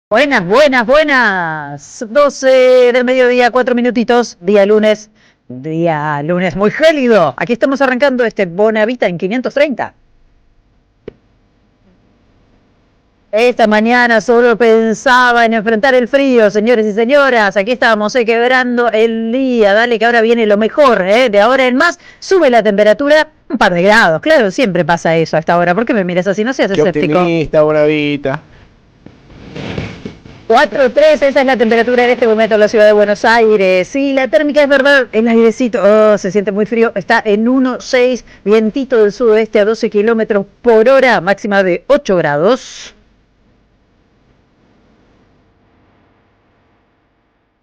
Buenas, buenas, buenas. 12 del mediodía, 4 minutitos, día lunes muy gélido. Aquí estamos arrancando este Bonavita en 530. Esta mañana solo pensaba en enfrentar el frío, señores y señoras. Aquí estábamos quebrando el día. Dale que ahora viene lo mejor, ¿eh? De ahora en más sube la temperatura un par de grados. Claro, siempre pasa eso a esta hora. ¿Por qué me miras así? No seas Qué escéptico. optimista, Bonavita. 4,3, esa es la temperatura en este momento en la ciudad de Buenos Aires. Sí, la térmica es verdad, el airecito, se siente muy frío, está en 1,6, vientito del sudoeste a 12 kilómetros por hora, máxima de 8 grados.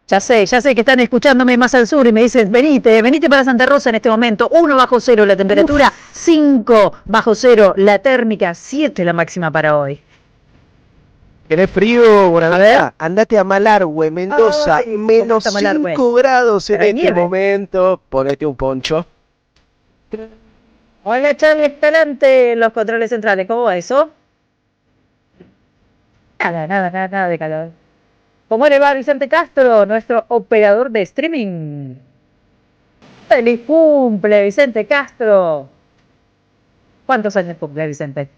Ya sé que están escuchándome más al sur y me dicen, venite para Santa Rosa en este momento. 1 bajo cero la temperatura, 5 bajo cero la térmica, 7 la máxima para hoy. ¿Tenés frío, Bonavita? A ver. Andate a Malargüe, Mendoza, Ay, menos ¿cómo está Malargüe? 5 grados en Pero hay este nieve. momento. Ponete un poncho. Hola Charlie Escalante, los controles centrales, ¿cómo va eso? Nada de calor. ¿Cómo le va Vicente Castro, nuestro operador de streaming? ¡Feliz cumple, Vicente Castro! ¿Cuántos años cumple Vicente?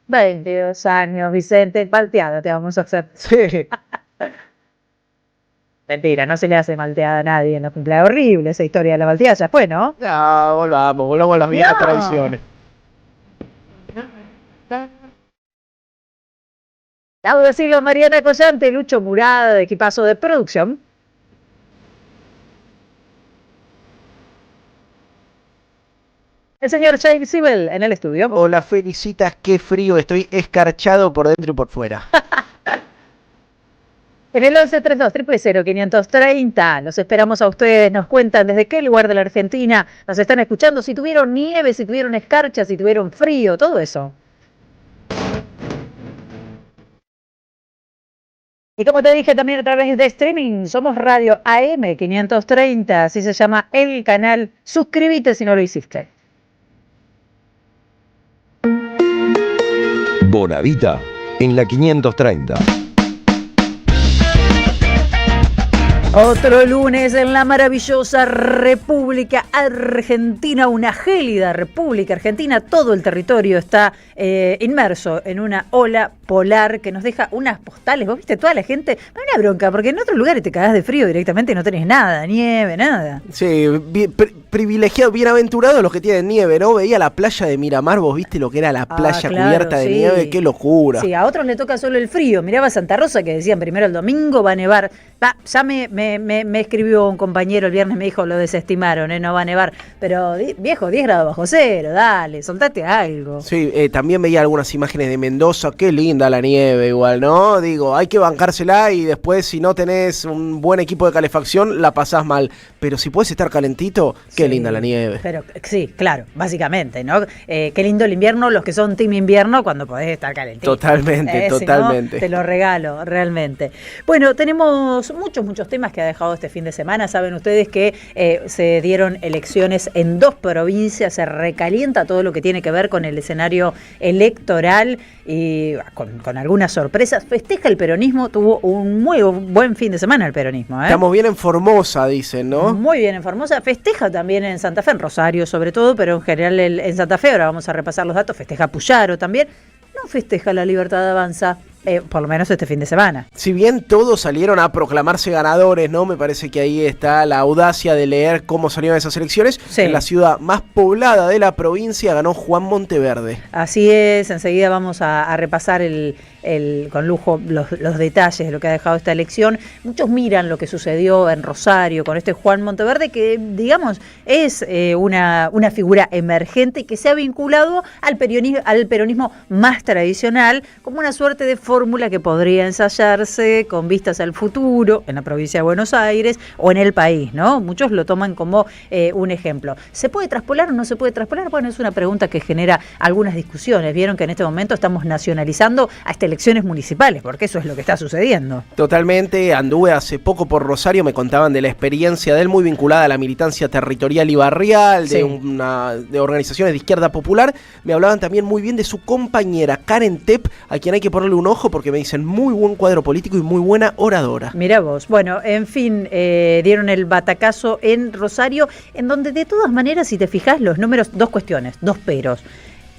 22 años, Vicente. Malteada te vamos a hacer. Sí. Mentira, no se le hace malteada a nadie en los cumpleaños. Horrible esa historia de la malteada, ya fue, ¿no? No, volvamos a las viejas No. tradiciones. Audio Siglo, Mariana Collante, Lucho Murada, de equipazo de producción. El señor James Sibel en el estudio. Hola, felicitas, qué frío. Estoy escarchado por dentro y por fuera. En el 1132-000-530, los esperamos a ustedes, nos cuentan desde qué lugar de la Argentina nos están escuchando, si tuvieron nieve, si tuvieron escarcha, si tuvieron frío, todo eso. Y como te dije también a través de streaming, somos Radio AM 530, así se llama el canal. Suscríbete si no lo hiciste. Bonavita en la 530. Otro lunes en la maravillosa República Argentina, una gélida República Argentina. Todo el territorio está inmerso en una ola polar que nos deja unas postales. ¿Vos viste toda la gente? No hay una bronca, porque en otros lugares te cagás de frío directamente y no tenés nada, nieve, nada. Sí, privilegiado, bienaventurados los que tienen nieve, ¿no? Veía la playa de Miramar, vos viste lo que era la playa claro, cubierta de sí. nieve, qué locura. Sí, a otros le toca solo el frío. Miraba Santa Rosa que decían primero el domingo va a nevar. Ya me escribió un compañero el viernes, me dijo lo desestimaron, no va a nevar. Pero viejo, 10 grados bajo cero, dale, soltate algo. Sí, también veía algunas imágenes de Mendoza, qué linda la nieve igual, ¿no? Digo, hay que bancársela y después si no tenés un buen equipo de calefacción la pasás mal. Pero si puedes estar calentito, qué Sí, linda la nieve. Pero sí, claro, básicamente, ¿no? Qué lindo el invierno, los que son team invierno cuando podés estar calentito. Totalmente, totalmente. Si no, te lo regalo, realmente. Bueno, tenemos muchos temas que ha dejado este fin de semana. Saben ustedes que se dieron elecciones en 2 provincias, se recalienta todo lo que tiene que ver con el escenario electoral y con algunas sorpresas. Festeja el peronismo, tuvo un muy buen fin de semana el peronismo, ¿eh? Estamos bien en Formosa, dicen, ¿no? Muy bien en Formosa, festeja también en Santa Fe, en Rosario sobre todo, pero en general en Santa Fe, ahora vamos a repasar los datos, festeja Puyaro también, no festeja la Libertad Avanza, por lo menos este fin de semana. Si bien todos salieron a proclamarse ganadores, ¿no? Me parece que ahí está la audacia de leer cómo salieron esas elecciones. Sí. En la ciudad más poblada de la provincia ganó Juan Monteverde. Así es, enseguida vamos a repasar con lujo los detalles de lo que ha dejado esta elección. Muchos miran lo que sucedió en Rosario con este Juan Monteverde, que digamos es una figura emergente que se ha vinculado al peronismo más tradicional, como una suerte de fórmula que podría ensayarse con vistas al futuro en la provincia de Buenos Aires o en el país, ¿no? Muchos lo toman como un ejemplo. ¿Se puede traspolar o no se puede traspolar? Bueno, es una pregunta que genera algunas discusiones. Vieron que en este momento estamos nacionalizando hasta elecciones municipales, porque eso es lo que está sucediendo. Totalmente, anduve hace poco por Rosario, me contaban de la experiencia de él muy vinculada a la militancia territorial y barrial, Sí. de organizaciones de izquierda popular. Me hablaban también muy bien de su compañera Karen Tepp, a quien hay que ponerle un ojo trabajo porque me dicen muy buen cuadro político y muy buena oradora. Mirá vos. Bueno, en fin, dieron el batacazo en Rosario, en donde de todas maneras, si te fijas, los números, dos cuestiones, dos peros.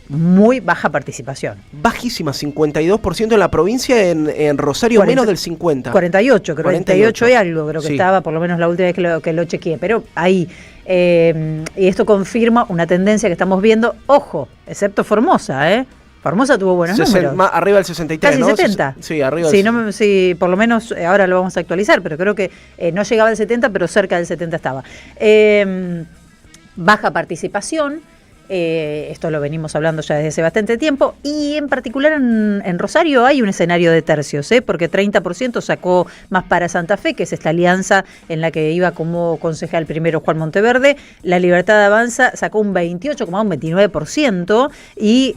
Muy baja participación. Bajísima, 52% en la provincia, en Rosario 40, menos del 50. 48 y algo, creo que sí. Estaba, por lo menos la última vez que lo chequeé, pero ahí. Y esto confirma una tendencia que estamos viendo, ojo, excepto Formosa, Formosa tuvo buenos números. Arriba del 63, casi ¿no? 70. Sí, arriba sí, del sí, por lo menos ahora lo vamos a actualizar, pero creo que no llegaba al 70, pero cerca del 70 estaba. Baja participación. Esto lo venimos hablando ya desde hace bastante tiempo, y en particular en Rosario hay un escenario de tercios, porque 30% sacó Más para Santa Fe, que es esta alianza en la que iba como concejal primero Juan Monteverde. La Libertad Avanza sacó un 28,29%, y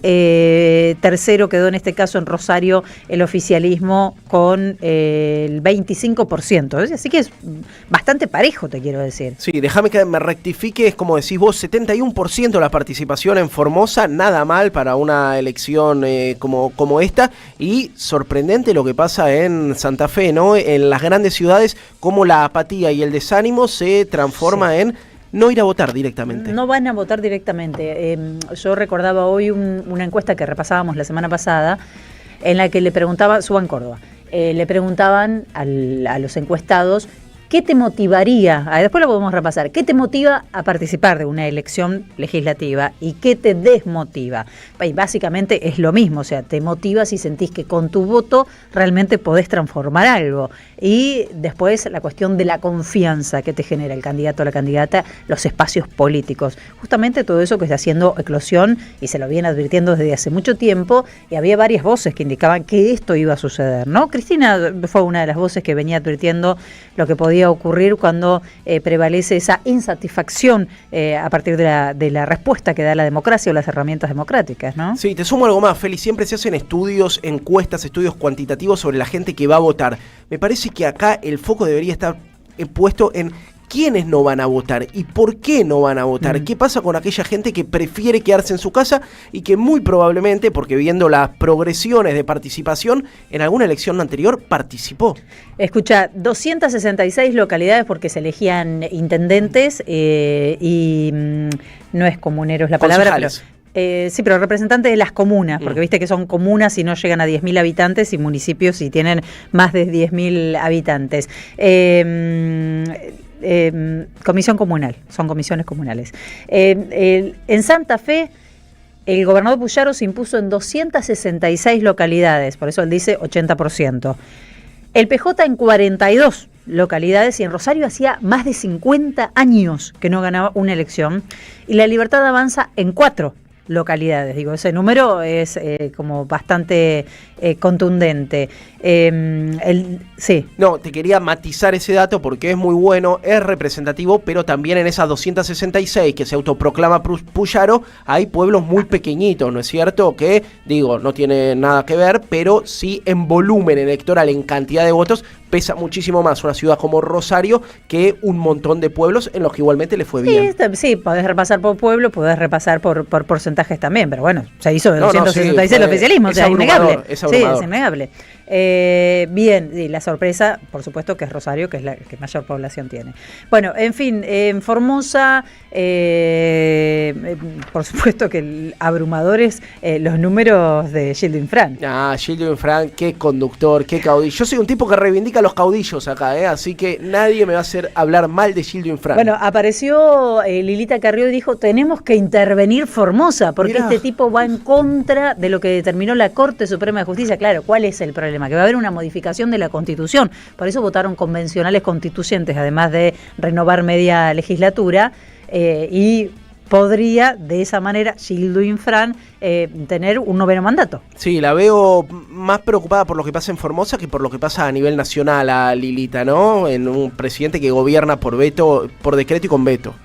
tercero quedó en este caso en Rosario el oficialismo con el 25%, así que es bastante parejo, te quiero decir. Sí, déjame que me rectifique, es como decís vos, 71% la participación en Formosa, nada mal para una elección como esta, y sorprendente lo que pasa en Santa Fe, ¿no? En las grandes ciudades, cómo la apatía y el desánimo se transforma en no ir a votar directamente. No van a votar directamente. Yo recordaba hoy una encuesta que repasábamos la semana pasada, en la que le preguntaban, Suban Córdoba, le preguntaban a los encuestados, ¿qué te motivaría? Después lo podemos repasar. ¿Qué te motiva a participar de una elección legislativa y qué te desmotiva? Y básicamente es lo mismo, o sea, te motiva si sentís que con tu voto realmente podés transformar algo. Y después la cuestión de la confianza que te genera el candidato o la candidata, los espacios políticos. Justamente todo eso que está haciendo eclosión, y se lo viene advirtiendo desde hace mucho tiempo, y había varias voces que indicaban que esto iba a suceder, ¿no? Cristina fue una de las voces que venía advirtiendo lo que podía ocurrir cuando prevalece esa insatisfacción a partir de la respuesta que da la democracia o las herramientas democráticas, ¿no? Sí, te sumo algo más, Feli. Siempre se hacen estudios, encuestas, estudios cuantitativos sobre la gente que va a votar. Me parece que acá el foco debería estar puesto en quiénes no van a votar y por qué no van a votar. ¿Qué pasa con aquella gente que prefiere quedarse en su casa y que muy probablemente, porque viendo las progresiones de participación, en alguna elección anterior participó? Escucha, 266 localidades porque se elegían intendentes y no es comuneros la palabra, Concejales. Sí, pero representantes de las comunas, porque viste que son comunas y no llegan a 10.000 habitantes, y municipios si tienen más de 10.000 habitantes. Comisión comunal, son comisiones comunales. En Santa Fe, el gobernador Puyaro se impuso en 266 localidades, por eso él dice 80%. El PJ en 42 localidades, y en Rosario hacía más de 50 años que no ganaba una elección, y la Libertad Avanza en 4 localidades. Digo, ese número es como bastante contundente. Sí. No, te quería matizar ese dato porque es muy bueno, es representativo, pero también en esas 266 que se autoproclama Puyaro, hay pueblos muy pequeñitos, ¿no es cierto? Que, digo, no tiene nada que ver, pero sí en volumen electoral, en cantidad de votos, pesa muchísimo más una ciudad como Rosario que un montón de pueblos en los que igualmente le fue bien. Sí, podés repasar por pueblo, podés repasar por porcentajes también, pero bueno, se hizo de 266 el oficialismo, o sea, innegable. Es abrumador. Sí, es innegable. Bien, y la sorpresa, por supuesto, que es Rosario, que es la que mayor población tiene. Bueno, en fin, en Formosa, por supuesto que abrumadores los números de Gildo Infran. Gildo Infran, qué conductor, qué caudillo. Yo soy un tipo que reivindica a los caudillos acá, así que nadie me va a hacer hablar mal de Gildo Infran. Bueno, apareció Lilita Carrió y dijo, tenemos que intervenir Formosa, porque Mirá. este tipo va en contra de lo que determinó la Corte Suprema de Justicia. Claro, ¿cuál es el problema? Que va a haber una modificación de la Constitución. Por eso votaron convencionales constituyentes, además de renovar media legislatura, y podría, de esa manera, Gildo Infran tener un noveno mandato. Sí, la veo más preocupada por lo que pasa en Formosa que por lo que pasa a nivel nacional a Lilita, ¿no? En un presidente que gobierna por veto, por decreto y con veto.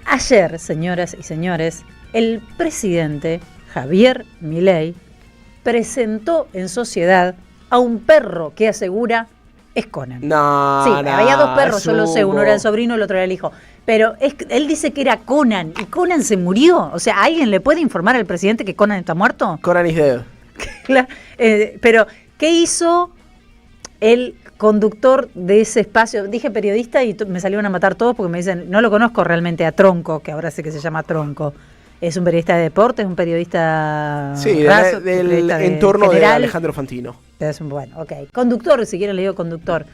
Ayer, señoras y señores, el presidente Javier Milei presentó en sociedad a un perro que asegura es Conan. No, sí, no, había dos perros, yo lo sé, Hugo. uno era el sobrino, el otro era el hijo. Pero él dice que era Conan, y Conan se murió. O sea, ¿alguien le puede informar al presidente que Conan está muerto? Conan is dead. Claro, pero ¿Qué hizo el conductor de ese espacio? Dije periodista y me salieron a matar todos porque me dicen, no lo conozco realmente a Tronco, que ahora sé que se llama Tronco. Es un periodista de deportes, un periodista raso, del periodista entorno de general. Alejandro Fantino. Bueno, ok. Conductor, si quieren le digo conductor.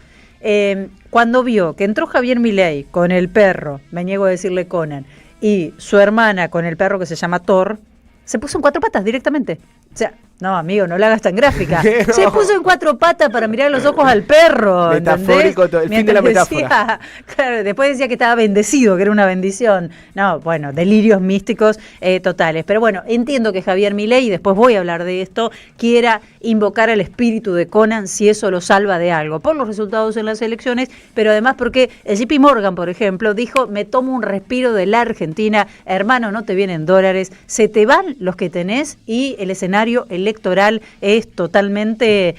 Cuando vio que entró Javier Milei con el perro, me niego a decirle Conan, y su hermana con el perro que se llama Thor, se puso en 4 patas directamente. O sea, no, amigo, no la hagas tan gráfica. No. Se puso en 4 patas para mirar los ojos al perro. Metafórico, el fin de la metáfora. Claro, después decía que estaba bendecido, que era una bendición. No, bueno, delirios místicos totales. Pero bueno, entiendo que Javier Milei, y después voy a hablar de esto, quiera invocar al espíritu de Conan si eso lo salva de algo, por los resultados en las elecciones, pero además porque el JP Morgan, por ejemplo, dijo, me tomo un respiro de la Argentina, hermano, no te vienen dólares, se te van los que tenés y el escenario electoral es totalmente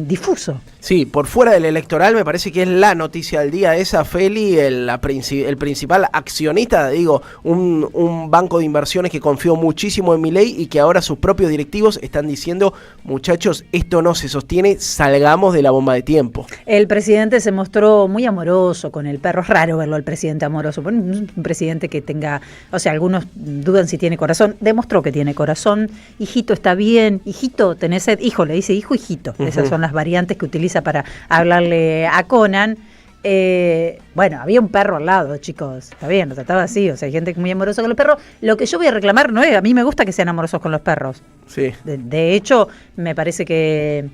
difuso. Sí, por fuera del electoral me parece que es la noticia del día esa, Feli, el principal accionista, digo, un banco de inversiones que confió muchísimo en Milei y que ahora sus propios directivos están diciendo, muchachos, esto no se sostiene, salgamos de la bomba de tiempo. El presidente se mostró muy amoroso con el perro, es raro verlo al presidente amoroso, un presidente que tenga, o sea, algunos dudan si tiene corazón, demostró que tiene corazón, hijito está bien, hijito, tenés sed, hijo, le dice hijo, hijito, esas son las variantes que utiliza para hablarle a Conan. Bueno, había un perro al lado, chicos, está bien, lo trataba así, o sea, hay gente muy amorosa con los perros. Lo que yo voy a reclamar no es, a mí me gusta que sean amorosos con los perros. Sí. De hecho, me parece que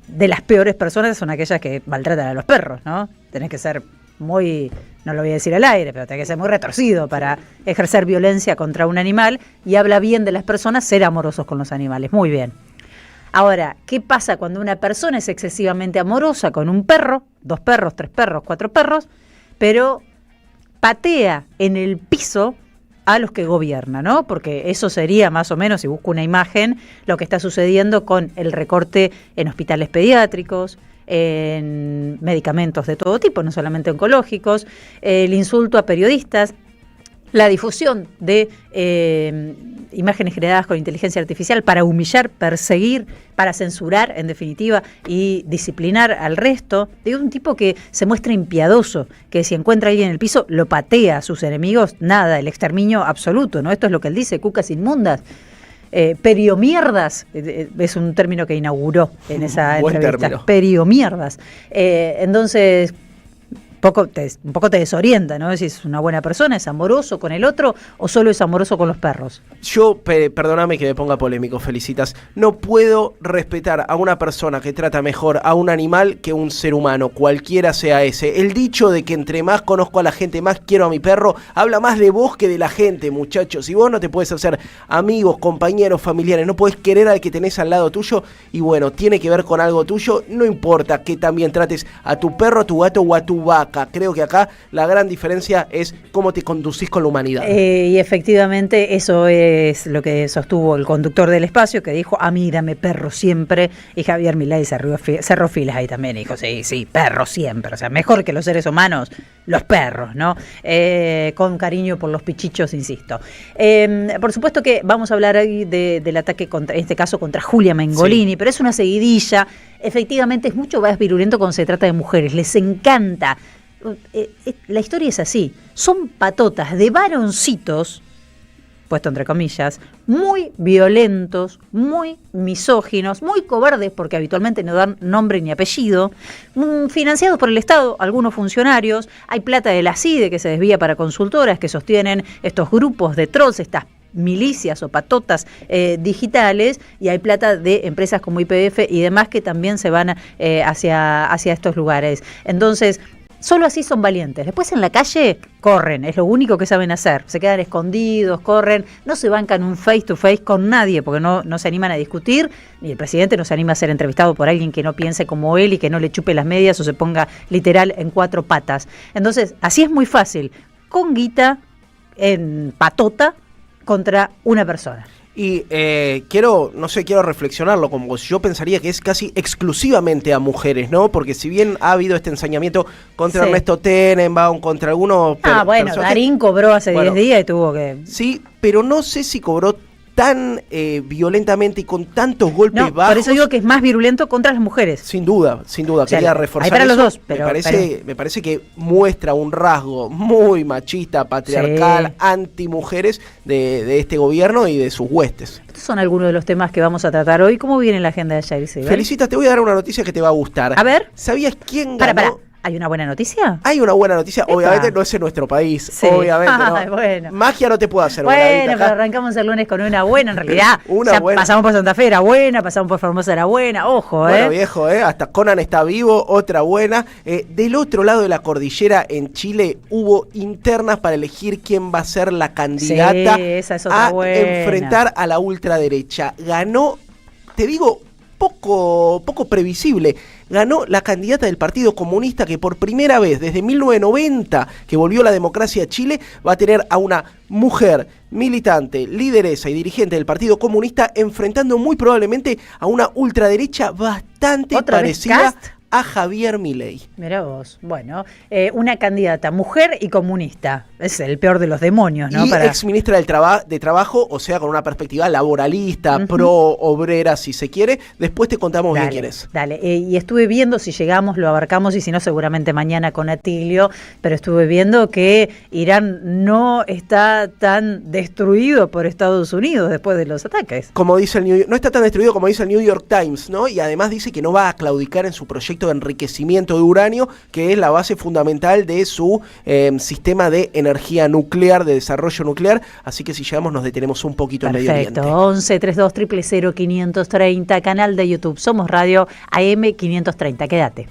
de las peores personas son aquellas que maltratan a los perros, ¿no? Tenés que ser muy, no lo voy a decir al aire, pero tenés que ser muy retorcido para ejercer violencia contra un animal, y habla bien de las personas ser amorosos con los animales, muy bien. Ahora, ¿qué pasa cuando una persona es excesivamente amorosa con un perro, 2 perros, 3 perros, 4 perros, pero patea en el piso a los que gobierna, ¿no? Porque eso sería más o menos, si busco una imagen, lo que está sucediendo con el recorte en hospitales pediátricos, en medicamentos de todo tipo, no solamente oncológicos, el insulto a periodistas, la difusión de imágenes generadas con inteligencia artificial para humillar, perseguir, para censurar, en definitiva, y disciplinar al resto. Digo, un tipo que se muestra impiadoso, que si encuentra a alguien en el piso, lo patea a sus enemigos, nada, el exterminio absoluto, ¿no? Esto es lo que él dice, cucas inmundas. Periomierdas, es un término que inauguró en esa entrevista. Periomierdas. Entonces, un poco te desorienta, ¿no? Si es una buena persona, es amoroso con el otro o solo es amoroso con los perros. Yo, perdóname que me ponga polémico, Felicitas, no puedo respetar a una persona que trata mejor a un animal que un ser humano, cualquiera sea ese. El dicho de que entre más conozco a la gente, más quiero a mi perro, habla más de vos que de la gente, muchachos. Si vos no te puedes hacer amigos, compañeros, familiares, no podés querer al que tenés al lado tuyo, y bueno, tiene que ver con algo tuyo, no importa que también trates a tu perro, a tu gato o a tu vaca. Creo que acá la gran diferencia es cómo te conducís con la humanidad. Y efectivamente eso es lo que sostuvo el conductor del espacio, que dijo, a mí dame perro siempre, y Javier Milei cerró filas ahí también, y dijo, sí, perro siempre, o sea, mejor que los seres humanos, los perros, ¿no? Con cariño por los pichichos, insisto. Por supuesto que vamos a hablar ahí del ataque, en este caso contra Julia Mengolini, sí. Pero es una seguidilla. Efectivamente es mucho más virulento cuando se trata de mujeres, les encanta. La historia es así, son patotas de varoncitos, puesto entre comillas, muy violentos, muy misóginos, muy cobardes porque habitualmente no dan nombre ni apellido, financiados por el Estado, algunos funcionarios, hay plata de la CIDE que se desvía para consultoras que sostienen estos grupos de trolls, estas milicias o patotas digitales, y hay plata de empresas como YPF y demás que también se van hacia estos lugares. Entonces, solo así son valientes. Después en la calle corren, es lo único que saben hacer. Se quedan escondidos, corren, no se bancan un face to face con nadie porque no se animan a discutir, ni el presidente no se anima a ser entrevistado por alguien que no piense como él y que no le chupe las medias o se ponga literal en 4 patas. Entonces, así es muy fácil, con guita, en patota, contra una persona. Y quiero reflexionarlo con vos. Yo pensaría que es casi exclusivamente a mujeres, ¿no? Porque si bien ha habido este ensañamiento contra Ernesto Tenenbaum, contra algunos... Darín cobró hace 10 días y tuvo que... Sí, pero no sé si cobró tan violentamente y con tantos golpes No, bajos. por eso digo que es más virulento contra las mujeres. Sin duda, O sea, quería hay reforzar para eso. los dos, pero Me parece que muestra un rasgo muy machista, patriarcal, Sí. antimujeres de este gobierno y de sus huestes. Estos son algunos de los temas que vamos a tratar hoy. ¿Cómo viene la agenda de Jair Sibel? Felicita, te voy a dar una noticia que te va a gustar. A ver. ¿Sabías quién ganó? Para. ¿Hay una buena noticia? Hay una buena noticia, Epa. obviamente no es en nuestro país, Sí. obviamente no. Ay, bueno. Magia no te puedo hacer. Bueno, Bonavita, pero acá. arrancamos el lunes con una buena, en realidad. Una O sea, buena. pasamos por Santa Fe, era buena, pasamos por Formosa, era buena. Ojo, Bueno, viejo, hasta Conan está vivo, otra buena. Del otro lado de la cordillera, en Chile, hubo internas para elegir quién va a ser la candidata Sí, esa es otra a buena. enfrentar a la ultraderecha. Ganó, te digo, poco previsible. Ganó la candidata del Partido Comunista, que por primera vez desde 1990 que volvió la democracia a Chile, va a tener a una mujer militante, lideresa y dirigente del Partido Comunista enfrentando muy probablemente a una ultraderecha bastante ¿Otra vez parecida Cast? a Javier Milei. Mirá vos. Bueno, una candidata mujer y comunista. Es el peor de los demonios, ¿no? Y ex ministra de Trabajo, o sea, con una perspectiva laboralista, Ujú. pro obrera, si se quiere. Después te contamos bien quién es. Dale. Y estuve viendo, si llegamos lo abarcamos, y si no seguramente mañana con Atilio, pero estuve viendo que Irán no está tan destruido por Estados Unidos después de los ataques. Como dice el New York, no está tan destruido como dice el New York Times, ¿no? Y además dice que no va a claudicar en su proyecto de enriquecimiento de uranio, que es la base fundamental de su sistema de energía nuclear, de desarrollo nuclear. Así que si llegamos nos detenemos un poquito en Medio Oriente. Perfecto, 11 32 000 530, canal de YouTube Somos Radio AM 530, quédate.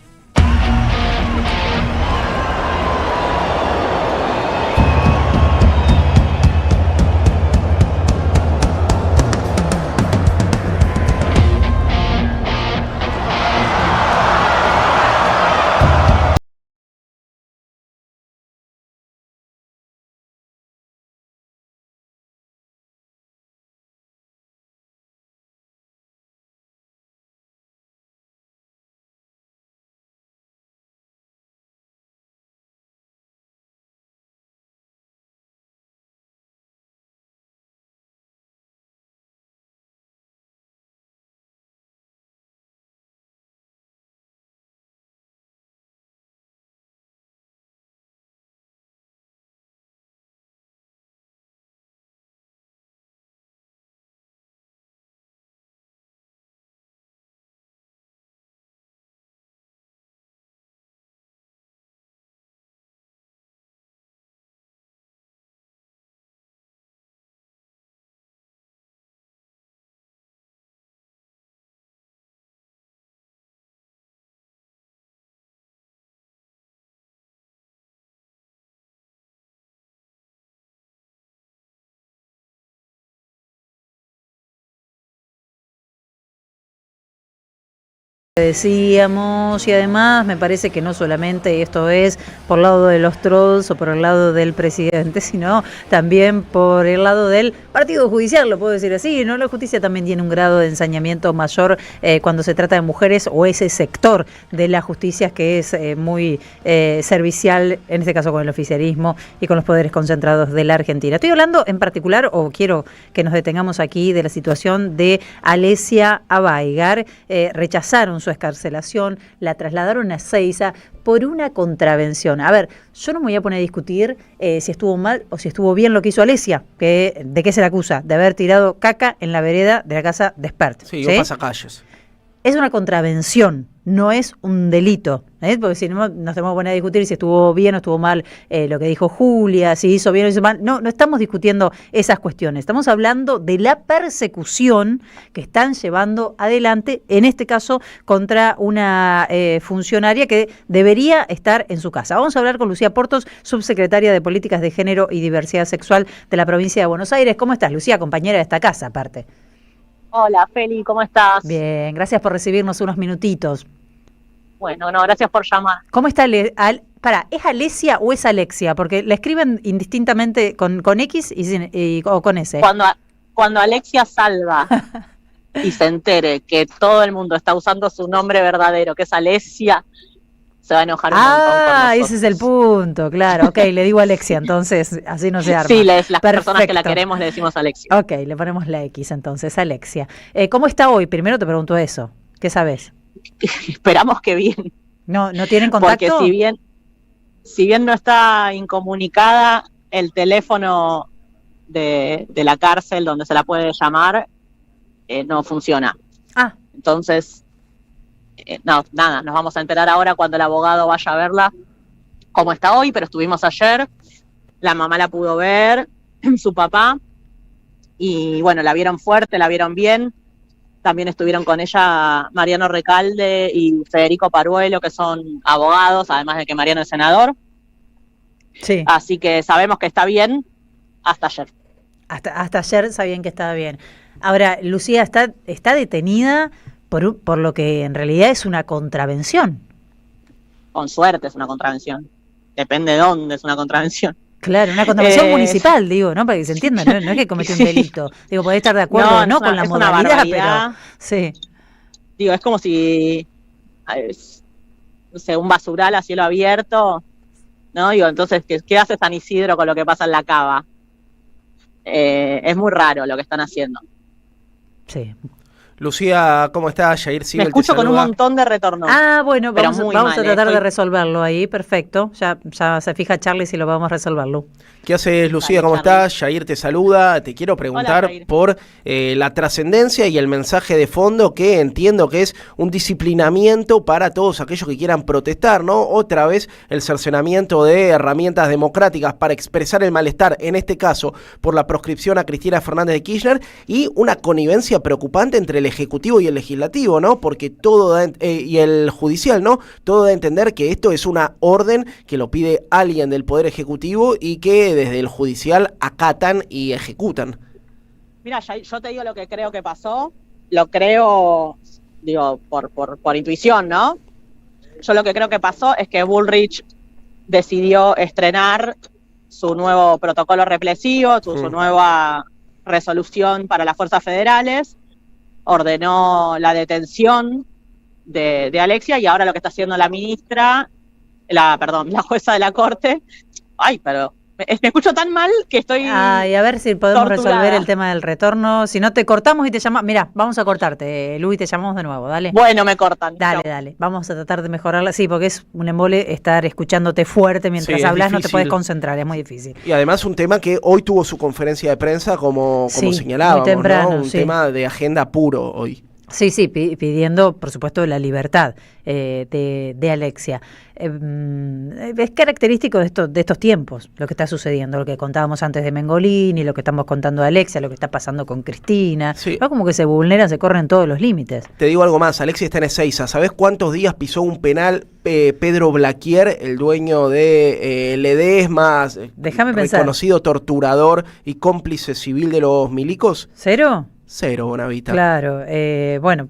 Decíamos, y además me parece que no solamente esto es por el lado de los trolls o por el lado del presidente, sino también por el lado del partido judicial, lo puedo decir así, ¿no? La justicia también tiene un grado de ensañamiento mayor cuando se trata de mujeres, o ese sector de la justicia que es muy servicial, en este caso con el oficialismo y con los poderes concentrados de la Argentina. Estoy hablando en particular, o quiero que nos detengamos aquí, de la situación de Alesia Abaigar. Rechazaron su escarcelación, la trasladaron a Seiza por una contravención. A ver, yo no me voy a poner a discutir si estuvo mal o si estuvo bien lo que hizo Alesia, que ¿de qué se le acusa? De haber tirado caca en la vereda de la casa de Spert. Sí, un pasacalles. Es una contravención, no es un delito, porque si no nos tenemos que poner a discutir si estuvo bien o estuvo mal lo que dijo Julia, si hizo bien o hizo mal. No estamos discutiendo esas cuestiones, estamos hablando de la persecución que están llevando adelante, en este caso contra una funcionaria que debería estar en su casa. Vamos a hablar con Lucía Portos, subsecretaria de Políticas de Género y Diversidad Sexual de la provincia de Buenos Aires. ¿Cómo estás, Lucía, compañera de esta casa aparte? Hola, Feli, ¿cómo estás? Bien, gracias por recibirnos unos minutitos. Bueno, no, gracias por llamar. ¿Cómo está? ¿Es Alesia o es Alexia? Porque la escriben indistintamente con X o con S. Cuando Alexia salva y se entere que todo el mundo está usando su nombre verdadero, que es Alesia, se va a enojar un montón con nosotros. Ese es el punto, claro. Ok, le digo Alexia, entonces, así no se arma. Sí, las personas que la queremos le decimos Alexia. Ok, le ponemos la X entonces, Alexia. ¿Cómo está hoy? Primero te pregunto eso. ¿Qué sabes? Esperamos que bien. ¿No tienen contacto? Porque si bien no está incomunicada, el teléfono de la cárcel donde se la puede llamar no funciona. Entonces, nada, nos vamos a enterar ahora cuando el abogado vaya a verla cómo está hoy, pero estuvimos ayer, la mamá la pudo ver, su papá, y bueno, la vieron fuerte, la vieron bien. También estuvieron con ella Mariano Recalde y Federico Paruelo, que son abogados, además de que Mariano es senador. Sí. Así que sabemos que está bien hasta ayer. Hasta ayer sabían que estaba bien. Ahora, Lucía está detenida por lo que en realidad es una contravención. Con suerte es una contravención. Depende de dónde es una contravención. Claro, una contravención municipal, digo, ¿no? Para que se entienda, no es que cometió un delito. Digo, podés estar de acuerdo no con la modalidad, pero sí. Digo, es como si, no sé, un basural a cielo abierto, ¿no? Digo, entonces, ¿qué hace San Isidro con lo que pasa en la cava? Es muy raro lo que están haciendo. Sí. Lucía, ¿cómo estás? Jair Sibel Me escucho te con un saluda. montón de retorno. Bueno, vamos a tratar de resolverlo ahí, perfecto. Ya se fija Charlie si lo vamos a resolverlo. ¿Qué haces, Lucía? ¿Cómo estás? Jair te saluda. Te quiero preguntar Hola, por la trascendencia y el mensaje de fondo que entiendo que es un disciplinamiento para todos aquellos que quieran protestar, ¿no? Otra vez el cercenamiento de herramientas democráticas para expresar el malestar, en este caso por la proscripción a Cristina Fernández de Kirchner, y una connivencia preocupante entre el Ejecutivo y el Legislativo, ¿no? Porque y el Judicial, ¿no? Todo da a entender que esto es una orden que lo pide alguien del Poder Ejecutivo y que desde el Judicial acatan y ejecutan. Mira, yo te digo lo que creo que pasó, lo creo, digo, por intuición, ¿no? Yo lo que creo que pasó es que Bullrich decidió estrenar su nuevo protocolo represivo, su nueva resolución para las fuerzas federales, ordenó la detención de Alexia, y ahora lo que está haciendo la jueza de la Corte, pero me escucho tan mal que estoy y a ver si podemos torturada. resolver el tema del retorno. Si no, te cortamos y te llamamos. Mirá, vamos a cortarte, Lu, y te llamamos de nuevo, dale. Bueno, me cortan. Dale. Vamos a tratar de mejorarla. Sí, porque es un embole estar escuchándote fuerte mientras hablas, no te puedes concentrar, es muy difícil. Y además un tema que hoy tuvo su conferencia de prensa, como señalábamos, muy temprano, ¿no? Un tema de agenda puro hoy. Sí, pidiendo, por supuesto, la libertad de Alexia. Es característico de estos tiempos, lo que está sucediendo, lo que contábamos antes de Mengolini, lo que estamos contando de Alexia, lo que está pasando con Cristina. Sí. ¿No? Como que se vulneran, se corren todos los límites. Te digo algo más, Alexia está en Ezeiza. ¿Sabés cuántos días pisó un penal Pedro Blaquier, el dueño de Ledesma, reconocido torturador y cómplice civil de los milicos? ¿Cero? Cero, Bonavita. Claro, bueno,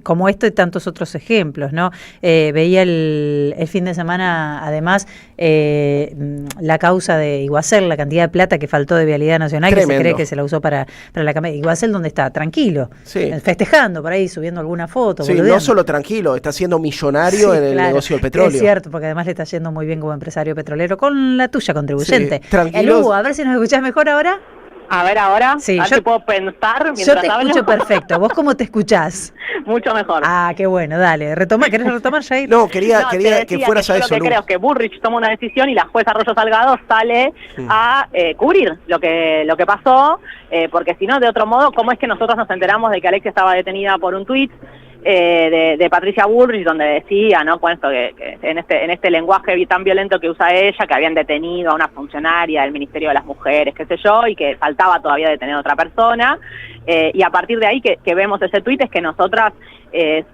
como esto y tantos otros ejemplos, ¿no? Veía el fin de semana, además, la causa de Iguacel, la cantidad de plata que faltó de Vialidad Nacional, Tremendo. Que se cree que se la usó para la campaña. Iguacel, ¿dónde está? Tranquilo, festejando por ahí, subiendo alguna foto. Sí, no solo tranquilo, está siendo millonario en el negocio del petróleo. Es cierto, porque además le está yendo muy bien como empresario petrolero con la tuya contribuyente. Tranquilo. A ver si nos escuchás mejor ahora. A ver ahora, sí, a ver si puedo pensar mientras yo te hablo. Escucho perfecto. ¿Vos cómo te escuchás? Mucho mejor. Qué bueno, dale. ¿Querés retomar, Jair? No, quería que fueras a eso. Lo que creo es que Bullrich toma una decisión y la jueza Arroyo Salgado sale a cubrir lo que pasó, porque si no, de otro modo, ¿cómo es que nosotros nos enteramos de que Alexia estaba detenida por un tuit de Patricia Bullrich, donde decía, ¿no? Cuento que en este lenguaje tan violento que usa ella, que habían detenido a una funcionaria del Ministerio de las Mujeres, qué sé yo, y que faltaba todavía detener a otra persona, y a partir de ahí que vemos ese tuit es que nosotras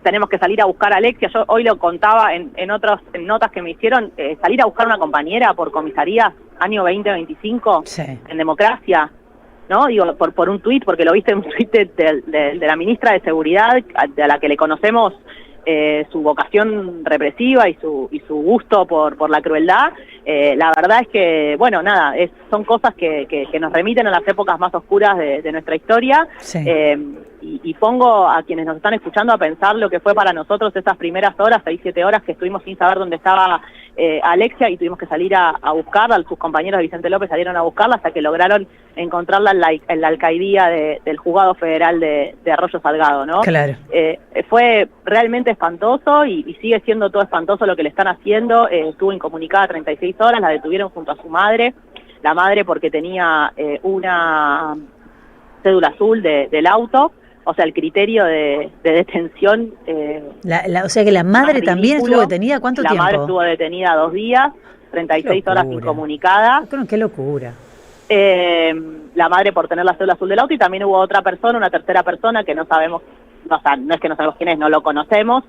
tenemos que salir a buscar a Alexia. Yo hoy lo contaba en notas que me hicieron, salir a buscar una compañera por comisarías año 2025 en democracia, ¿no? Digo, por un tuit, porque lo viste en un tuit de la ministra de Seguridad, a la que le conocemos su vocación represiva y su gusto por la crueldad. La verdad es que, bueno, nada, son cosas que nos remiten a las épocas más oscuras de nuestra historia. y pongo a quienes nos están escuchando a pensar lo que fue para nosotros esas primeras horas, 6-7 horas que estuvimos sin saber dónde estaba Alexia y tuvimos que salir a buscarla. Sus compañeros de Vicente López salieron a buscarla hasta que lograron encontrarla en la alcaidía del Juzgado Federal de Arroyo Salgado, ¿no? Claro. Fue realmente espantoso y sigue siendo todo espantoso lo que le están haciendo. Estuvo incomunicada 36 horas, la detuvieron junto a su madre. La madre porque tenía una cédula azul del auto, o sea, el criterio de detención... o sea que la madre también estuvo detenida, ¿cuánto tiempo? La madre estuvo detenida 2 días, 36 horas incomunicada. ¡Qué locura! La madre por tener la cédula azul del auto, y también hubo otra persona, una tercera persona que no sabemos, o sea, no es que no sabemos quién es, no lo conocemos,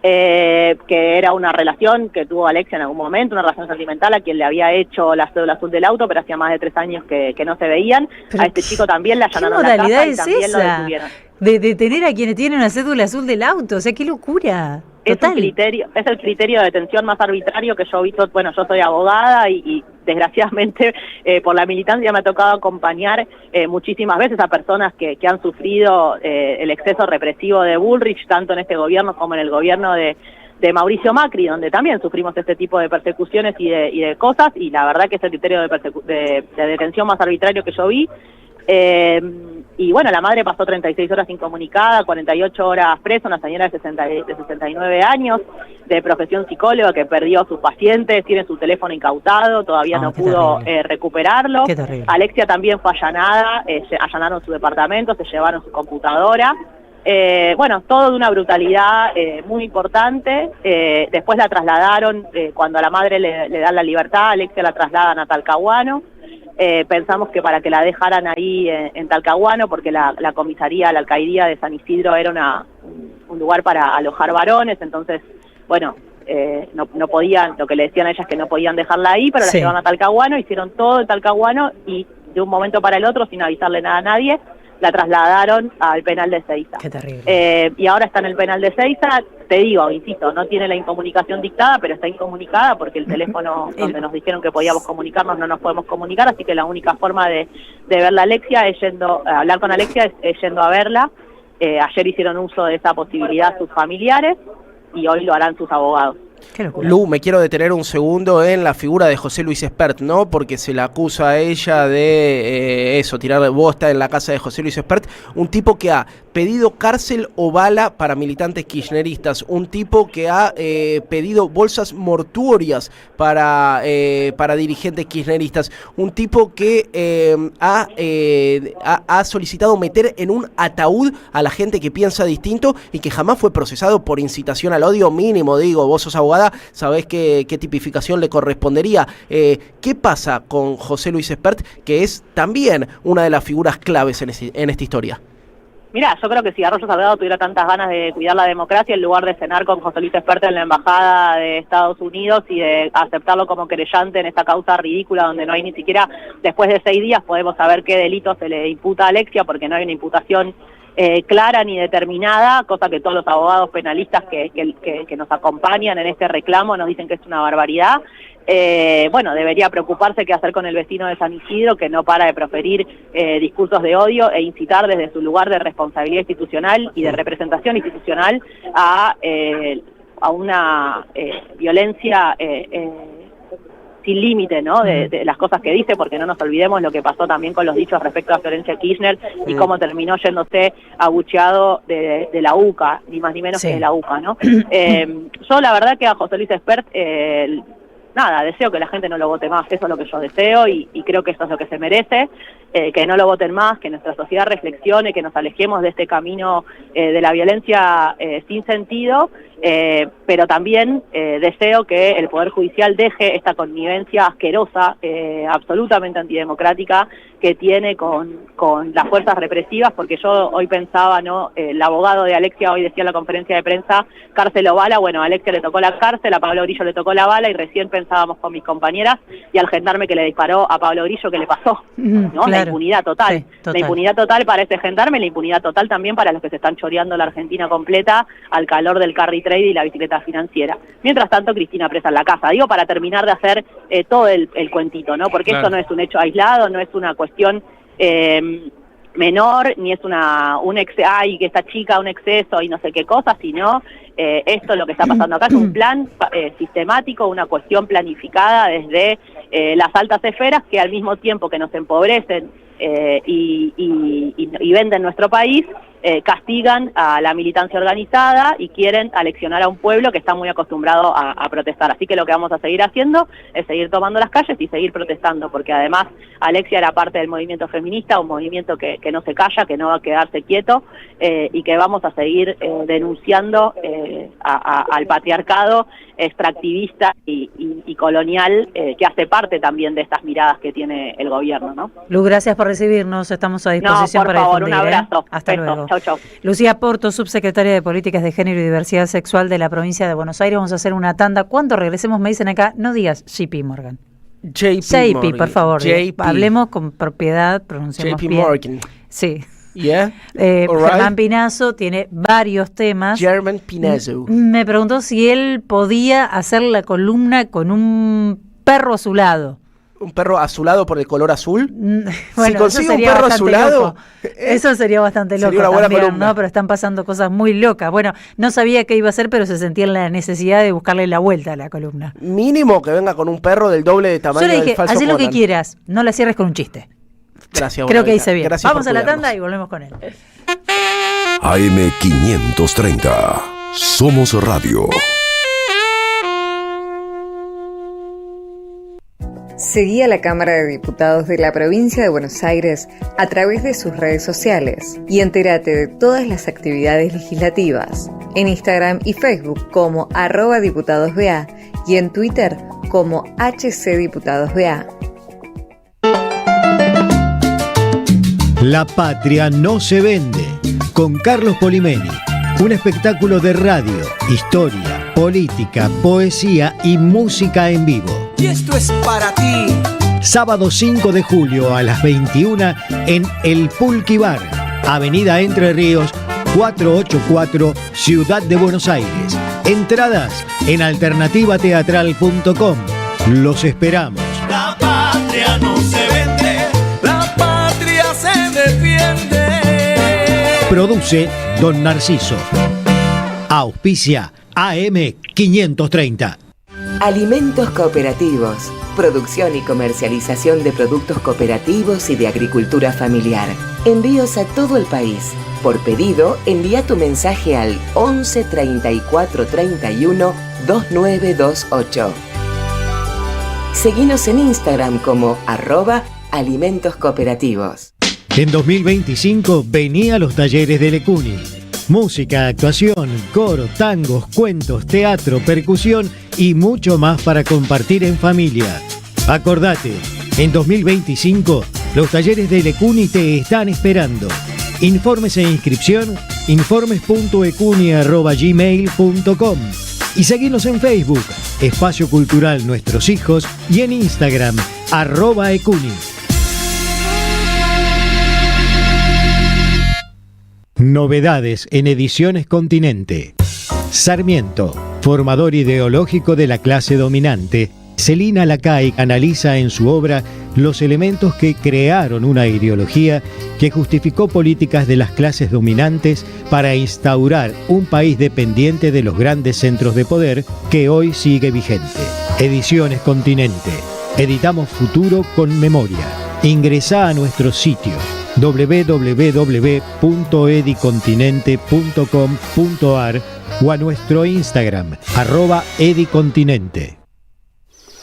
que era una relación que tuvo Alexia en algún momento, una relación sentimental a quien le había hecho la cédula azul del auto, pero hacía más de 3 años que no se veían. A este chico también le allanaron la casa y también lo detuvieron. De detener a quienes tienen una cédula azul del auto, o sea, qué locura. Total. Es el criterio de detención más arbitrario que yo he visto. Bueno, yo soy abogada y desgraciadamente por la militancia me ha tocado acompañar muchísimas veces a personas que han sufrido el exceso represivo de Bullrich, tanto en este gobierno como en el gobierno de Mauricio Macri, donde también sufrimos este tipo de persecuciones y de cosas, y la verdad que es el criterio de detención más arbitrario que yo vi. Y bueno, la madre pasó 36 horas incomunicada, 48 horas presa, una señora de 69 años, de profesión psicóloga, que perdió a sus pacientes, tiene su teléfono incautado, todavía no pudo recuperarlo. Alexia también fue allanada, allanaron su departamento, se llevaron su computadora. Bueno, todo de una brutalidad muy importante. Después la trasladaron, cuando a la madre le dan la libertad, Alexia la trasladan a Talcahuano. Pensamos que para que la dejaran ahí en Talcahuano, porque la comisaría, la alcaidía de San Isidro era un lugar para alojar varones, entonces, bueno, no podían, lo que le decían a ellas que no podían dejarla ahí, pero la llevaron a Talcahuano, hicieron todo en Talcahuano y de un momento para el otro, sin avisarle nada a nadie, la trasladaron al penal de Seiza. Qué terrible. Y ahora está en el penal de Seiza, te digo, insisto, no tiene la incomunicación dictada, pero está incomunicada porque el teléfono donde nos dijeron que podíamos comunicarnos no nos podemos comunicar, así que la única forma de ver a Alexia es hablar con Alexia es yendo a verla. Ayer hicieron uso de esa posibilidad sus familiares y hoy lo harán sus abogados. Lu, me quiero detener un segundo en la figura de José Luis Espert, ¿no? Porque se la acusa a ella de tirar bosta en la casa de José Luis Espert, un tipo que ha pedido cárcel o bala para militantes kirchneristas, un tipo que ha pedido bolsas mortuorias para dirigentes kirchneristas, un tipo que ha solicitado meter en un ataúd a la gente que piensa distinto y que jamás fue procesado por incitación al odio mínimo. Digo, vos sos abogada, sabés qué tipificación le correspondería. ¿Qué pasa con José Luis Espert, que es también una de las figuras claves en esta historia? Mirá, yo creo que si Arroyo Salgado tuviera tantas ganas de cuidar la democracia, en lugar de cenar con José Luis Espert en la Embajada de Estados Unidos y de aceptarlo como querellante en esta causa ridícula donde no hay ni siquiera, después de 6 días, podemos saber qué delito se le imputa a Alexia, porque no hay una imputación clara ni determinada, cosa que todos los abogados penalistas que nos acompañan en este reclamo nos dicen que es una barbaridad. Bueno, debería preocuparse qué hacer con el vecino de San Isidro, que no para de proferir discursos de odio e incitar desde su lugar de responsabilidad institucional y de representación institucional a una violencia sin límite, ¿no? De las cosas que dice, porque no nos olvidemos lo que pasó también con los dichos respecto a Florencia Kirchner y cómo terminó yéndose abucheado de la UCA, ni más ni menos que de la UCA, ¿no? Yo la verdad que a José Luis Espert, nada, deseo que la gente no lo vote más, eso es lo que yo deseo y creo que eso es lo que se merece, que no lo voten más, que nuestra sociedad reflexione, que nos alejemos de este camino de la violencia sin sentido, pero también deseo que el Poder Judicial deje esta connivencia asquerosa, absolutamente antidemocrática, que tiene con las fuerzas represivas, porque yo hoy pensaba, ¿no? El abogado de Alexia hoy decía en la conferencia de prensa, cárcel o bala. Bueno, a Alexia le tocó la cárcel, a Pablo Grillo le tocó la bala, y recién pensábamos con mis compañeras y al gendarme que le disparó a Pablo Grillo, ¿qué le pasó? ¿No? Claro. La impunidad total. Sí, total. La impunidad total para ese gendarme, la impunidad total también para los que se están choreando la Argentina completa al calor del carry trade y la bicicleta financiera. Mientras tanto, Cristina presa en la casa. Digo, para terminar de hacer todo el cuentito, ¿no? Porque esto no es un hecho aislado, no es una cuestión menor, ni es ay, que esta chica un exceso y no sé qué cosa, sino esto lo que está pasando acá es un plan sistemático, una cuestión planificada desde las altas esferas que al mismo tiempo que nos empobrecen y venden nuestro país, castigan a la militancia organizada y quieren aleccionar a un pueblo que está muy acostumbrado a protestar. Así que lo que vamos a seguir haciendo es seguir tomando las calles y seguir protestando, porque además Alexia era parte del movimiento feminista, un movimiento que no se calla, que no va a quedarse quieto, y que vamos a seguir denunciando al patriarcado extractivista y colonial, que hace parte también de estas miradas que tiene el gobierno, ¿no? Lu, gracias por recibirnos, estamos a disposición por para favor, difundir. un abrazo. Hasta Beso. luego. Chau, chau. Lucía Porto, subsecretaria de Políticas de Género y Diversidad Sexual de la provincia de Buenos Aires. Vamos a hacer una tanda. Cuando regresemos me dicen acá, no digas JP Morgan. JP, por favor. Hablemos con propiedad, pronunciamos JP bien. Morgan. Sí. Yeah. Germán Pinazo tiene varios temas. Germán Pinazo. Me preguntó si él podía hacer la columna con un perro azulado. ¿Un perro azulado por el color azul? Bueno, si consigue un perro azulado, eso sería bastante loco una buena también, columna. ¿no? Pero están pasando cosas muy locas. Bueno, no sabía qué iba a hacer, pero se sentía la necesidad de buscarle la vuelta a la columna. Mínimo que venga con un perro del doble de tamaño Yo le del dije, falso haz lo que Conan. quieras, no la cierres con un chiste. Gracias. Creo que hice bien. Gracias Vamos por a la cuidarnos. tanda y volvemos con él. AM530. Somos Radio. Seguí a la Cámara de Diputados de la Provincia de Buenos Aires a través de sus redes sociales y entérate de todas las actividades legislativas en Instagram y Facebook como @diputadosBA y en Twitter como HCDiputadosBA. La patria no se vende, con Carlos Polimeni. Un espectáculo de radio, historia, política, poesía y música en vivo. Y esto es para ti. Sábado 5 de julio a las 21 en El Pulqui Bar, Avenida Entre Ríos, 484, Ciudad de Buenos Aires. Entradas en alternativateatral.com. Los esperamos. La patria no se vende, la patria se defiende. Produce Don Narciso. Auspicia AM530. Alimentos cooperativos. Producción y comercialización de productos cooperativos y de agricultura familiar. Envíos a todo el país. Por pedido, envía tu mensaje al 11 34 31 2928. Seguinos en Instagram como @alimentos cooperativos. En 2025 venía a los talleres de Lecuni. Música, actuación, coro, tangos, cuentos, teatro, percusión y mucho más para compartir en familia. Acordate, en 2025 los talleres de Lecuni te están esperando. Informes e inscripción, informes.ecuni@gmail.com y seguinos en Facebook, Espacio Cultural Nuestros Hijos, y en Instagram, @ecuni. Novedades en Ediciones Continente. Sarmiento, formador ideológico de la clase dominante, Celina Lacay analiza en su obra los elementos que crearon una ideología que justificó políticas de las clases dominantes para instaurar un país dependiente de los grandes centros de poder que hoy sigue vigente. Ediciones Continente. Editamos futuro con memoria. Ingresá a nuestro sitio www.edicontinente.com.ar o a nuestro Instagram @edicontinente.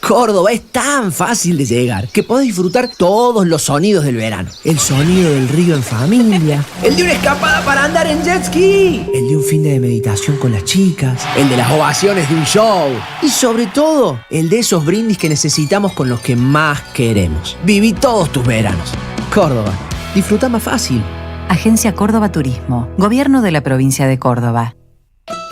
Córdoba es tan fácil de llegar que podés disfrutar todos los sonidos del verano. El sonido del río en familia, el de una escapada para andar en jet ski, el de un fin de meditación con las chicas, el de las ovaciones de un show y sobre todo el de esos brindis que necesitamos con los que más queremos. Viví todos tus veranos. Córdoba, disfruta más fácil. Agencia Córdoba Turismo, Gobierno de la Provincia de Córdoba.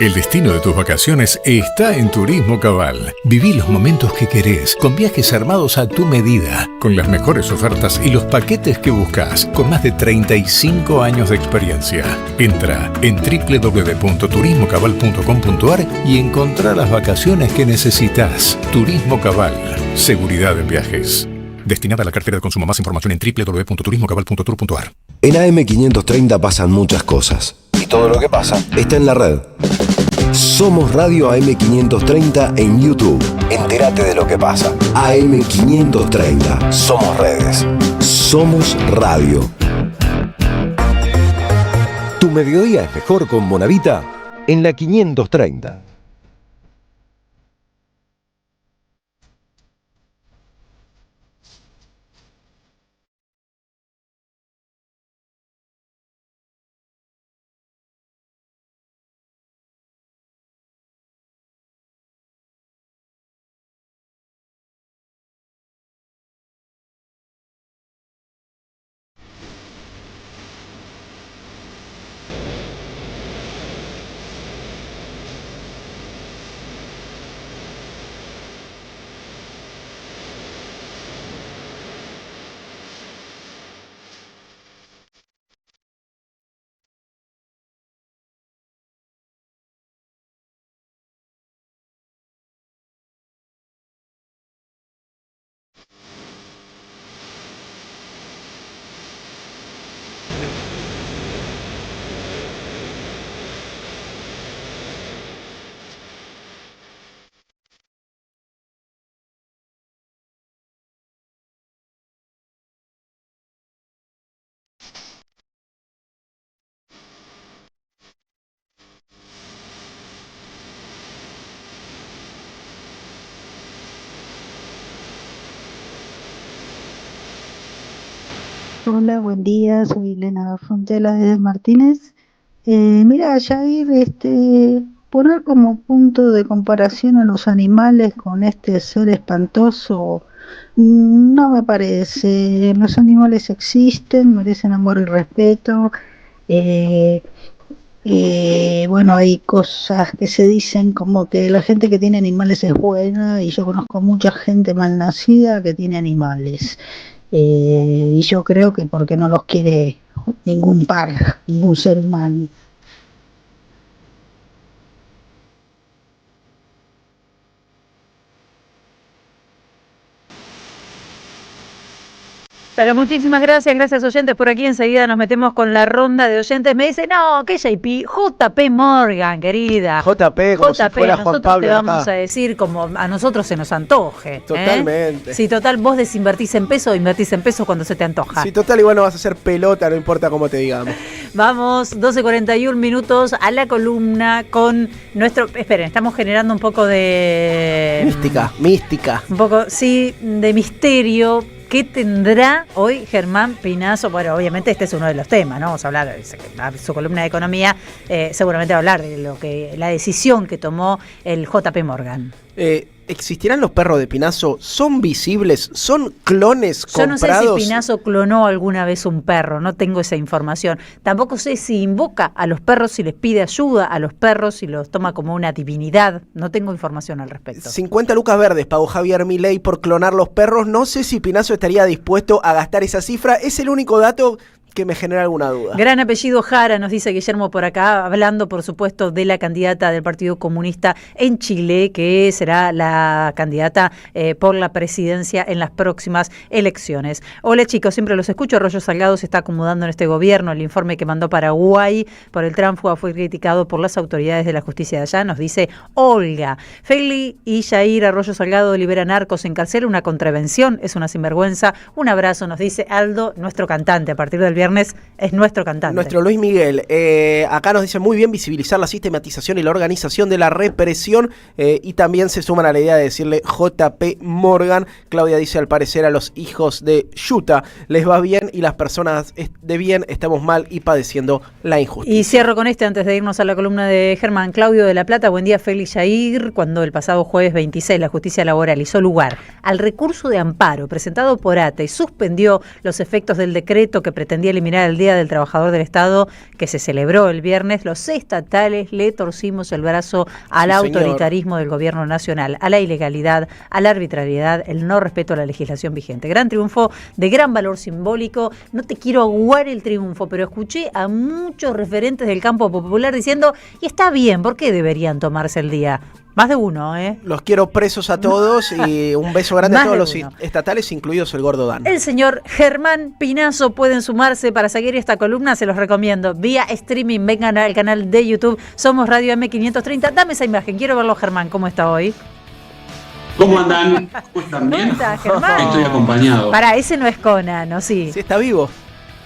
El destino de tus vacaciones está en Turismo Cabal. Viví los momentos que querés, con viajes armados a tu medida, con las mejores ofertas y los paquetes que buscas, con más de 35 años de experiencia. Entra en www.turismocabal.com.ar y encontrá las vacaciones que necesitas. Turismo Cabal, seguridad en viajes. Destinada a la cartera de consumo. Más información en www.turismocabal.tour.ar. En AM530 pasan muchas cosas. Y todo lo que pasa está en la red. Somos Radio AM530 en YouTube. Entérate de lo que pasa. AM530. Somos redes. Somos radio. Tu mediodía es mejor con Bonavita en la 530. Hola, buen día, soy Elena Fontela desde Martínez. Mira, Jair, poner como punto de comparación a los animales con este ser espantoso, no me parece. Los animales existen, merecen amor y respeto. Bueno, hay cosas que se dicen como que la gente que tiene animales es buena, y yo conozco mucha gente malnacida que tiene animales. Y yo creo que porque no los quiere ningún par, ningún ser humano. Pero muchísimas gracias oyentes. Por aquí enseguida nos metemos con la ronda de oyentes. Me dice, no, que JP Morgan, querida. JP, como si fuera Juan nosotros Pablo te vamos acá. a decir como a nosotros se nos antoje. Totalmente. Si total vos desinvertís en pesos cuando se te antoja. Si total igual no vas a hacer pelota, no importa cómo te digamos. Vamos, 12:41 a la columna con nuestro... Esperen, estamos generando un poco de... Mística. Un poco, sí, de misterio. ¿Qué tendrá hoy Germán Pinazo? Bueno, obviamente este es uno de los temas, ¿no? Vamos a hablar de su columna de economía, seguramente va a hablar de la decisión que tomó el JP Morgan. ¿Existirán los perros de Pinazo? ¿Son visibles? ¿Son clones comprados? Yo no sé si Pinazo clonó alguna vez un perro, no tengo esa información. Tampoco sé si invoca a los perros, si les pide ayuda a los perros, si los toma como una divinidad. No tengo información al respecto. 50 lucas verdes pagó Javier Milei por clonar los perros. No sé si Pinazo estaría dispuesto a gastar esa cifra. Es el único dato que me genera alguna duda. Gran apellido Jara, nos dice Guillermo por acá, hablando por supuesto de la candidata del Partido Comunista en Chile, que será la candidata por la presidencia en las próximas elecciones. Hola chicos, siempre los escucho. Arroyo Salgado se está acomodando en este gobierno. El informe que mandó Paraguay por el tránsfuga fue criticado por las autoridades de la justicia de allá, nos dice Olga. Feli y Jair Arroyo Salgado libera narcos en cárcel, una contravención, es una sinvergüenza. Un abrazo, nos dice Aldo, nuestro cantante, a partir del viernes es nuestro cantante. Nuestro Luis Miguel. Acá nos dice muy bien visibilizar la sistematización y la organización de la represión, y también se suman a la idea de decirle JP Morgan. Claudia dice, al parecer a los hijos de Yuta les va bien y las personas de bien estamos mal y padeciendo la injusticia. Y cierro con antes de irnos a la columna de Germán. Claudio de La Plata, buen día Félix Jair. Cuando el pasado jueves 26 la justicia laboral hizo lugar al recurso de amparo presentado por ATE y suspendió los efectos del decreto que pretendía eliminar el Día del Trabajador del Estado que se celebró el viernes, los estatales le torcimos el brazo al autoritarismo del gobierno nacional, a la ilegalidad, a la arbitrariedad, el no respeto a la legislación vigente. Gran triunfo de gran valor simbólico. No te quiero aguar el triunfo, pero escuché a muchos referentes del campo popular diciendo, y está bien, ¿por qué deberían tomarse el día? Más de uno, ¿eh? Los quiero presos a todos y un beso grande a Más todos de los uno. estatales, incluidos el gordo Dan. El señor Germán Pinazo pueden sumarse para seguir esta columna, se los recomiendo. Vía streaming, vengan al canal de YouTube, Somos Radio M530. Dame esa imagen, quiero verlo, Germán, ¿cómo está hoy? ¿Cómo andan? ¿Cómo están? ¿Bien? ¿Cómo está, Germán? Estoy acompañado. Pará, ese no es Conan, ¿no? Sí. Sí, está vivo.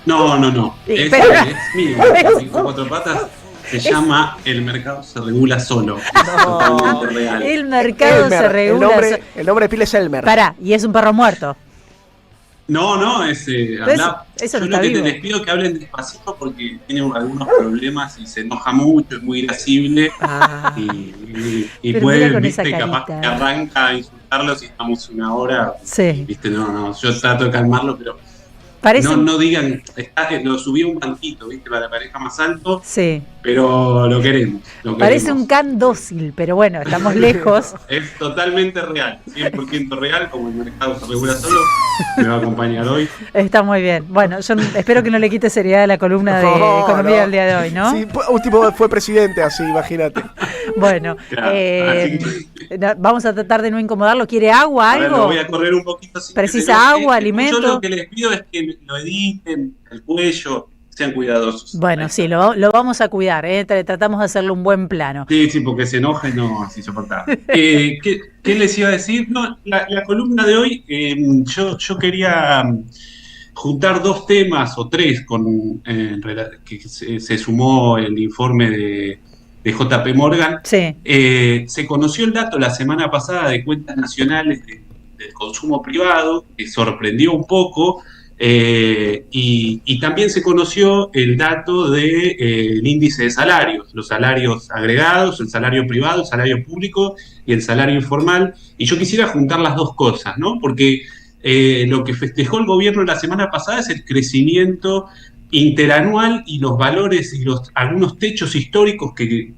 No. Sí, Es mío. Con cuatro patas. Se llama El mercado se regula solo. Es totalmente real. El mercado se regula. El nombre de pila es Elmer. Pará, y es un perro muerto. No, es habla. eso Yo no lo está que vivo. les pido que hablen despacito porque tiene algunos problemas y se enoja mucho, es muy irascible. Y Pero puede, mira con viste, esa capaz carita. que arranca a insultarlos y estamos una hora. Sí. Viste, no, yo trato de calmarlo, pero Parece no digan, lo subí a un banquito, viste, para la pareja más alto, Sí. pero lo queremos. Parece un can dócil, pero bueno, estamos lejos. Es totalmente real, 100% real, como el mercado se regula solo, me va a acompañar hoy. Está muy bien. Bueno, yo espero que no le quite seriedad a la columna de economía del día de hoy, ¿no? Sí, un tipo fue presidente así, imagínate. Bueno, vamos a tratar de no incomodarlo. ¿Quiere agua, A ver, algo? lo voy a correr un poquito. ¿Precisa agua, alimento? Yo lo que les pido es que lo editen, el cuello, sean cuidadosos. Bueno, sí, lo vamos a cuidar, ¿eh? Tratamos de hacerle un buen plano. Sí, porque se enoja y no es insoportable. ¿Qué les iba a decir? No, la columna de hoy, yo quería juntar dos temas o tres que se sumó el informe de JP Morgan. Sí. Se conoció el dato la semana pasada de cuentas nacionales del consumo privado, que sorprendió un poco. Y también se conoció el dato del índice de salarios, los salarios agregados, el salario privado, el salario público y el salario informal. Y yo quisiera juntar las dos cosas, ¿no? Porque lo que festejó el gobierno la semana pasada es el crecimiento interanual y los valores y algunos techos históricos que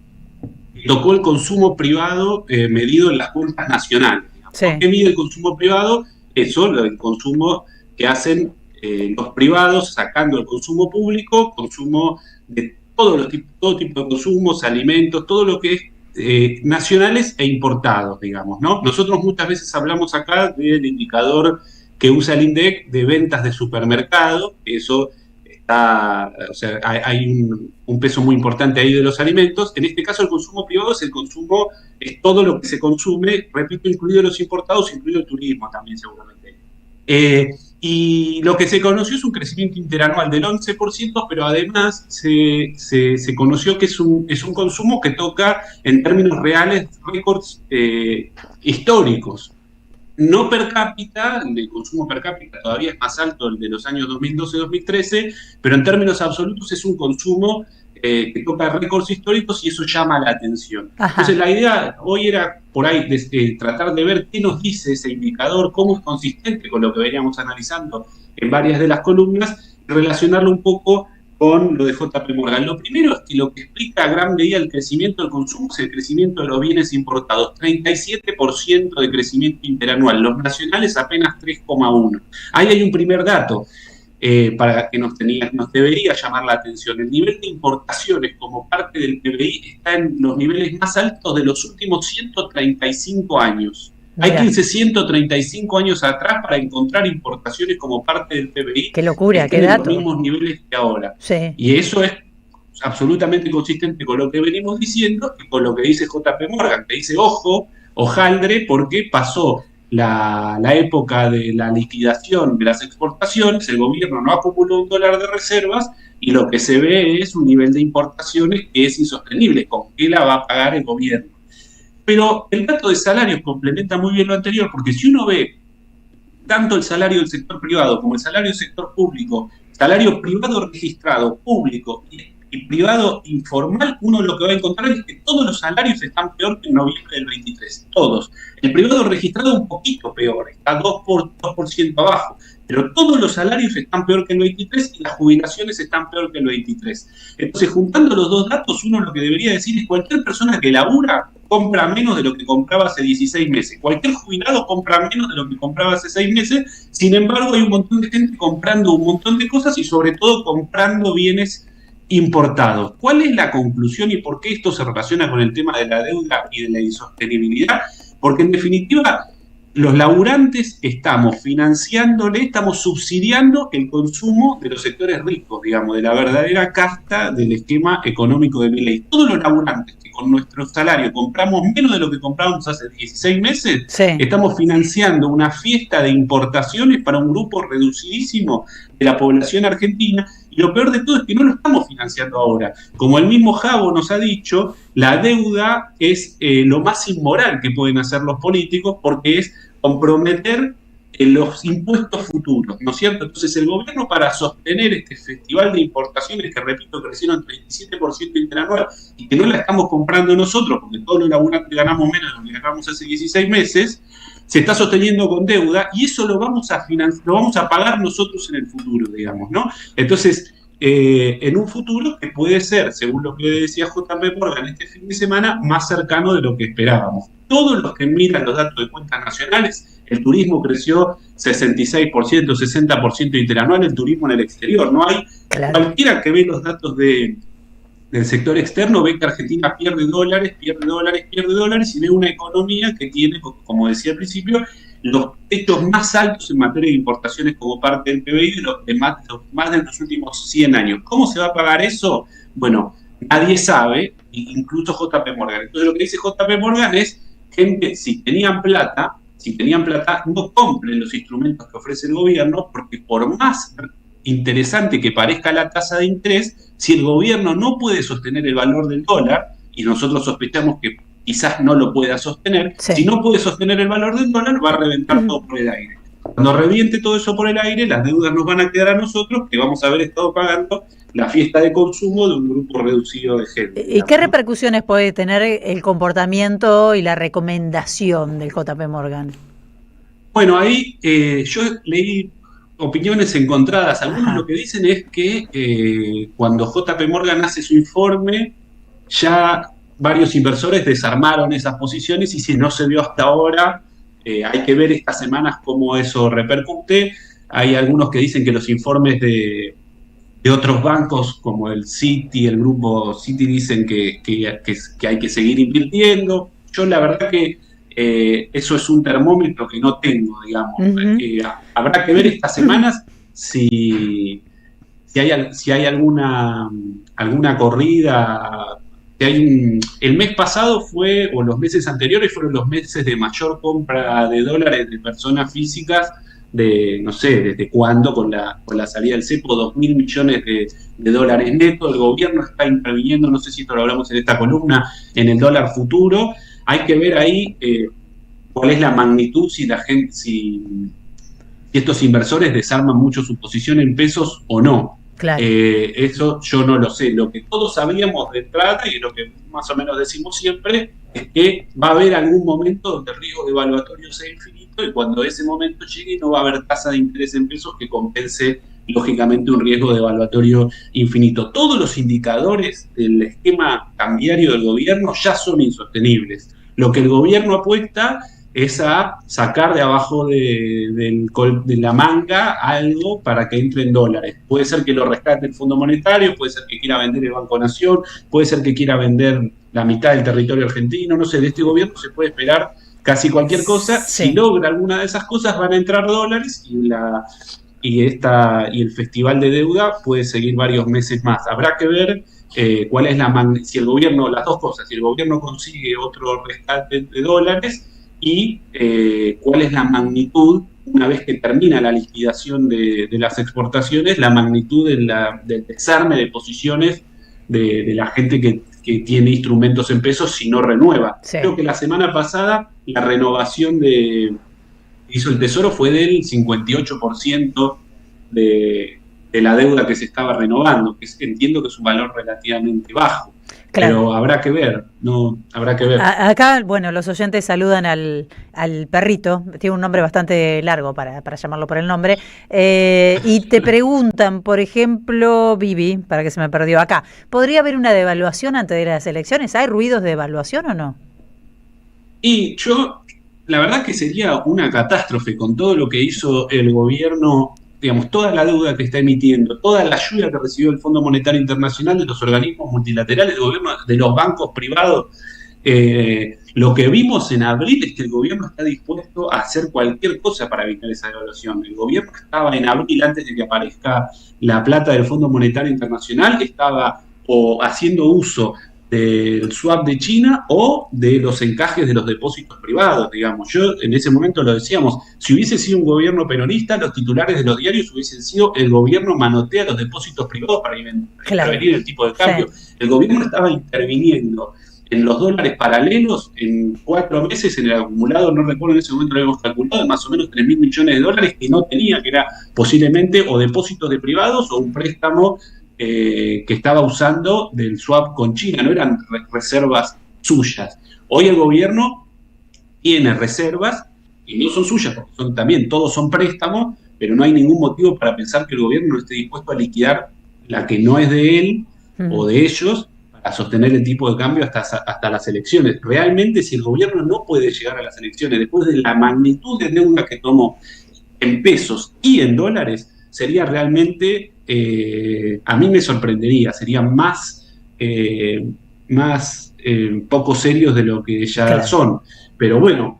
tocó el consumo privado medido en las cuentas nacionales. Sí. ¿Qué mide el consumo privado? Eso, el consumo que hacen los privados, sacando el consumo público, consumo de todo tipo de consumos, alimentos, todo lo que es nacionales e importados, digamos, ¿no? Nosotros muchas veces hablamos acá del indicador que usa el INDEC de ventas de supermercado, eso está, o sea, hay un peso muy importante ahí de los alimentos. En este caso el consumo privado es todo lo que se consume, repito, incluido los importados, incluido el turismo también seguramente. Y lo que se conoció es un crecimiento interanual del 11%, pero además se conoció que es un consumo que toca en términos reales récords históricos. No per cápita, el consumo per cápita todavía es más alto el de los años 2012-2013, pero en términos absolutos es un consumo que toca récords históricos y eso llama la atención. Ajá. Entonces la idea hoy era por ahí tratar de ver qué nos dice ese indicador, cómo es consistente con lo que veníamos analizando en varias de las columnas, y relacionarlo un poco con lo de JP Morgan. Lo primero es que lo que explica a gran medida el crecimiento del consumo es el crecimiento de los bienes importados, 37% de crecimiento interanual, los nacionales apenas 3,1%. Ahí hay un primer dato para que nos debería llamar la atención. El nivel de importaciones como parte del PBI está en los niveles más altos de los últimos 135 años. Hay que irse 135 años atrás para encontrar importaciones como parte del PBI. Qué locura, qué en dato. los mismos niveles que ahora. Sí. Y eso es absolutamente consistente con lo que venimos diciendo y con lo que dice JP Morgan, que dice, ojo, hojaldre, porque pasó la época de la liquidación de las exportaciones, el gobierno no acumuló $1 de reservas y lo que se ve es un nivel de importaciones que es insostenible. ¿Con qué la va a pagar el gobierno? Pero el dato de salarios complementa muy bien lo anterior, porque si uno ve tanto el salario del sector privado como el salario del sector público, salario privado registrado, público y privado informal, uno lo que va a encontrar es que todos los salarios están peor que en noviembre del 23, todos. El privado registrado un poquito peor, está 2% abajo, pero todos los salarios están peor que el 23 y las jubilaciones están peor que el 23. Entonces, juntando los dos datos, uno lo que debería decir es cualquier persona que labura compra menos de lo que compraba hace 16 meses. Cualquier jubilado compra menos de lo que compraba hace 6 meses. Sin embargo, hay un montón de gente comprando un montón de cosas y sobre todo comprando bienes importados. ¿Cuál es la conclusión y por qué esto se relaciona con el tema de la deuda y de la insostenibilidad? Porque en definitiva, los laburantes estamos estamos subsidiando el consumo de los sectores ricos, digamos, de la verdadera casta del esquema económico de Milei. Todos los laburantes que con nuestro salario compramos menos de lo que comprábamos hace 16 meses, estamos financiando una fiesta de importaciones para un grupo reducidísimo de la población argentina. Y lo peor de todo es que no lo estamos financiando ahora. Como el mismo Javo nos ha dicho, la deuda es lo más inmoral que pueden hacer los políticos porque es comprometer los impuestos futuros, ¿no es cierto? Entonces el gobierno, para sostener este festival de importaciones que, repito, crecieron 37% interanual y que no la estamos comprando nosotros porque todos los laburantes ganamos menos de lo que ganamos hace 16 meses, se está sosteniendo con deuda y eso lo vamos a pagar nosotros en el futuro, digamos, ¿no? Entonces, en un futuro que puede ser, según lo que decía JP Morgan este fin de semana, más cercano de lo que esperábamos. Todos los que miran los datos de cuentas nacionales, el turismo creció 66%, 60% interanual, el turismo en el exterior. No hay, cualquiera que ve los datos del sector externo ve que Argentina pierde dólares y ve una economía que tiene, como decía al principio, los techos más altos en materia de importaciones como parte del PBI de más de los últimos 100 años. ¿Cómo se va a pagar eso? Bueno, nadie sabe, incluso JP Morgan. Entonces lo que dice JP Morgan es, gente, si tenían plata, no compren los instrumentos que ofrece el gobierno, porque por más interesante que parezca la tasa de interés, si el gobierno no puede sostener el valor del dólar, y nosotros sospechamos que quizás no lo pueda sostener, si no puede sostener el valor del dólar, va a reventar todo por el aire. Cuando reviente todo eso por el aire, las deudas nos van a quedar a nosotros, que vamos a haber estado pagando la fiesta de consumo de un grupo reducido de gente. ¿Y qué repercusiones puede tener el comportamiento y la recomendación del JP Morgan? Bueno, ahí yo leí opiniones encontradas. Algunos lo que dicen es que cuando JP Morgan hace su informe, ya varios inversores desarmaron esas posiciones y si no se vio hasta ahora, hay que ver estas semanas cómo eso repercute. Hay algunos que dicen que los informes de otros bancos como el Citi, el grupo Citi, dicen que hay que seguir invirtiendo. Yo la verdad que eso es un termómetro que no tengo, digamos. Habrá que ver estas semanas si hay alguna corrida. El mes pasado fue, o los meses anteriores fueron los meses de mayor compra de dólares de personas físicas, de no sé desde cuándo, con la salida del cepo, 2.000 millones de dólares netos. El gobierno está interviniendo, no sé si esto lo hablamos en esta columna, en el dólar futuro. Hay que ver ahí cuál es la magnitud, si estos inversores desarman mucho su posición en pesos o no. Claro. Eso yo no lo sé. Lo que todos sabíamos de entrada y lo que más o menos decimos siempre es que va a haber algún momento donde el riesgo devaluatorio sea infinito y cuando ese momento llegue no va a haber tasa de interés en pesos que compense lógicamente un riesgo devaluatorio infinito. Todos los indicadores del esquema cambiario del gobierno ya son insostenibles. Lo que el gobierno apuesta es a sacar de abajo de la manga algo para que entre en dólares. Puede ser que lo rescate el Fondo Monetario, puede ser que quiera vender el Banco Nación, puede ser que quiera vender la mitad del territorio argentino, no sé, de este gobierno se puede esperar casi cualquier cosa. Si logra alguna de esas cosas van a entrar dólares y el festival de deuda puede seguir varios meses más. Habrá que ver cuál es si el gobierno, las dos cosas, si el gobierno consigue otro rescate de dólares y cuál es la magnitud, una vez que termina la liquidación de las exportaciones, la magnitud del desarme de posiciones de la gente que tiene instrumentos en pesos si no renueva. Creo que la semana pasada la renovación que hizo el Tesoro fue del 58% de la deuda que se estaba renovando, que entiendo que es un valor relativamente bajo. Claro. Pero habrá que ver, habrá que ver. Acá, bueno, los oyentes saludan al perrito, tiene un nombre bastante largo para llamarlo por el nombre, y te preguntan, por ejemplo, Vivi, para que se me perdió acá, ¿podría haber una devaluación antes de las elecciones? ¿Hay ruidos de devaluación o no? Y la verdad que sería una catástrofe con todo lo que hizo el gobierno digamos, toda la deuda que está emitiendo, toda la ayuda que recibió el Fondo Monetario Internacional, de los organismos multilaterales, de los bancos privados. Lo que vimos en abril es que el gobierno está dispuesto a hacer cualquier cosa para evitar esa devaluación. El gobierno estaba en abril, antes de que aparezca la plata del Fondo Monetario Internacional, estaba o haciendo uso del swap de China o de los encajes de los depósitos privados, digamos. Yo en ese momento lo decíamos, si hubiese sido un gobierno peronista, los titulares de los diarios hubiesen sido: el gobierno manotea los depósitos privados para intervenir el tipo de cambio. Sí. El gobierno estaba interviniendo en los dólares paralelos en 4 meses, en el acumulado, no recuerdo en ese momento lo habíamos calculado, más o menos 3.000 millones de dólares que no tenía, que era posiblemente o depósitos de privados o un préstamo que estaba usando del swap con China, no eran reservas suyas. Hoy el gobierno tiene reservas y no son suyas, porque todos son préstamos, pero no hay ningún motivo para pensar que el gobierno no esté dispuesto a liquidar la que no es de él o de ellos, a sostener el tipo de cambio hasta las elecciones. Realmente, si el gobierno no puede llegar a las elecciones después de la magnitud de deuda que tomó en pesos y en dólares, sería realmente, a mí me sorprendería, serían más poco serios de lo que ya son. Pero bueno,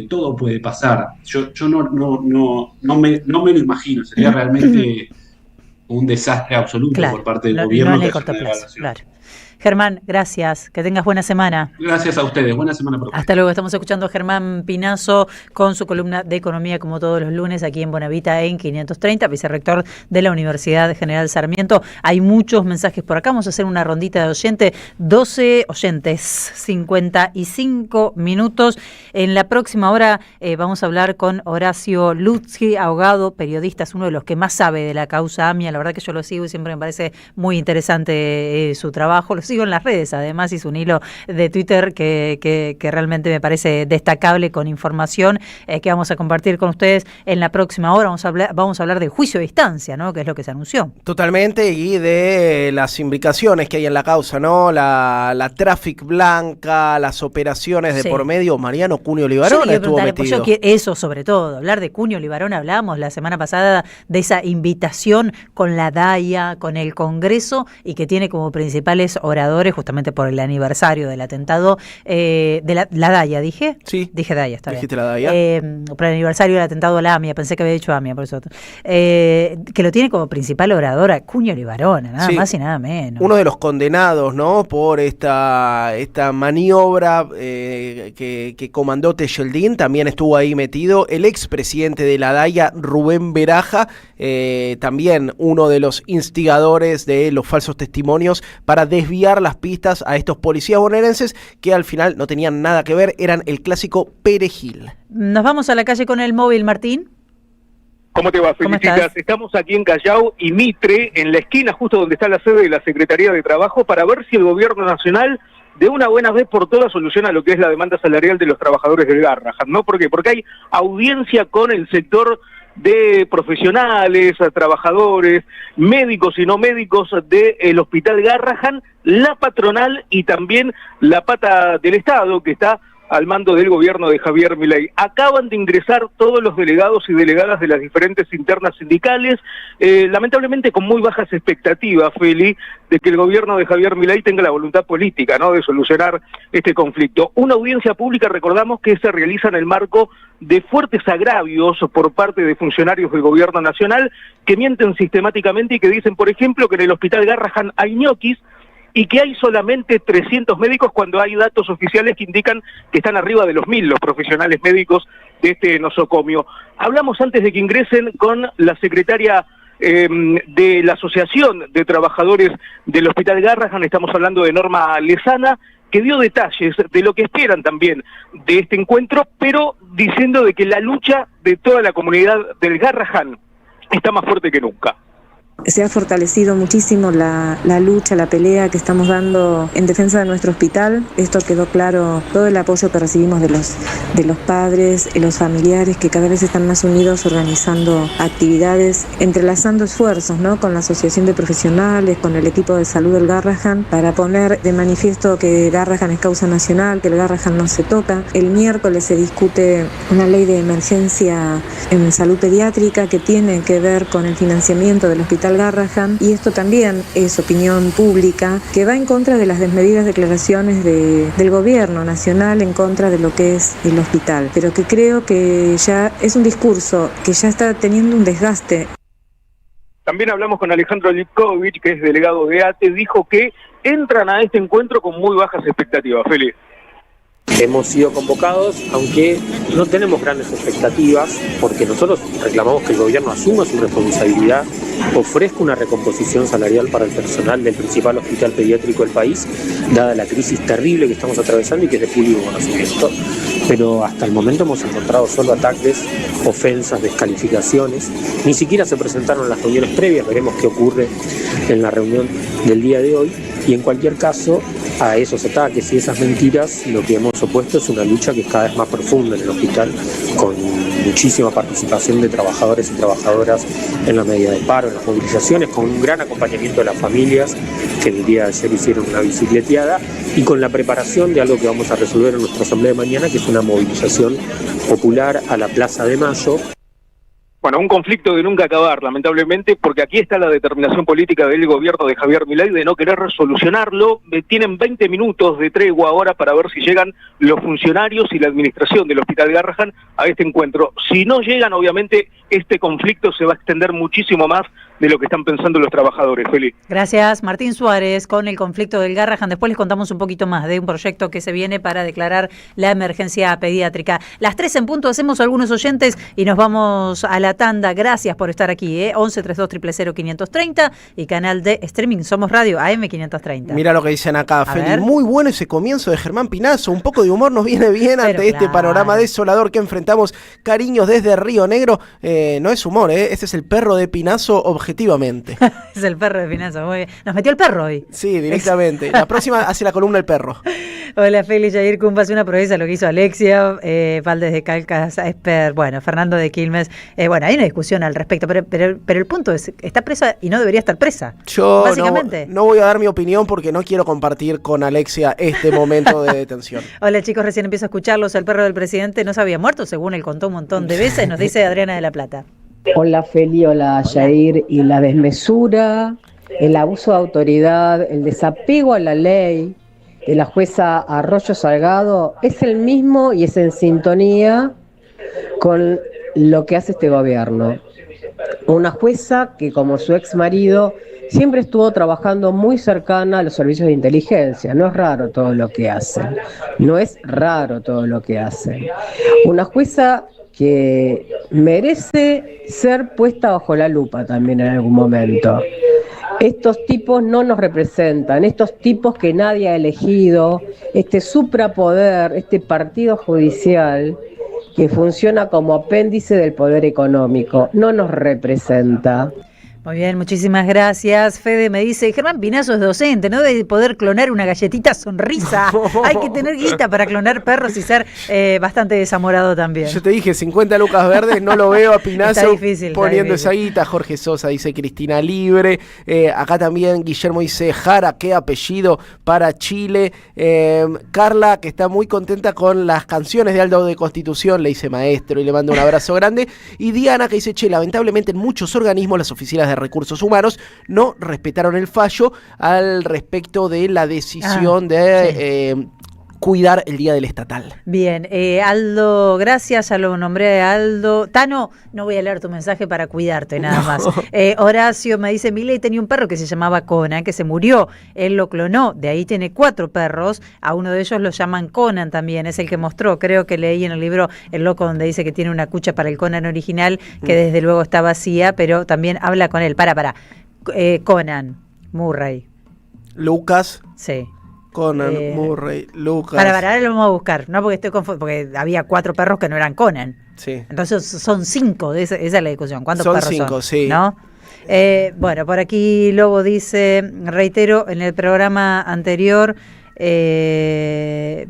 todo puede pasar. Yo no me lo imagino, sería realmente un desastre absoluto por parte del gobierno. No en el corto plazo, claro. Germán, gracias. Que tengas buena semana. Gracias a ustedes. Buena semana. Hasta luego. Estamos escuchando a Germán Pinazo con su columna de economía, como todos los lunes, aquí en Bonavita en 530, vicerrector de la Universidad General Sarmiento. Hay muchos mensajes por acá. Vamos a hacer una rondita de 12 oyentes, 55 minutos. En la próxima hora vamos a hablar con Horacio Lutzki, abogado, periodista, es uno de los que más sabe de la causa AMIA. La verdad que yo lo sigo y siempre me parece muy interesante su trabajo. Lo sigo en las redes, además hizo un hilo de Twitter que realmente me parece destacable, con información que vamos a compartir con ustedes en la próxima hora. Vamos a hablar del juicio de distancia, ¿no? Que es lo que se anunció. Totalmente, y de las imbricaciones que hay en la causa, ¿no? La traffic blanca, las operaciones de por medio. Mariano Cunio Libarona estuvo metido. Eso sobre todo, hablar de Cunio Libarona. Hablábamos la semana pasada de esa invitación con la DAIA, con el Congreso, y que tiene como principales oradores, justamente por el aniversario del atentado de la DAIA, ¿dije? Sí. Dije DAIA, está bien. Dijiste la DAIA. Por el aniversario del atentado a la AMIA, pensé que había dicho AMIA, por eso. Que lo tiene como principal oradora Cunio Libarona, nada más y nada menos. Uno de los condenados, ¿no? Por esta maniobra que comandó Tejeldín, también estuvo ahí metido el expresidente de la DAIA, Rubén Beraja, también uno de los instigadores de los falsos testimonios para desviar las pistas a estos policías bonaerenses que al final no tenían nada que ver, eran el clásico perejil. Nos vamos a la calle con el móvil, Martín. ¿Cómo te va? Felicitas. Estamos aquí en Callao y Mitre, en la esquina justo donde está la sede de la Secretaría de Trabajo, para ver si el gobierno nacional de una buena vez por todas soluciona lo que es la demanda salarial de los trabajadores del Garrahan, ¿no? ¿Por qué? Porque hay audiencia con el sector de profesionales, trabajadores, médicos y no médicos del Hospital Garrahan, la patronal y también la pata del Estado que está al mando del gobierno de Javier Milei. Acaban de ingresar todos los delegados y delegadas de las diferentes internas sindicales, lamentablemente con muy bajas expectativas, Feli, de que el gobierno de Javier Milei tenga la voluntad política, ¿no?, de solucionar este conflicto. Una audiencia pública, recordamos, que se realiza en el marco de fuertes agravios por parte de funcionarios del gobierno nacional que mienten sistemáticamente y que dicen, por ejemplo, que en el Hospital Garrahan hay ñoquis y que hay solamente 300 médicos cuando hay datos oficiales que indican que están arriba de los 1.000 los profesionales médicos de este nosocomio. Hablamos antes de que ingresen con la secretaria de la Asociación de Trabajadores del Hospital Garrahan, estamos hablando de Norma Lezana, que dio detalles de lo que esperan también de este encuentro, pero diciendo de que la lucha de toda la comunidad del Garrahan está más fuerte que nunca. Se ha fortalecido muchísimo la lucha, la pelea que estamos dando en defensa de nuestro hospital. Esto quedó claro, todo el apoyo que recibimos de los padres, los familiares que cada vez están más unidos organizando actividades, entrelazando esfuerzos, ¿no?, con la Asociación de Profesionales, con el equipo de salud del Garrahan, para poner de manifiesto que Garrahan es causa nacional, que el Garrahan no se toca. El miércoles se discute una ley de emergencia en salud pediátrica que tiene que ver con el financiamiento del Hospital Garrahan, y esto también es opinión pública que va en contra de las desmedidas declaraciones del gobierno nacional en contra de lo que es el hospital, pero que creo que ya es un discurso que ya está teniendo un desgaste. También hablamos con Alejandro Lipkovich, que es delegado de ATE, dijo que entran a este encuentro con muy bajas expectativas. Feliz. Hemos sido convocados, aunque no tenemos grandes expectativas, porque nosotros reclamamos que el gobierno asuma su responsabilidad, ofrezca una recomposición salarial para el personal del principal hospital pediátrico del país, dada la crisis terrible que estamos atravesando y que es de público conocimiento. Pero hasta el momento hemos encontrado solo ataques, ofensas, descalificaciones. Ni siquiera se presentaron las reuniones previas, veremos qué ocurre en la reunión del día de hoy. Y en cualquier caso, a esos ataques y esas mentiras, lo que hemos opuesto es una lucha que es cada vez más profunda en el hospital, con muchísima participación de trabajadores y trabajadoras en la medida de paro, en las movilizaciones, con un gran acompañamiento de las familias, que el día de ayer hicieron una bicicleteada, y con la preparación de algo que vamos a resolver en nuestra asamblea de mañana, que es una movilización popular a la Plaza de Mayo. Bueno, un conflicto de nunca acabar, lamentablemente, porque aquí está la determinación política del gobierno de Javier Milei de no querer resolucionarlo. Tienen 20 minutos de tregua ahora para ver si llegan los funcionarios y la administración del Hospital Garrahan a este encuentro. Si no llegan, obviamente, este conflicto se va a extender muchísimo más de lo que están pensando los trabajadores. Feliz. Gracias, Martín Suárez, con el conflicto del Garrahan. Después les contamos un poquito más de un proyecto que se viene para declarar la emergencia pediátrica. Las 3 en punto hacemos algunos oyentes y nos vamos a la tanda. Gracias por estar aquí, 11 32 000 530 y canal de streaming Somos Radio AM 530. Mira lo que dicen acá, Feli. Muy bueno ese comienzo de Germán Pinazo. Un poco de humor nos viene bien ante este panorama desolador que enfrentamos. Cariños desde Río Negro. No es humor, Este es el perro de Pinazo objetivamente. Es el perro de Pinazo, muy bien. Nos metió el perro hoy. Sí, directamente. La próxima hace la columna el perro. Hola, Feli, Jair Cumpas, una proeza lo que hizo Alexia, Valdés de Calcas, Esper, bueno, Fernando de Quilmes. Bueno, hay una discusión al respecto, pero el punto es, está presa y no debería estar presa. Yo básicamente. No voy a dar mi opinión porque no quiero compartir con Alexia este momento de detención. Hola, chicos, recién empiezo a escucharlos. El perro del presidente no se había muerto, según él contó un montón de veces, nos dice Adriana de la Plata. Hola, Feli, hola, Jair. Y la desmesura, el abuso de autoridad, el desapego a la ley de la jueza Arroyo Salgado es el mismo y es en sintonía con lo que hace este gobierno. Una jueza que, como su ex marido, siempre estuvo trabajando muy cercana a los servicios de inteligencia. No es raro todo lo que hacen. No es raro todo lo que hacen. Una jueza que merece ser puesta bajo la lupa también en algún momento. Estos tipos no nos representan, estos tipos que nadie ha elegido, este suprapoder, este partido judicial que funciona como apéndice del poder económico, no nos representa. Muy bien, muchísimas gracias. Fede me dice, Germán Pinazo es docente, no debe poder clonar una galletita sonrisa. Hay que tener guita para clonar perros y ser bastante desamorado también. Yo te dije, 50 lucas verdes, no lo veo a Pinazo difícil, poniendo esa guita. Jorge Sosa dice Cristina Libre. Acá también Guillermo dice Jara, qué apellido para Chile. Carla, que está muy contenta con las canciones de Aldo de Constitución, le dice maestro y le manda un abrazo grande. Y Diana, que dice, che, lamentablemente en muchos organismos las oficinas de recursos humanos no respetaron el fallo al respecto de la decisión de cuidar el día del estatal. Bien, Aldo, gracias, ya lo nombré a Aldo. Tano, no voy a leer tu mensaje para cuidarte, nada más. Horacio me dice, Milei tenía un perro que se llamaba Conan, que se murió, él lo clonó, de ahí tiene 4 perros, a uno de ellos lo llaman Conan también, es el que mostró, creo que leí en el libro El Loco, donde dice que tiene una cucha para el Conan original, que desde luego está vacía, pero también habla con él. Conan, Murray. Lucas. Sí. Conan, Murray, Lucas. Para, lo vamos a buscar, no porque estoy confundido, porque había 4 perros que no eran Conan. Sí. Entonces son 5, esa es la discusión. ¿Cuántos son perros 5, son? Sí. ¿No? Bueno, por aquí Lobo dice, reitero, en el programa anterior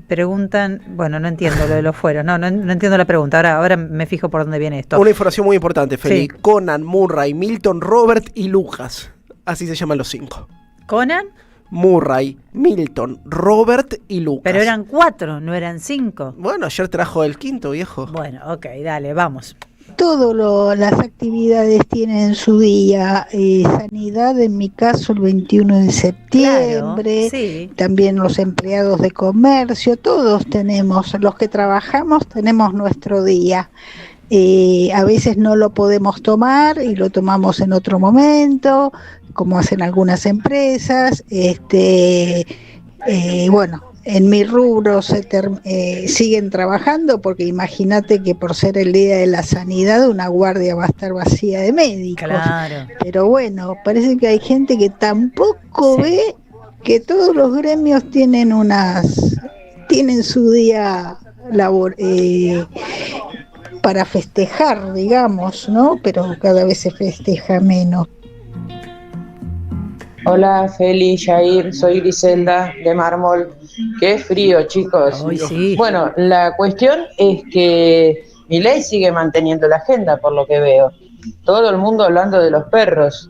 preguntan, bueno, no entiendo lo de los fueros, no entiendo la pregunta, ahora me fijo por dónde viene esto. Una información muy importante, Feli. Sí. Conan, Murray, Milton, Robert y Lucas. Así se llaman los 5. ¿Conan? Murray, Milton, Robert y Lucas. Pero eran 4, no eran 5. Bueno, ayer trajo el 5, viejo. Bueno, ok, dale, vamos. Todas las actividades tienen su día. Sanidad, en mi caso, el 21 de septiembre. Claro, sí. También los empleados de comercio, todos tenemos, los que trabajamos tenemos nuestro día. A veces no lo podemos tomar y lo tomamos en otro momento, como hacen algunas empresas. Bueno, en mi rubro siguen trabajando, porque imagínate que por ser el Día de la Sanidad una guardia va a estar vacía de médicos. Claro. Pero bueno, parece que hay gente que tampoco ve que todos los gremios tienen su día para festejar, digamos, ¿no? Pero cada vez se festeja menos. Hola, Feli, Jair, soy Griselda de Mármol. Qué frío, chicos. Ay, sí. Bueno, la cuestión es que Milei sigue manteniendo la agenda, por lo que veo. Todo el mundo hablando de los perros.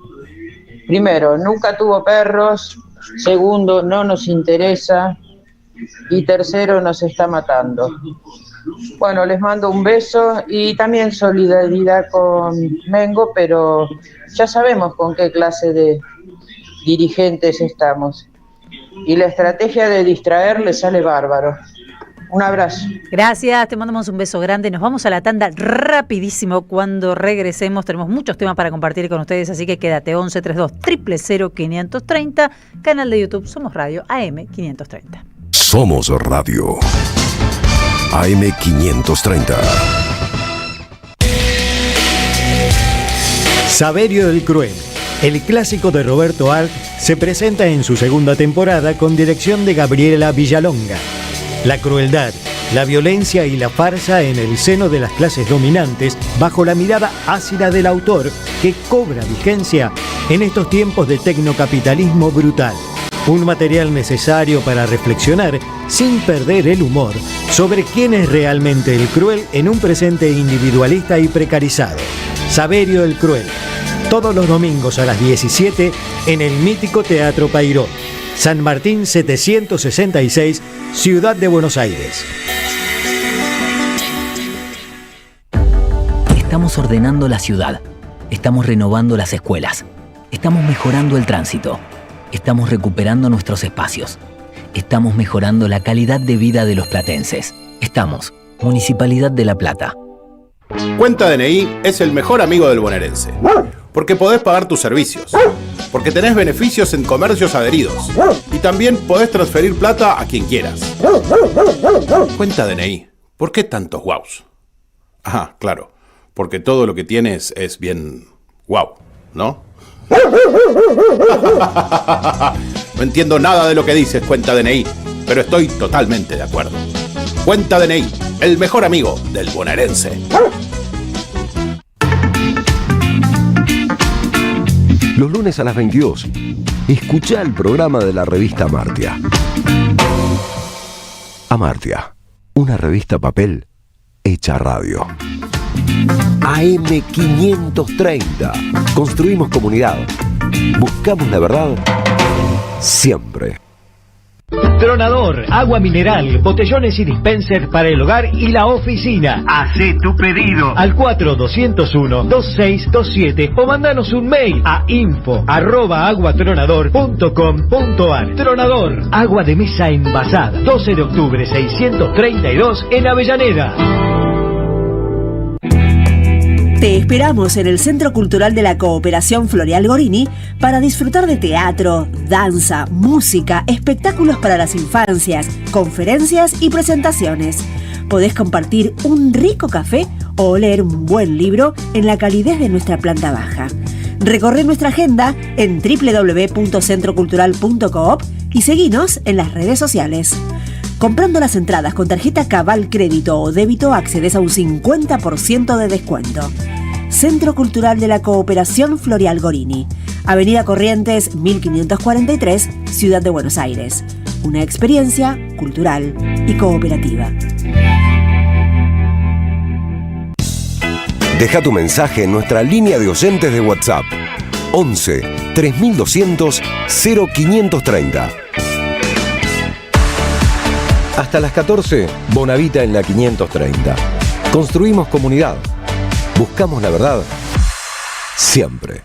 Primero, nunca tuvo perros. Segundo, no nos interesa. Y tercero, nos está matando. Bueno, les mando un beso y también solidaridad con Mengo, pero ya sabemos con qué clase de dirigentes estamos. Y la estrategia de distraer le sale bárbaro. Un abrazo. Gracias, te mandamos un beso grande. Nos vamos a la tanda rapidísimo. Cuando regresemos tenemos muchos temas para compartir con ustedes, así que quédate. 1132 000 530, canal de YouTube Somos Radio AM 530. Somos Radio AM 530. Saberio el Cruel, el clásico de Roberto Arlt, se presenta en su segunda temporada con dirección de Gabriela Villalonga. La crueldad, la violencia y la farsa en el seno de las clases dominantes, bajo la mirada ácida del autor, que cobra vigencia en estos tiempos de tecnocapitalismo brutal. Un material necesario para reflexionar, sin perder el humor, sobre quién es realmente el cruel en un presente individualista y precarizado. Saberio el Cruel, todos los domingos a las 17 en el mítico Teatro Payró, San Martín 766, Ciudad de Buenos Aires. Estamos ordenando la ciudad, estamos renovando las escuelas, estamos mejorando el tránsito, estamos recuperando nuestros espacios, estamos mejorando la calidad de vida de los platenses. Estamos, Municipalidad de La Plata. Cuenta DNI es el mejor amigo del bonaerense, porque podés pagar tus servicios, porque tenés beneficios en comercios adheridos y también podés transferir plata a quien quieras. Cuenta DNI, ¿por qué tantos guaus? Ah, claro, porque todo lo que tienes es bien guau, ¿no? No entiendo nada de lo que dices, Cuenta DNI, pero estoy totalmente de acuerdo. Cuenta DNI, el mejor amigo del bonaerense. Los lunes a las 22, escucha el programa de la revista Amartya. Amartya, una revista papel hecha radio. AM 530. Construimos comunidad. Buscamos la verdad siempre. Tronador, agua mineral, botellones y dispensers para el hogar y la oficina. Hacé tu pedido al 4201-2627 o mandanos un mail a info@aguatronador.com.ar. Tronador, agua de mesa envasada. 12 de octubre 632 en Avellaneda. Te esperamos en el Centro Cultural de la Cooperación Floreal Gorini para disfrutar de teatro, danza, música, espectáculos para las infancias, conferencias y presentaciones. Podés compartir un rico café o leer un buen libro en la calidez de nuestra planta baja. Recorre nuestra agenda en www.centrocultural.coop y seguinos en las redes sociales. Comprando las entradas con tarjeta Cabal Crédito o Débito accedes a un 50% de descuento. Centro Cultural de la Cooperación Florial Gorini, Avenida Corrientes 1543, Ciudad de Buenos Aires. Una experiencia cultural y cooperativa. Deja tu mensaje en nuestra línea de oyentes de WhatsApp 11 3200 0530. Hasta las 14, Bonavita en la 530. Construimos comunidad. Buscamos la verdad. Siempre.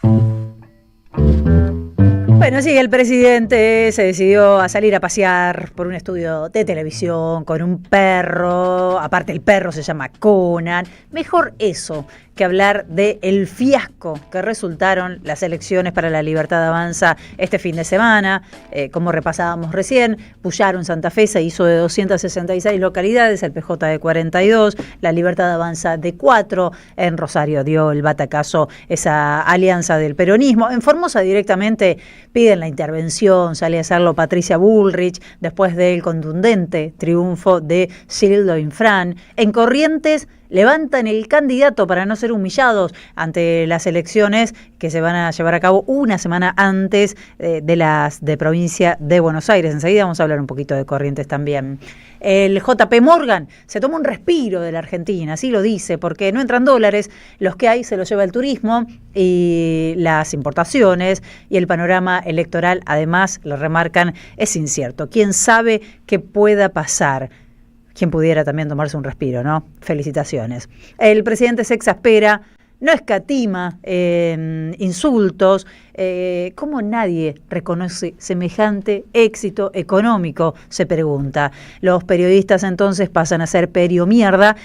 Bueno, sí, el presidente se decidió a salir a pasear por un estudio de televisión con un perro. Aparte, el perro se llama Conan. Mejor eso que hablar del fiasco que resultaron las elecciones para la Libertad Avanza este fin de semana. Como repasábamos recién, Puyaro en Santa Fe se hizo de 266 localidades, el PJ de 42, la Libertad Avanza de 4. En Rosario dio el batacazo esa alianza del peronismo. En Formosa directamente piden la intervención, sale a hacerlo Patricia Bullrich después del contundente triunfo de Gildo Infran. En Corrientes levantan el candidato para no ser humillados ante las elecciones que se van a llevar a cabo una semana antes de las de provincia de Buenos Aires. Enseguida vamos a hablar un poquito de Corrientes también. El JP Morgan se toma un respiro de la Argentina, así lo dice, porque no entran dólares, los que hay se los lleva el turismo y las importaciones, y el panorama electoral, además, lo remarcan, es incierto. ¿Quién sabe qué pueda pasar? Quien pudiera también tomarse un respiro, ¿no? Felicitaciones. El presidente se exaspera, no escatima insultos. ¿Cómo nadie reconoce semejante éxito económico? Se pregunta. Los periodistas entonces pasan a ser periomierda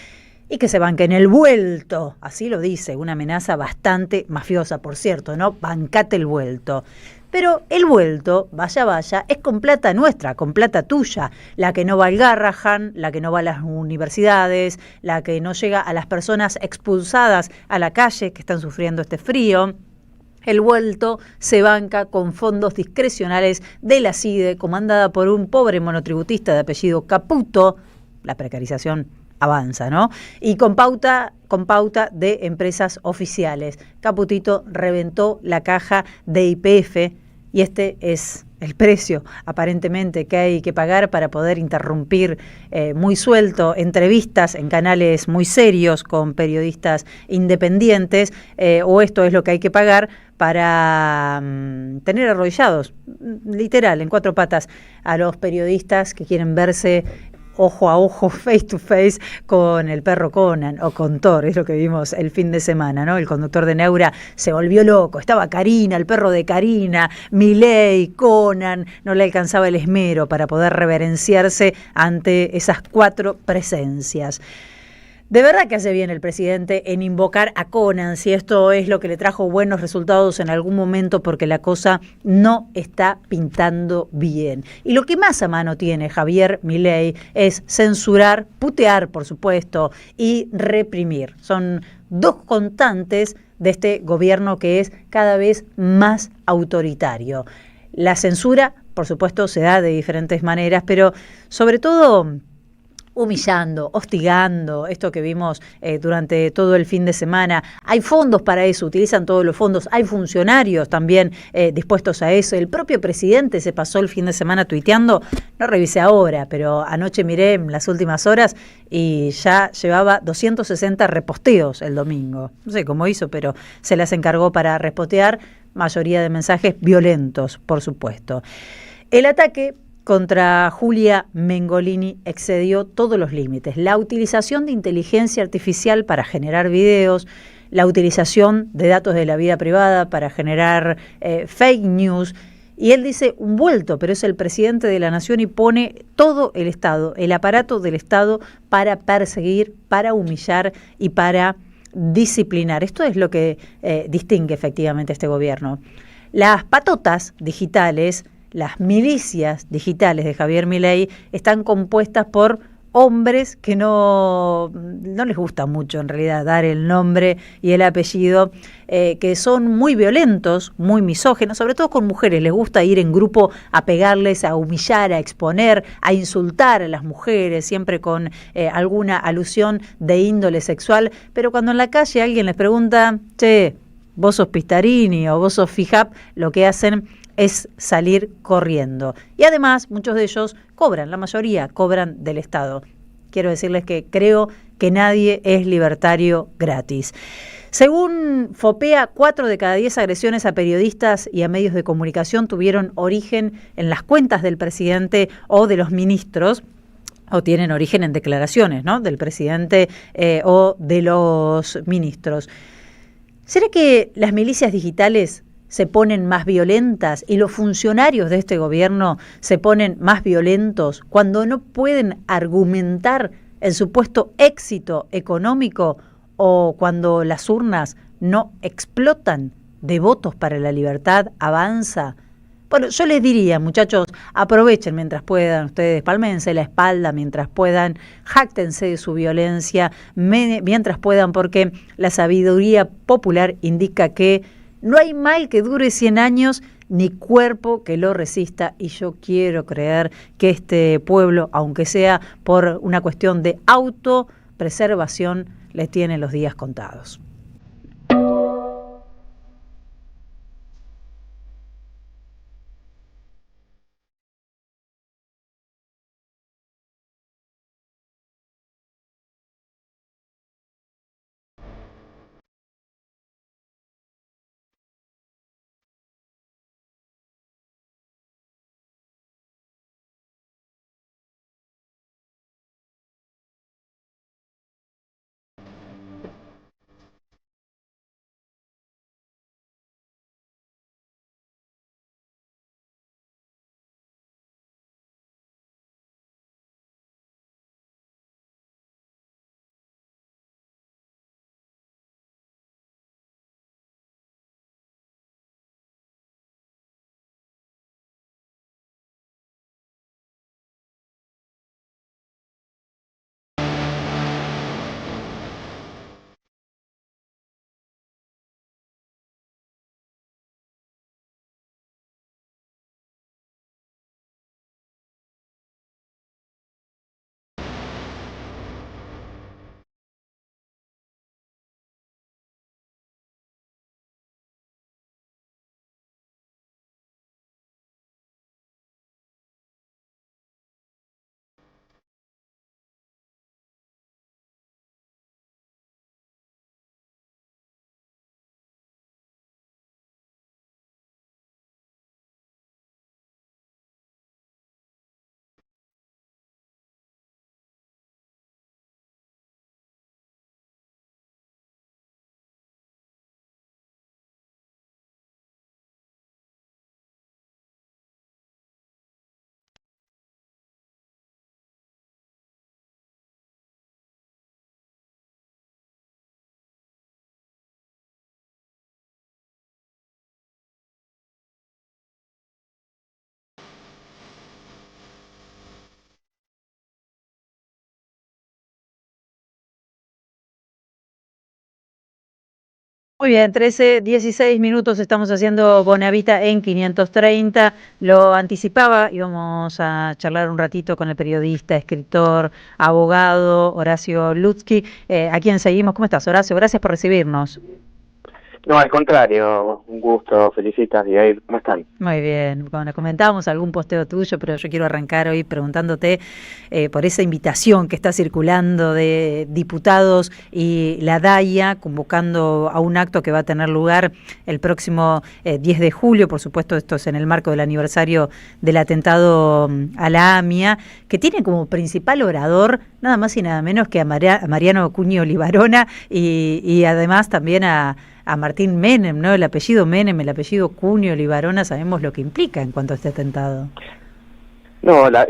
y que se banquen el vuelto. Así lo dice, una amenaza bastante mafiosa, por cierto, ¿no? Bancate el vuelto. Pero el vuelto, vaya, es con plata nuestra, con plata tuya, la que no va al Garrahan, la que no va a las universidades, la que no llega a las personas expulsadas a la calle que están sufriendo este frío. El vuelto se banca con fondos discrecionales de la CIDE, comandada por un pobre monotributista de apellido Caputo. La precarización avanza, ¿no? Y con pauta de empresas oficiales. Caputito reventó la caja de YPF y este es el precio, aparentemente, que hay que pagar para poder interrumpir muy suelto entrevistas en canales muy serios con periodistas independientes, o esto es lo que hay que pagar para tener arrodillados, literal, en 4 patas, a los periodistas que quieren verse ojo a ojo, face to face, con el perro Conan o con Thor, es lo que vimos el fin de semana, ¿no? El conductor de Neura se volvió loco, estaba Karina, el perro de Karina, Milei, Conan, no le alcanzaba el esmero para poder reverenciarse ante esas 4 presencias. De verdad que hace bien el presidente en invocar a Conan, si esto es lo que le trajo buenos resultados en algún momento, porque la cosa no está pintando bien. Y lo que más a mano tiene Javier Milei es censurar, putear, por supuesto, y reprimir. Son 2 constantes de este gobierno que es cada vez más autoritario. La censura, por supuesto, se da de diferentes maneras, pero sobre todo humillando, hostigando, esto que vimos durante todo el fin de semana. Hay fondos para eso, utilizan todos los fondos, hay funcionarios también dispuestos a eso. El propio presidente se pasó el fin de semana tuiteando, no revisé ahora, pero anoche miré en las últimas horas y ya llevaba 260 reposteos el domingo. No sé cómo hizo, pero se las encargó para repostear, mayoría de mensajes violentos, por supuesto. El ataque contra Julia Mengolini excedió todos los límites. La utilización de inteligencia artificial para generar videos, la utilización de datos de la vida privada para generar fake news. Y él dice un vuelto, pero es el presidente de la nación y pone todo el Estado, el aparato del Estado, para perseguir, para humillar y para disciplinar. Esto es lo que distingue efectivamente a este gobierno. Las patotas digitales, las milicias digitales de Javier Milei, están compuestas por hombres que no les gusta mucho en realidad dar el nombre y el apellido, que son muy violentos, muy misóginos, sobre todo con mujeres. Les gusta ir en grupo a pegarles, a humillar, a exponer, a insultar a las mujeres, siempre con alguna alusión de índole sexual. Pero cuando en la calle alguien les pregunta, che, vos sos Pistarini o vos sos Fijap, lo que hacen es salir corriendo. Y además, muchos de ellos cobran, la mayoría cobran del Estado. Quiero decirles que creo que nadie es libertario gratis. Según FOPEA, 4 de cada 10 agresiones a periodistas y a medios de comunicación tuvieron origen en las cuentas del presidente o de los ministros, o tienen origen en declaraciones, ¿no?, del presidente o de los ministros. ¿Será que las milicias digitales se ponen más violentas y los funcionarios de este gobierno se ponen más violentos cuando no pueden argumentar el supuesto éxito económico o cuando las urnas no explotan de votos para la libertad, Avanza? Bueno, yo les diría, muchachos, aprovechen mientras puedan ustedes, pálmense la espalda mientras puedan, jáctense de su violencia mientras puedan, porque la sabiduría popular indica que no hay mal que dure 100 años, ni cuerpo que lo resista, y yo quiero creer que este pueblo, aunque sea por una cuestión de autopreservación, le tiene los días contados. Muy bien, 13:16 minutos, estamos haciendo Bonavita en 530. Lo anticipaba, íbamos a charlar un ratito con el periodista, escritor, abogado Horacio Lutzky, a quien seguimos. ¿Cómo estás, Horacio? Gracias por recibirnos. No, al contrario, un gusto, felicitas, Yair, ¿cómo están? Muy bien, bueno, comentábamos algún posteo tuyo, pero yo quiero arrancar hoy preguntándote por esa invitación que está circulando de diputados y la DAIA convocando a un acto que va a tener lugar el próximo 10 de julio, por supuesto esto es en el marco del aniversario del atentado a la AMIA, que tiene como principal orador nada más y nada menos que a Mariano Cuño Libarona y además también a Martín Menem, ¿no? El apellido Menem, el apellido Cunio Libarona, sabemos lo que implica en cuanto a este atentado. No, la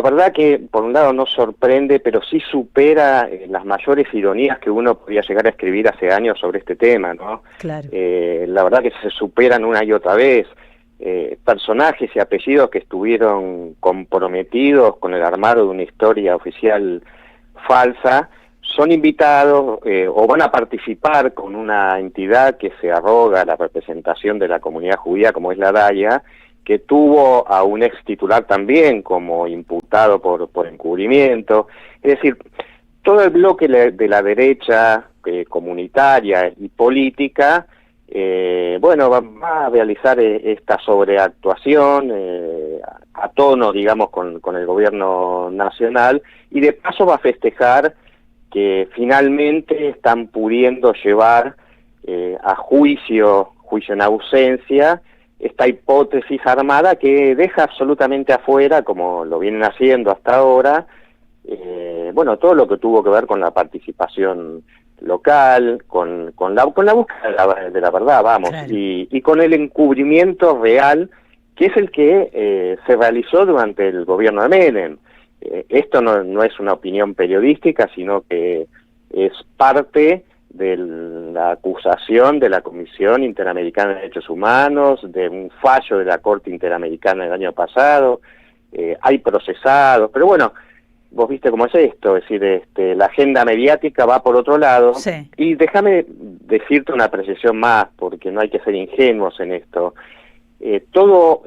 verdad que por un lado no sorprende, pero sí supera las mayores ironías que uno podía llegar a escribir hace años sobre este tema, ¿no? Claro. La verdad que se superan una y otra vez. personajes y apellidos que estuvieron comprometidos con el armado de una historia oficial falsa, son invitados o van a participar con una entidad que se arroga la representación de la comunidad judía, como es la DAIA, que tuvo a un ex titular también como imputado por encubrimiento. Es decir, todo el bloque de la derecha comunitaria y política, va a realizar esta sobreactuación a tono, digamos, con el gobierno nacional, y de paso va a festejar que finalmente están pudiendo llevar a juicio en ausencia, esta hipótesis armada que deja absolutamente afuera, como lo vienen haciendo hasta ahora, todo lo que tuvo que ver con la participación local, con la búsqueda de la verdad, vamos, claro. y con el encubrimiento real, que es el que se realizó durante el gobierno de Menem. Esto no es una opinión periodística, sino que es parte de la acusación de la Comisión Interamericana de Derechos Humanos, de un fallo de la Corte Interamericana del año pasado. Hay procesados, pero bueno, vos viste cómo es esto, es decir, la agenda mediática va por otro lado, sí. Y déjame decirte una apreciación más, porque no hay que ser ingenuos en esto. Todo,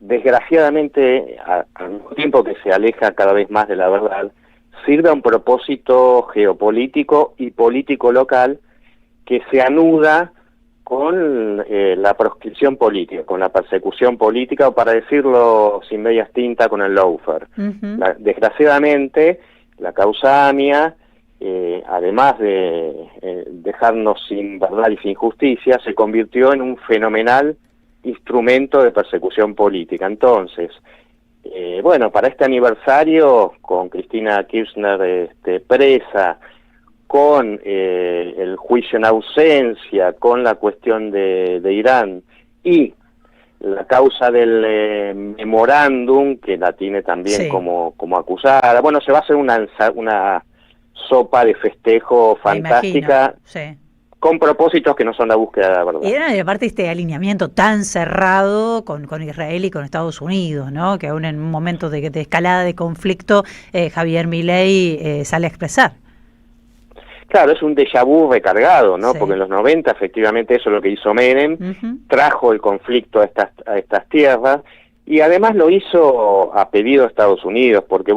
desgraciadamente, al mismo tiempo que se aleja cada vez más de la verdad, sirve a un propósito geopolítico y político local que se anuda con la proscripción política, con la persecución política, o para decirlo sin medias tintas, con el lawfare. Uh-huh. Desgraciadamente, la causa AMIA, además de dejarnos sin verdad y sin justicia, se convirtió en un fenomenal instrumento de persecución política. Entonces, para este aniversario, con Cristina Kirchner presa, con el juicio en ausencia, con la cuestión de Irán y la causa del memorándum, que la tiene también sí. como acusada, se va a hacer una sopa de festejo fantástica. Sí. Con propósitos que no son la búsqueda de la verdad. Y aparte este alineamiento tan cerrado con Israel y con Estados Unidos, ¿no? Que aún en un momento de escalada de conflicto, Javier Milei sale a expresar. Claro, es un déjà vu recargado, ¿no? Sí. Porque en los 90 efectivamente eso es lo que hizo Menem, uh-huh. Trajo el conflicto a estas tierras, y además lo hizo a pedido de Estados Unidos, porque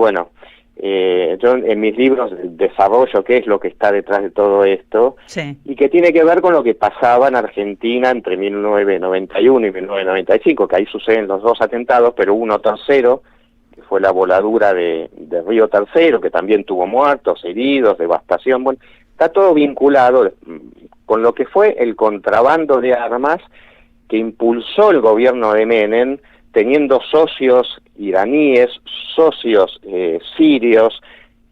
yo en mis libros desarrollo qué es lo que está detrás de todo esto, sí. Y que tiene que ver con lo que pasaba en Argentina entre 1991 y 1995, que ahí suceden los dos atentados, pero uno tercero, que fue la voladura de Río Tercero, que también tuvo muertos, heridos, devastación. Está todo vinculado con lo que fue el contrabando de armas que impulsó el gobierno de Menem, teniendo socios iraníes, socios sirios,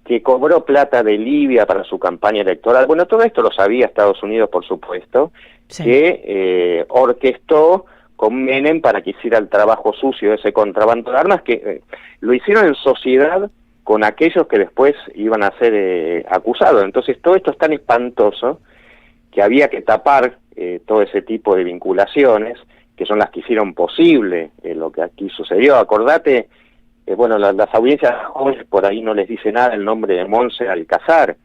que cobró plata de Libia para su campaña electoral. Todo esto lo sabía Estados Unidos, por supuesto, sí. Que orquestó con Menem para que hiciera el trabajo sucio de ese contrabando de armas, que lo hicieron en sociedad con aquellos que después iban a ser acusados. Entonces todo esto es tan espantoso que había que tapar todo ese tipo de vinculaciones, que son las que hicieron posible lo que aquí sucedió. Acordate, las audiencias jóvenes por ahí no les dice nada el nombre de Monse Alcázar,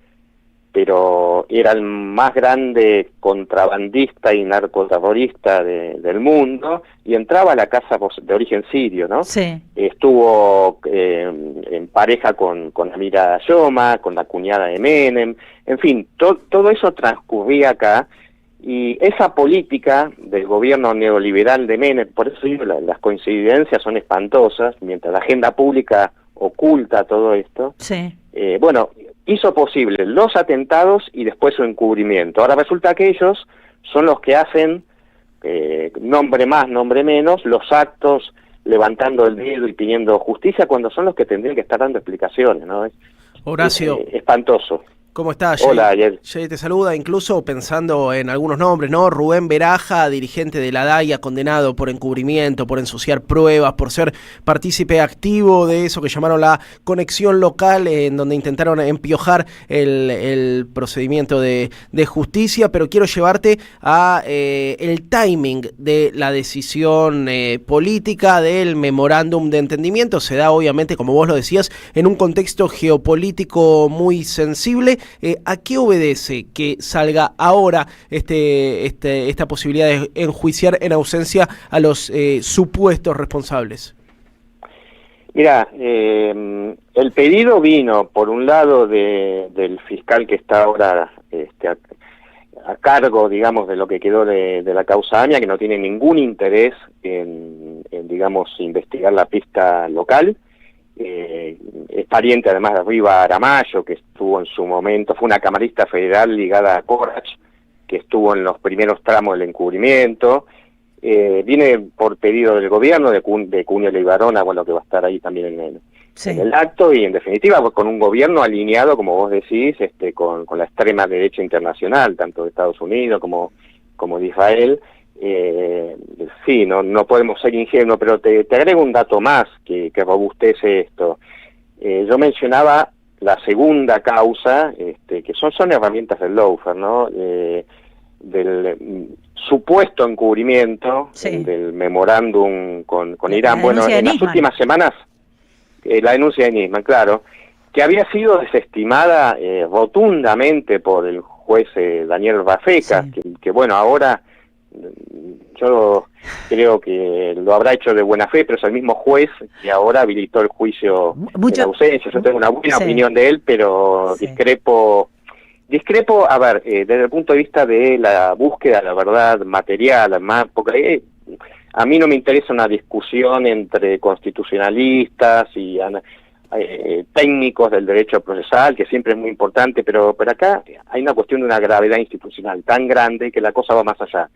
pero era el más grande contrabandista y narcoterrorista del mundo, y entraba a la casa de origen sirio, ¿no? Sí. Estuvo en pareja con Amira Yoma, con la cuñada de Menem, en fin, todo eso transcurría acá. Y esa política del gobierno neoliberal de Menem, por eso digo, las coincidencias son espantosas, mientras la agenda pública oculta todo esto, sí. Hizo posible los atentados y después su encubrimiento. Ahora resulta que ellos son los que hacen, nombre más, nombre menos, los actos levantando el dedo y pidiendo justicia, cuando son los que tendrían que estar dando explicaciones, ¿no? Horacio, espantoso. ¿Cómo estás? Hola, Ayer. Jay te saluda, incluso pensando en algunos nombres, ¿no? Rubén Beraja, dirigente de la DAIA, condenado por encubrimiento, por ensuciar pruebas, por ser partícipe activo de eso que llamaron la conexión local, en donde intentaron empiojar el procedimiento de justicia, pero quiero llevarte a el timing de la decisión política del memorándum de entendimiento. Se da, obviamente, como vos lo decías, en un contexto geopolítico muy sensible. ¿A qué obedece que salga ahora esta posibilidad de enjuiciar en ausencia a los supuestos responsables? Mira, el pedido vino, por un lado, del fiscal que está ahora a cargo, digamos, de lo que quedó de la causa AMIA, que no tiene ningún interés en digamos, investigar la pista local. Es pariente además de Riva Aramayo, que estuvo en su momento, fue una camarista federal ligada a Corach, que estuvo en los primeros tramos del encubrimiento. Viene por pedido del gobierno de Cunio Leibarona, bueno, que va a estar ahí también en el acto, y en definitiva pues, con un gobierno alineado, como vos decís, con la extrema derecha internacional, tanto de Estados Unidos como de Israel. Sí, no podemos ser ingenuos, pero te agrego un dato más que robustece esto. Yo mencionaba la segunda causa, que son herramientas del lawfare, ¿no? Del supuesto encubrimiento del memorándum con Irán. Bueno, en las últimas semanas, la denuncia de Nisman, claro, que había sido desestimada rotundamente por el juez Daniel Rafecas, que bueno, ahora yo creo que lo habrá hecho de buena fe, pero es el mismo juez que ahora habilitó el juicio en ausencia. Yo tengo una buena opinión de él, pero discrepo, a ver, desde el punto de vista de la búsqueda de la verdad material, más porque a mí no me interesa una discusión entre constitucionalistas y técnicos del derecho procesal, que siempre es muy importante, pero acá hay una cuestión de una gravedad institucional tan grande que la cosa va más allá.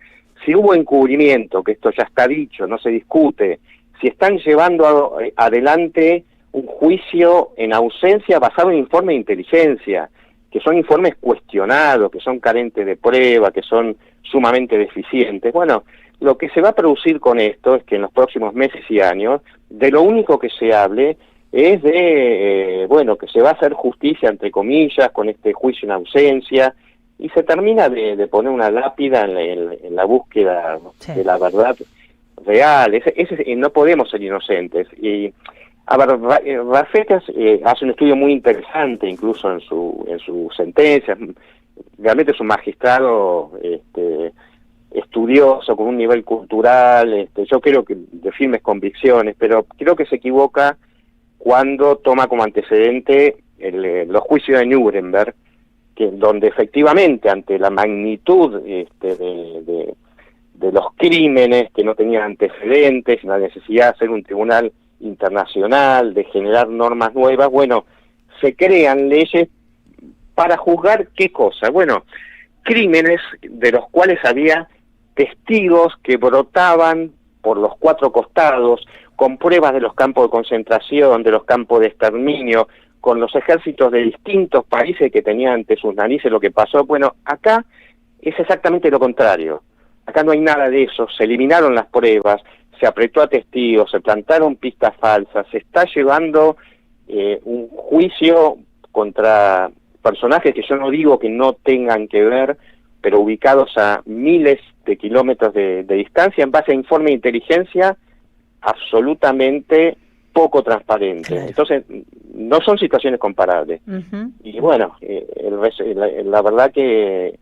Si hubo encubrimiento, que esto ya está dicho, no se discute, si están llevando adelante un juicio en ausencia basado en informes de inteligencia, que son informes cuestionados, que son carentes de prueba, que son sumamente deficientes, bueno, lo que se va a producir con esto es que en los próximos meses y años, de lo único que se hable es de, que se va a hacer justicia, entre comillas, con este juicio en ausencia, y se termina de poner una lápida en la búsqueda de la verdad real. No podemos ser inocentes. Y, a ver, Rafecas hace un estudio muy interesante, incluso en su sentencia. Realmente es un magistrado estudioso, con un nivel cultural, yo creo que de firmes convicciones, pero creo que se equivoca cuando toma como antecedente los juicios de Nuremberg, donde efectivamente ante la magnitud de los crímenes que no tenían antecedentes, la necesidad de hacer un tribunal internacional, de generar normas nuevas, bueno, se crean leyes para juzgar qué cosa. Bueno, crímenes de los cuales había testigos que brotaban por los cuatro costados, con pruebas de los campos de concentración, de los campos de exterminio, con los ejércitos de distintos países que tenían ante sus narices lo que pasó. Bueno, acá es exactamente lo contrario. Acá no hay nada de eso. Se eliminaron las pruebas, se apretó a testigos, se plantaron pistas falsas, se está llevando un juicio contra personajes que yo no digo que no tengan que ver, pero ubicados a miles de kilómetros de distancia en base a informe de inteligencia absolutamente poco transparente. Claro. Entonces, no son situaciones comparables. Y bueno, la verdad que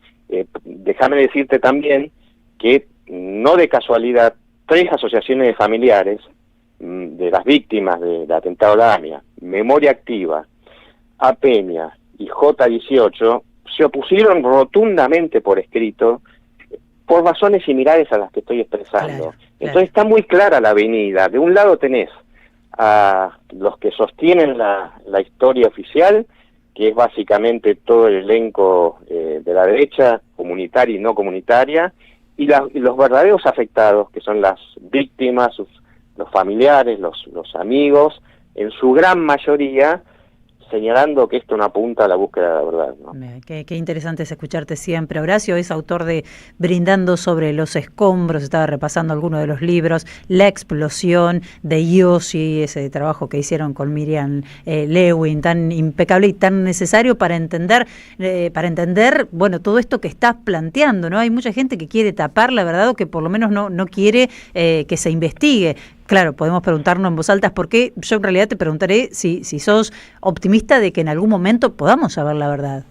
déjame decirte también que no de casualidad 3 asociaciones de familiares de las víctimas del atentado a la AMIA, Memoria Activa, APEña y J18, se opusieron rotundamente por escrito por razones similares a las que estoy expresando. Claro. Entonces está muy clara la avenida. De un lado tenés a los que sostienen la historia oficial, que es básicamente todo el elenco de la derecha, comunitaria y no comunitaria, y los verdaderos afectados, que son las víctimas, los familiares, los amigos, en su gran mayoría señalando que esto no apunta a la búsqueda de la verdad, ¿no? Qué interesante es escucharte siempre. Horacio es autor de Brindando sobre los escombros, estaba repasando algunos de los libros, La explosión de Yossi, ese trabajo que hicieron con Miriam Lewin, tan impecable y tan necesario para entender, bueno, todo esto que estás planteando, ¿no? Hay mucha gente que quiere tapar la verdad o que por lo menos no quiere que se investigue. Claro, podemos preguntarnos en voz alta por qué. Yo en realidad te preguntaré si sos optimista de que en algún momento podamos saber la verdad.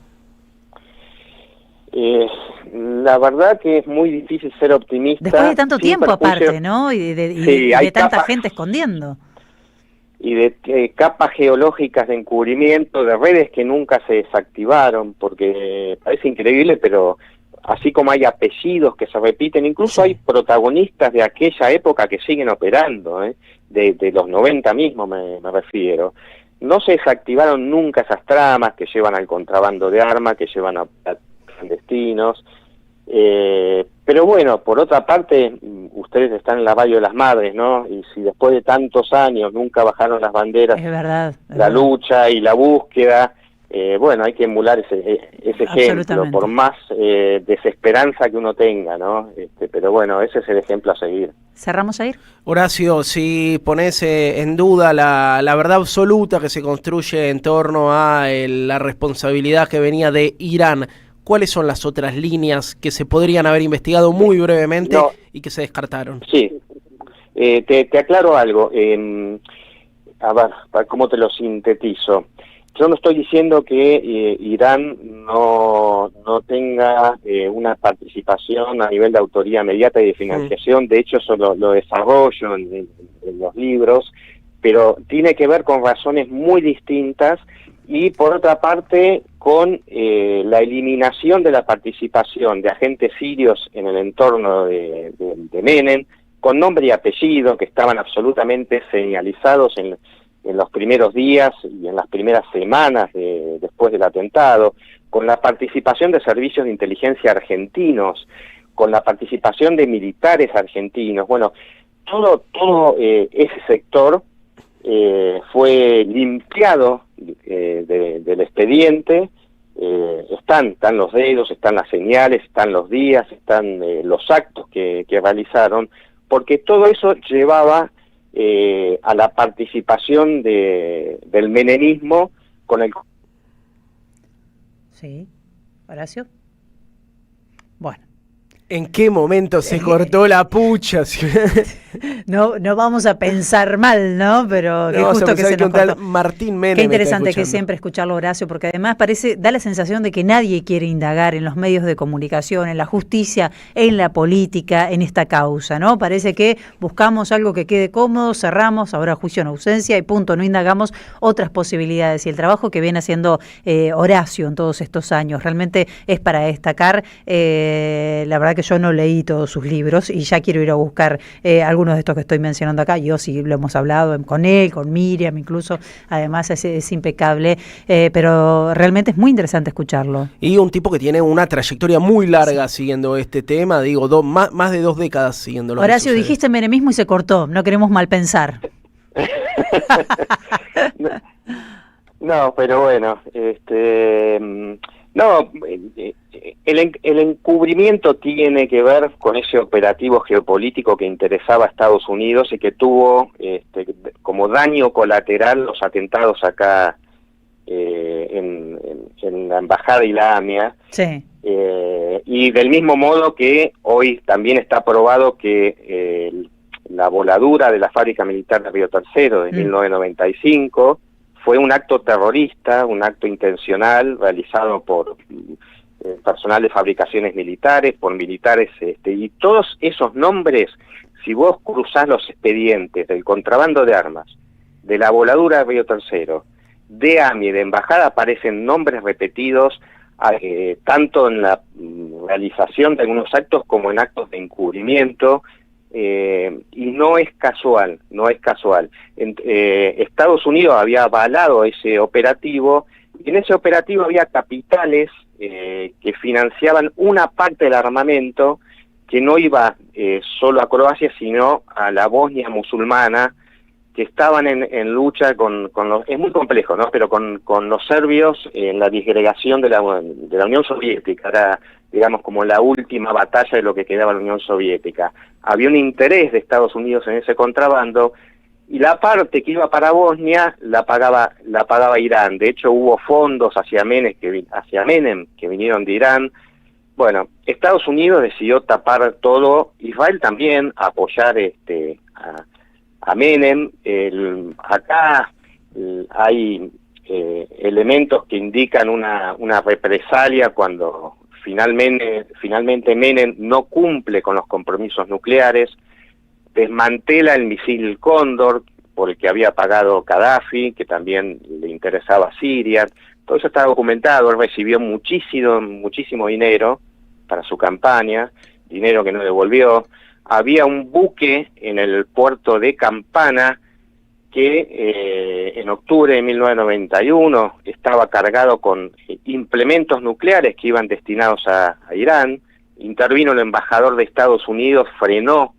La verdad que es muy difícil ser optimista. Después de tanto tiempo aparte, ¿no? Y de tanta gente escondiendo. Y de capas geológicas de encubrimiento, de redes que nunca se desactivaron, porque parece increíble, pero así como hay apellidos que se repiten, incluso hay protagonistas de aquella época que siguen operando, de los 90 mismo me refiero. No se desactivaron nunca esas tramas que llevan al contrabando de armas, que llevan a clandestinos. Pero bueno, por otra parte, ustedes están en la Radio de las Madres, ¿no? Y si después de tantos años nunca bajaron las banderas, es verdad, la lucha y la búsqueda, bueno, hay que emular ese ejemplo, por más desesperanza que uno tenga, ¿no? Pero bueno, ese es el ejemplo a seguir. ¿Cerramos a ir? Horacio, si pones en duda la verdad absoluta que se construye en torno a la responsabilidad que venía de Irán, ¿cuáles son las otras líneas que se podrían haber investigado muy brevemente y que se descartaron? Sí, te aclaro algo. A ver, ¿cómo te lo sintetizo? Yo no estoy diciendo que Irán no tenga una participación a nivel de autoría mediata y de financiación, de hecho eso lo desarrollo en los libros, pero tiene que ver con razones muy distintas y por otra parte con la eliminación de la participación de agentes sirios en el entorno de Menem, con nombre y apellido, que estaban absolutamente señalizados en los primeros días y en las primeras semanas después del atentado, con la participación de servicios de inteligencia argentinos, con la participación de militares argentinos. Bueno, todo ese sector fue limpiado del expediente. Están los dedos, están las señales, están los días, están los actos que realizaron, porque todo eso llevaba a la participación del menemismo con el... Sí, Horacio. Bueno. ¿En qué momento se cortó la pucha? No vamos a pensar mal, ¿no? Pero que justo que se nos cortó. Martín Menem. Qué interesante que siempre escucharlo, Horacio, porque además da la sensación de que nadie quiere indagar en los medios de comunicación, en la justicia, en la política, en esta causa, ¿no? Parece que buscamos algo que quede cómodo, cerramos, ahora juicio en ausencia y punto, no indagamos otras posibilidades. Y el trabajo que viene haciendo Horacio en todos estos años realmente es para destacar. La verdad que yo no leí todos sus libros y ya quiero ir a buscar algunos de estos que estoy mencionando acá. Yo sí lo hemos hablado con él, con Miriam incluso, además es impecable, pero realmente es muy interesante escucharlo. Y un tipo que tiene una trayectoria muy larga siguiendo este tema, digo, más de 2 décadas siguiéndolo. Horacio, dijiste menemismo y se cortó, no queremos mal pensar. No, pero bueno, no, el encubrimiento tiene que ver con ese operativo geopolítico que interesaba a Estados Unidos y que tuvo como daño colateral los atentados acá en la Embajada y la AMIA. Sí. Y del mismo modo que hoy también está probado que la voladura de la fábrica militar de Río Tercero de 1995 fue un acto terrorista, un acto intencional realizado por personal de fabricaciones militares, por militares, y todos esos nombres, si vos cruzás los expedientes del contrabando de armas, de la voladura de Río Tercero, de AMI, de Embajada, aparecen nombres repetidos tanto en la realización de algunos actos como en actos de encubrimiento, y no es casual. Estados Unidos había avalado ese operativo, y en ese operativo había capitales que financiaban una parte del armamento que no iba solo a Croacia, sino a la Bosnia musulmana, que estaban en lucha con los... Es muy complejo, ¿no? Pero con los serbios en la disgregación de la Unión Soviética. Era, digamos, como la última batalla de lo que quedaba de la Unión Soviética. Había un interés de Estados Unidos en ese contrabando, y la parte que iba para Bosnia la pagaba Irán. De hecho, hubo fondos hacia Menem que vinieron de Irán. Bueno, Estados Unidos decidió tapar todo, Israel también, apoyar a Menem. Acá hay elementos que indican una represalia cuando finalmente Menem no cumple con los compromisos nucleares, desmantela el misil Cóndor por el que había pagado Gaddafi, que también le interesaba a Siria. Todo eso está documentado. Él recibió muchísimo dinero para su campaña, dinero que no devolvió. Había un buque en el puerto de Campana que en octubre de 1991 estaba cargado con implementos nucleares que iban destinados a Irán. Intervino el embajador de Estados Unidos, frenó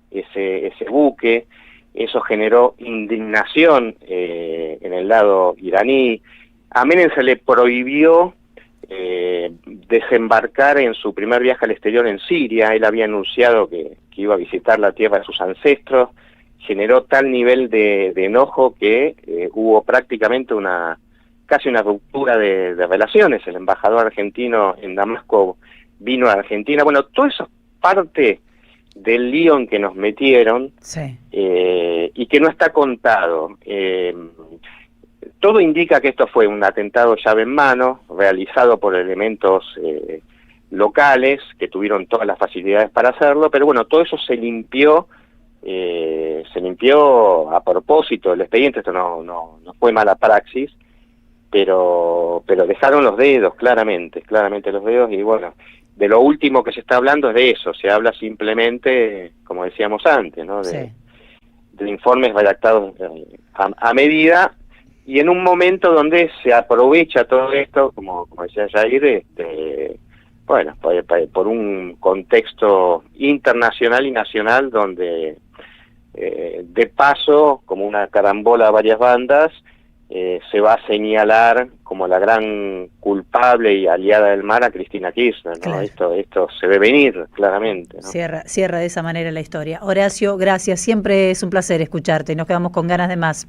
ese buque. Eso generó indignación en el lado iraní. A Menem se le prohibió desembarcar en su primer viaje al exterior en Siria. Él había anunciado que iba a visitar la tierra de sus ancestros. Generó tal nivel de enojo que hubo prácticamente casi una ruptura de relaciones. El embajador argentino en Damasco vino a Argentina. Bueno, todo eso es parte del lío en que nos metieron, sí, y que no está contado. Todo indica que esto fue un atentado llave en mano, realizado por elementos locales, que tuvieron todas las facilidades para hacerlo, pero bueno, todo eso se limpió a propósito del expediente. Esto no fue mala praxis, pero dejaron los dedos, claramente los dedos. Y bueno, de lo último que se está hablando es de eso. Se habla simplemente, como decíamos antes, ¿no? De informes redactados a medida, y en un momento donde se aprovecha todo esto, como decía Jair, bueno, por un contexto internacional y nacional donde de paso, como una carambola a varias bandas, se va a señalar como la gran culpable y aliada del mal a Cristina Kirchner, ¿no? Claro. Esto se ve venir claramente, ¿no? Cierra de esa manera la historia. Horacio, gracias, siempre es un placer escucharte y nos quedamos con ganas de más.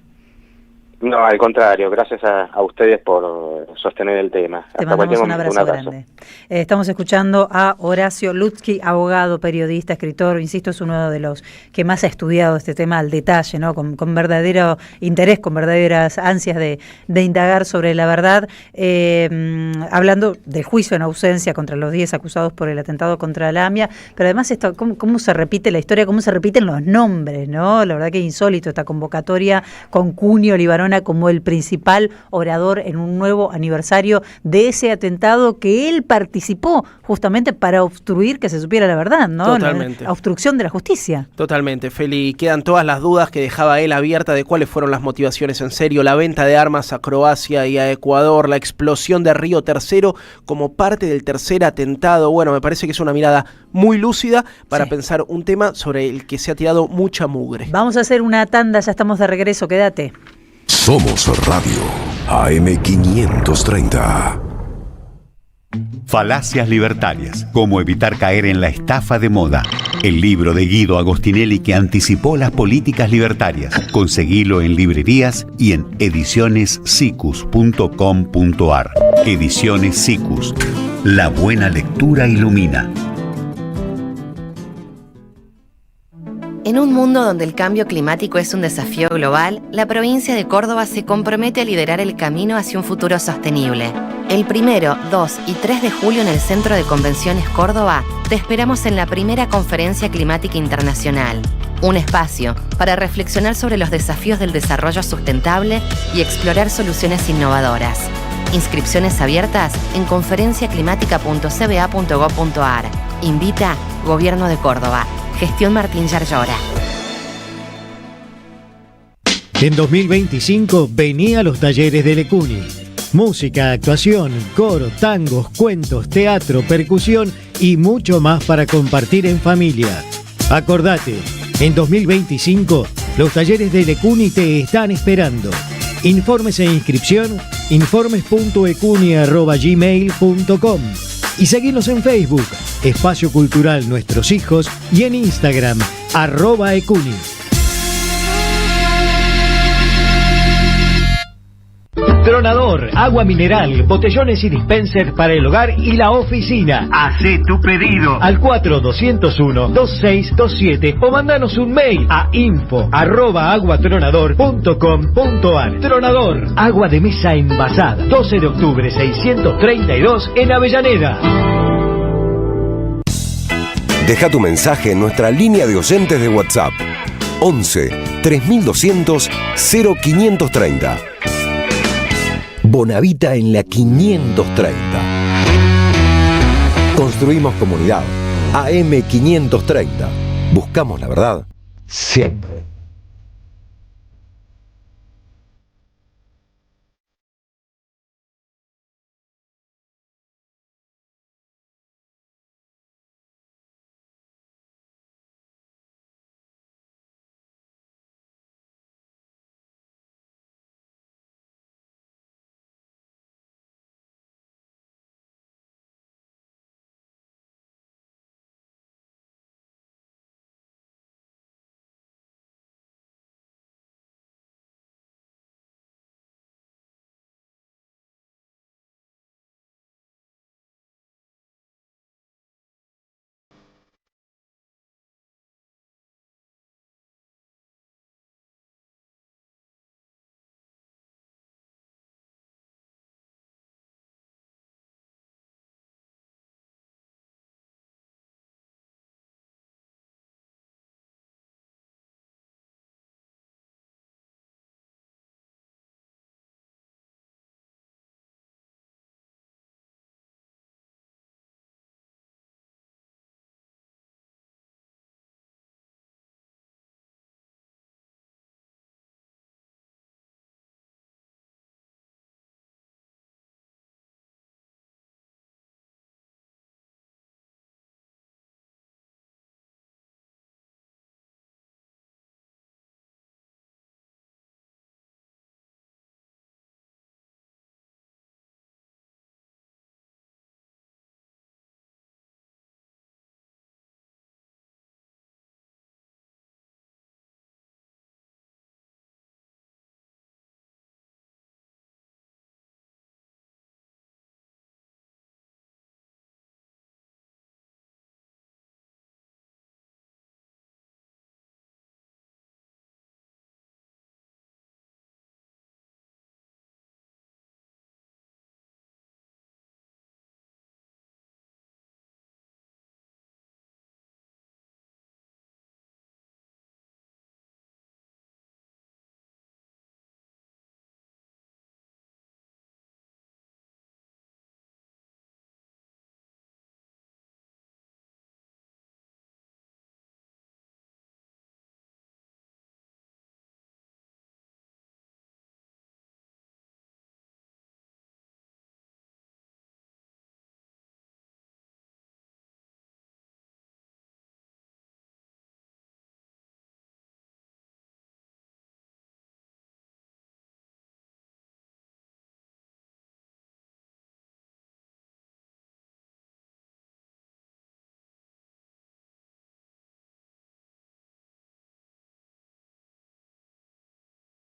No, al contrario, gracias a ustedes por sostener el tema. Te mandamos un abrazo grande. Estamos escuchando a Horacio Lutzki, abogado, periodista, escritor. Insisto, es uno de los que más ha estudiado este tema al detalle, ¿no? Con verdadero interés, con verdaderas ansias de indagar sobre la verdad. Hablando del juicio en ausencia contra los 10 acusados por el atentado contra la AMIA, pero además esto, cómo se repite la historia, cómo se repiten los nombres, ¿no? La verdad que es insólito esta convocatoria con Cunio Libarona como el principal orador en un nuevo aniversario de ese atentado que él participó justamente para obstruir que se supiera la verdad, ¿no? Totalmente. La obstrucción de la justicia. Totalmente, Feli. Quedan todas las dudas que dejaba él abierta de cuáles fueron las motivaciones en serio, la venta de armas a Croacia y a Ecuador, la explosión de Río Tercero como parte del tercer atentado. Bueno, me parece que es una mirada muy lúcida para pensar un tema sobre el que se ha tirado mucha mugre. Vamos a hacer una tanda, ya estamos de regreso, quédate. Somos Radio AM530. Falacias libertarias. Cómo evitar caer en la estafa de moda. El libro de Guido Agostinelli que anticipó las políticas libertarias. Conseguilo en librerías y en edicionessicus.com.ar. Ediciones Sicus. La buena lectura ilumina. En un mundo donde el cambio climático es un desafío global, la provincia de Córdoba se compromete a liderar el camino hacia un futuro sostenible. El 1, 2 y 3 de julio en el Centro de Convenciones Córdoba, te esperamos en la primera Conferencia Climática Internacional. Un espacio para reflexionar sobre los desafíos del desarrollo sustentable y explorar soluciones innovadoras. Inscripciones abiertas en conferenciaclimática.cba.gov.ar. Invita Gobierno de Córdoba. Gestión Martín Yarlora. En 2025 venía a los talleres de Lecuni. Música, actuación, coro, tangos, cuentos, teatro, percusión y mucho más para compartir en familia. Acordate, en 2025 Los talleres de Lecuni te están esperando. Informes e inscripción, informes.ecuni@gmail.com y seguinos en Facebook, Espacio Cultural Nuestros Hijos, y en Instagram, @ecuni. Tronador, agua mineral, botellones y dispensers para el hogar y la oficina. Hacé tu pedido al 4201-2627 o mandanos un mail a info@aguatronador.com.ar. Tronador, agua de mesa envasada. 12 de octubre 632 en Avellaneda. Deja tu mensaje en nuestra línea de oyentes de WhatsApp 11 3200 0530. Bonavita en la 530. Construimos comunidad. AM 530. Buscamos la verdad siempre.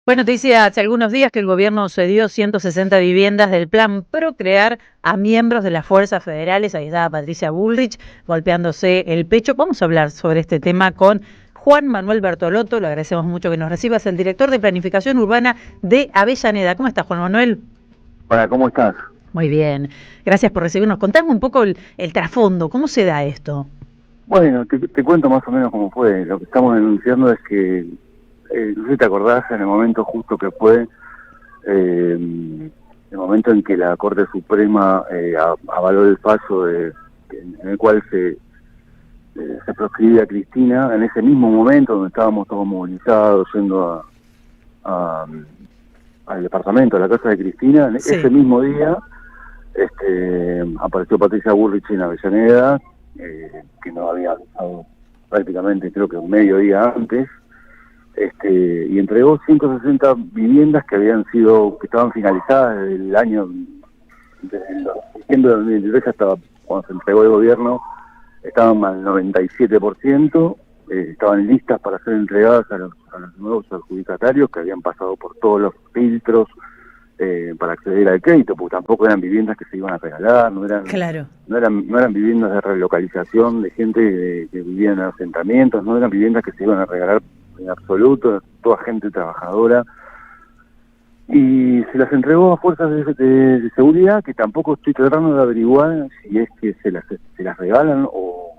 Bueno, te dice hace algunos días que el gobierno cedió 160 viviendas del plan Procrear a miembros de las fuerzas federales. Ahí estaba Patricia Bullrich golpeándose el pecho. Vamos a hablar sobre este tema con Juan Manuel Bertolotto. Le agradecemos mucho que nos recibas, el director de Planificación Urbana de Avellaneda. ¿Cómo estás, Juan Manuel? Hola, ¿cómo estás? Muy bien. Gracias por recibirnos. Contame un poco el trasfondo. ¿Cómo se da esto? Bueno, te cuento más o menos cómo fue. Lo que estamos denunciando es que no sé si te acordás, en el momento justo que fue, el momento en que la Corte Suprema avaló el fallo en el cual se proscribía a Cristina, en ese mismo momento donde estábamos todos movilizados, yendo al departamento, a la casa de Cristina, en ese mismo día apareció Patricia Bullrich en Avellaneda, que no había avisado prácticamente, creo que un medio día antes. y entregó 160 viviendas que estaban finalizadas desde el año de diciembre de 2023 hasta cuando se entregó el gobierno, estaban al 97%, estaban listas para ser entregadas a los nuevos adjudicatarios que habían pasado por todos los filtros para acceder al crédito, porque tampoco eran viviendas que se iban a regalar, no eran viviendas de relocalización de gente que vivía en asentamientos, no eran viviendas que se iban a regalar en absoluto, toda gente trabajadora, y se las entregó a fuerzas de seguridad, que tampoco estoy tratando de averiguar si es que se las regalan o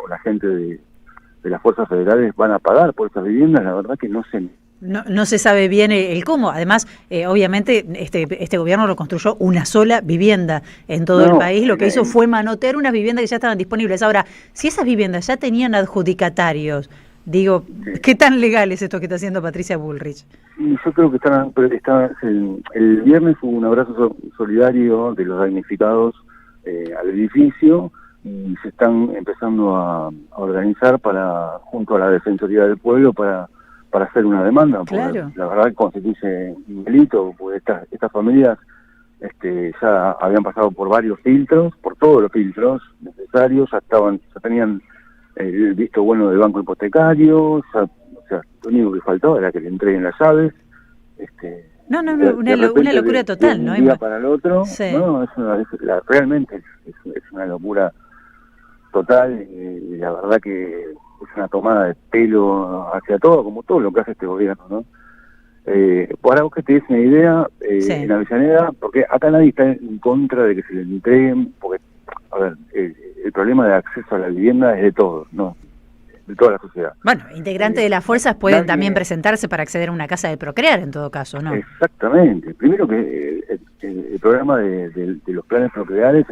la gente de las fuerzas federales van a pagar por esas viviendas. La verdad que no sé. No se sabe bien el cómo. Además, obviamente, este gobierno lo construyó una sola vivienda en todo el país. Lo que hizo fue manotear unas viviendas que ya estaban disponibles. Ahora, si esas viviendas ya tenían adjudicatarios, digo, ¿qué tan legal es esto que está haciendo Patricia Bullrich? Sí, yo creo que el viernes hubo un abrazo solidario de los damnificados al edificio, y se están empezando a organizar junto a la Defensoría del Pueblo para hacer una demanda. Claro. La verdad que constituye un delito, porque estas familias ya habían pasado por varios filtros, por todos los filtros necesarios, ya tenían el visto bueno del banco hipotecario, o sea, lo único que faltaba era que le entreguen las llaves. Una locura total, ¿no? De un día para el otro, sí. No, realmente es una locura total, y la verdad que es una tomada de pelo hacia todo, como todo lo que hace este gobierno, ¿no? Para vos que te des una idea, en Avellaneda, porque acá nadie está en contra de que se le entreguen, porque, a ver, el problema de acceso a la vivienda es de todos, ¿no? De toda la sociedad. Bueno, integrantes de las fuerzas pueden también presentarse para acceder a una casa de Procrear, en todo caso, ¿no? Exactamente. Primero que el programa de los planes procreales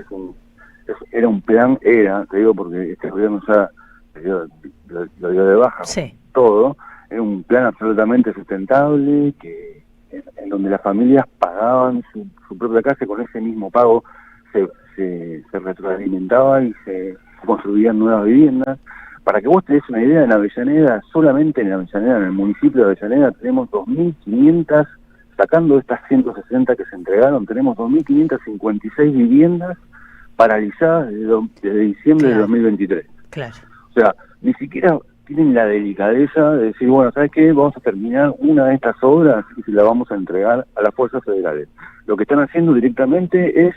era un plan, te digo porque este gobierno ya lo dio de baja, todo, era un plan absolutamente sustentable, en donde las familias pagaban su propia casa, con ese mismo pago se retroalimentaban y se construían nuevas viviendas. Para que vos te des una idea, en Avellaneda, solamente en Avellaneda, en el municipio de Avellaneda, tenemos 2.500, sacando estas 160 que se entregaron, tenemos 2.556 viviendas paralizadas desde diciembre de 2023. Claro. O sea, ni siquiera tienen la delicadeza de decir, bueno, ¿sabes qué? Vamos a terminar una de estas obras y se la vamos a entregar a las fuerzas federales. Lo que están haciendo directamente es,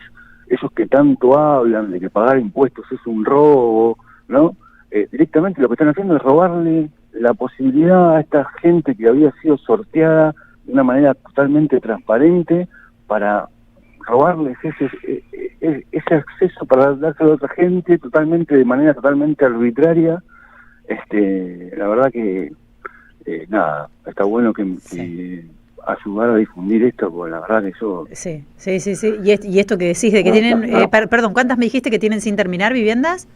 ellos que tanto hablan de que pagar impuestos es un robo, ¿no? Directamente lo que están haciendo es robarle la posibilidad a esta gente que había sido sorteada de una manera totalmente transparente, para robarles ese acceso, para dárselo a otra gente de manera totalmente arbitraria. La verdad que está bueno que ayudar a difundir esto, porque la verdad que yo... Sí. Y esto que decís de que tienen... perdón, ¿cuántas me dijiste que tienen sin terminar viviendas?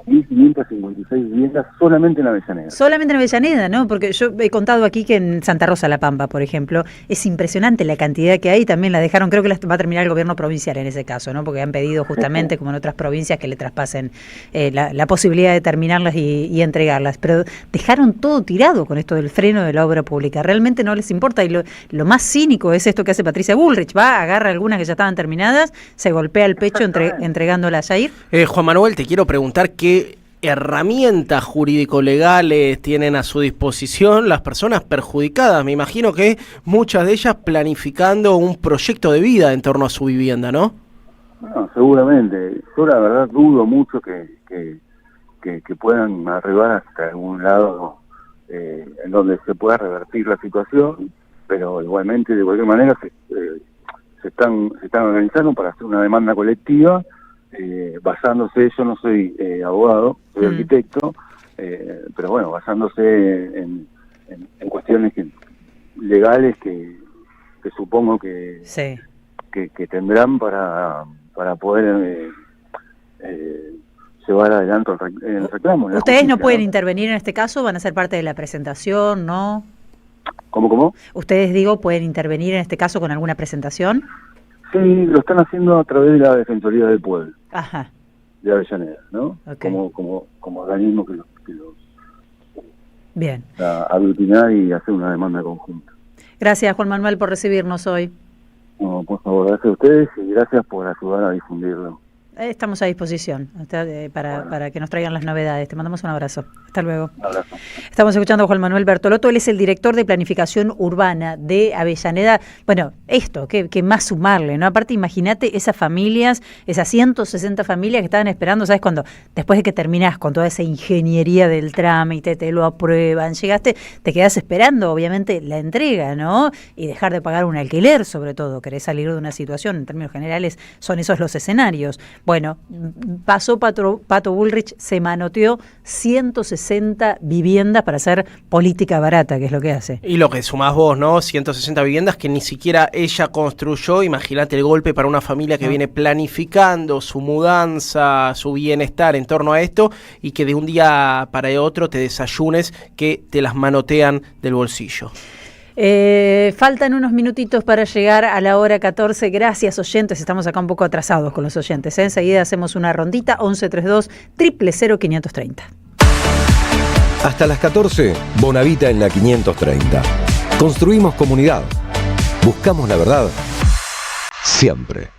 2.556 viviendas solamente en Avellaneda. Solamente en Avellaneda, ¿no? Porque yo he contado aquí que en Santa Rosa, La Pampa, por ejemplo, es impresionante la cantidad que hay. También la dejaron, creo que va a terminar el gobierno provincial en ese caso, ¿no? Porque han pedido justamente, como en otras provincias, que le traspasen la posibilidad de terminarlas y entregarlas. Pero dejaron todo tirado con esto del freno de la obra pública. Realmente no les importa. Y lo más cínico es esto que hace Patricia Bullrich. Agarra algunas que ya estaban terminadas, se golpea el pecho entregándolas a ir. Juan Manuel, te quiero preguntar qué herramientas jurídico-legales tienen a su disposición las personas perjudicadas. Me imagino que muchas de ellas planificando un proyecto de vida en torno a su vivienda, ¿no? No, seguramente. Yo la verdad dudo mucho que puedan arribar hasta algún lado en donde se pueda revertir la situación, pero igualmente, de cualquier manera, se están organizando para hacer una demanda colectiva, basándose, yo no soy abogado, soy arquitecto, pero bueno, basándose en cuestiones legales que supongo que tendrán para poder llevar adelante el reclamo. ¿Ustedes no pueden intervenir en este caso? ¿Van a ser parte de la presentación, no? ¿Cómo? ¿Ustedes, pueden intervenir en este caso con alguna presentación? Sí, lo están haciendo a través de la Defensoría del Pueblo. Ajá. De Avellaneda, ¿no? Okay. Como organismo que los Bien. Aglutinar y hacer una demanda conjunta. Gracias, Juan Manuel, por recibirnos hoy. No, por favor, gracias a ustedes y gracias por ayudar a difundirlo. Estamos a disposición para que nos traigan las novedades. Te mandamos un abrazo. Hasta luego. Un abrazo. Estamos escuchando a Juan Manuel Bertolotto. Él es el director de Planificación Urbana de Avellaneda. Bueno, esto, que más sumarle, ¿no? Aparte, imagínate esas familias, esas 160 familias que estaban esperando, ¿sabes? Cuando después de que terminás con toda esa ingeniería del trámite, te lo aprueban, llegaste, te quedás esperando, obviamente, la entrega, ¿no? Y dejar de pagar un alquiler, sobre todo. Querés salir de una situación, en términos generales, son esos los escenarios. Bueno, pasó Pato Bullrich, se manoteó 160 viviendas para hacer política barata, que es lo que hace. Y lo que sumás vos, ¿no? 160 viviendas que ni siquiera ella construyó. Imagínate el golpe para una familia que viene planificando su mudanza, su bienestar en torno a esto, y que de un día para otro te desayunes que te las manotean del bolsillo. Faltan unos minutitos para llegar a la hora 14. Gracias, oyentes. Estamos acá un poco atrasados con los oyentes. Enseguida hacemos una rondita. 1132-000-530. Hasta las 14, Bonavita en la 530. Construimos comunidad. Buscamos la verdad. Siempre.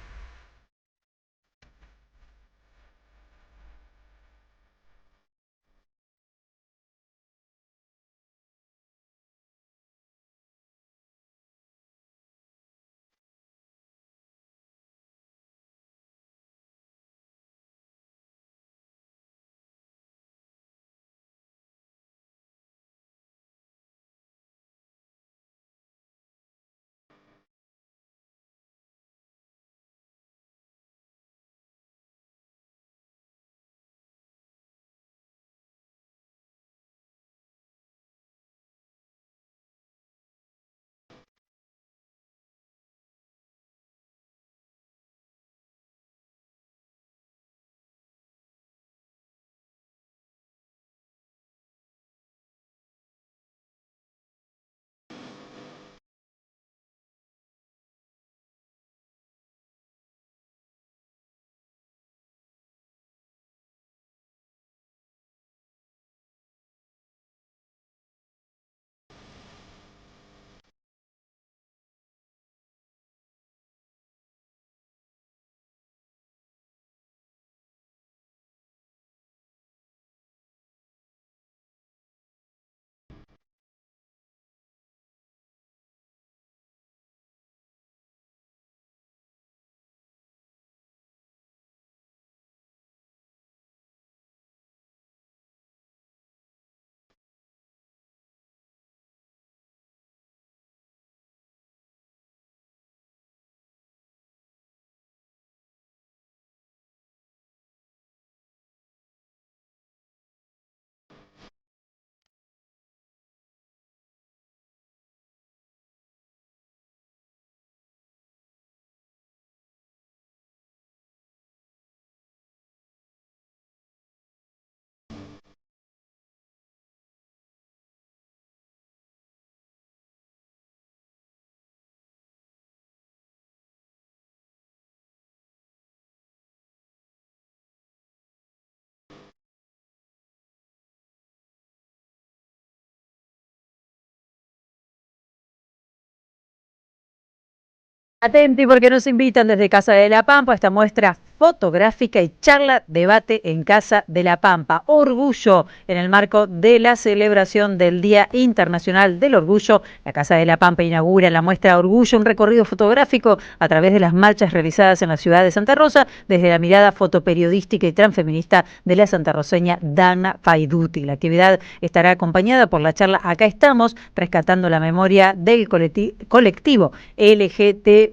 Atenti porque nos invitan desde Casa de la Pampa a esta muestra fotográfica y charla debate en Casa de la Pampa. Orgullo en el marco de la celebración del Día Internacional del Orgullo. La Casa de la Pampa inaugura la muestra Orgullo, un recorrido fotográfico a través de las marchas realizadas en la ciudad de Santa Rosa desde la mirada fotoperiodística y transfeminista de la santarroseña Dana Faiduti. La actividad estará acompañada por la charla Acá estamos, rescatando la memoria del colectivo LGTBNQ+.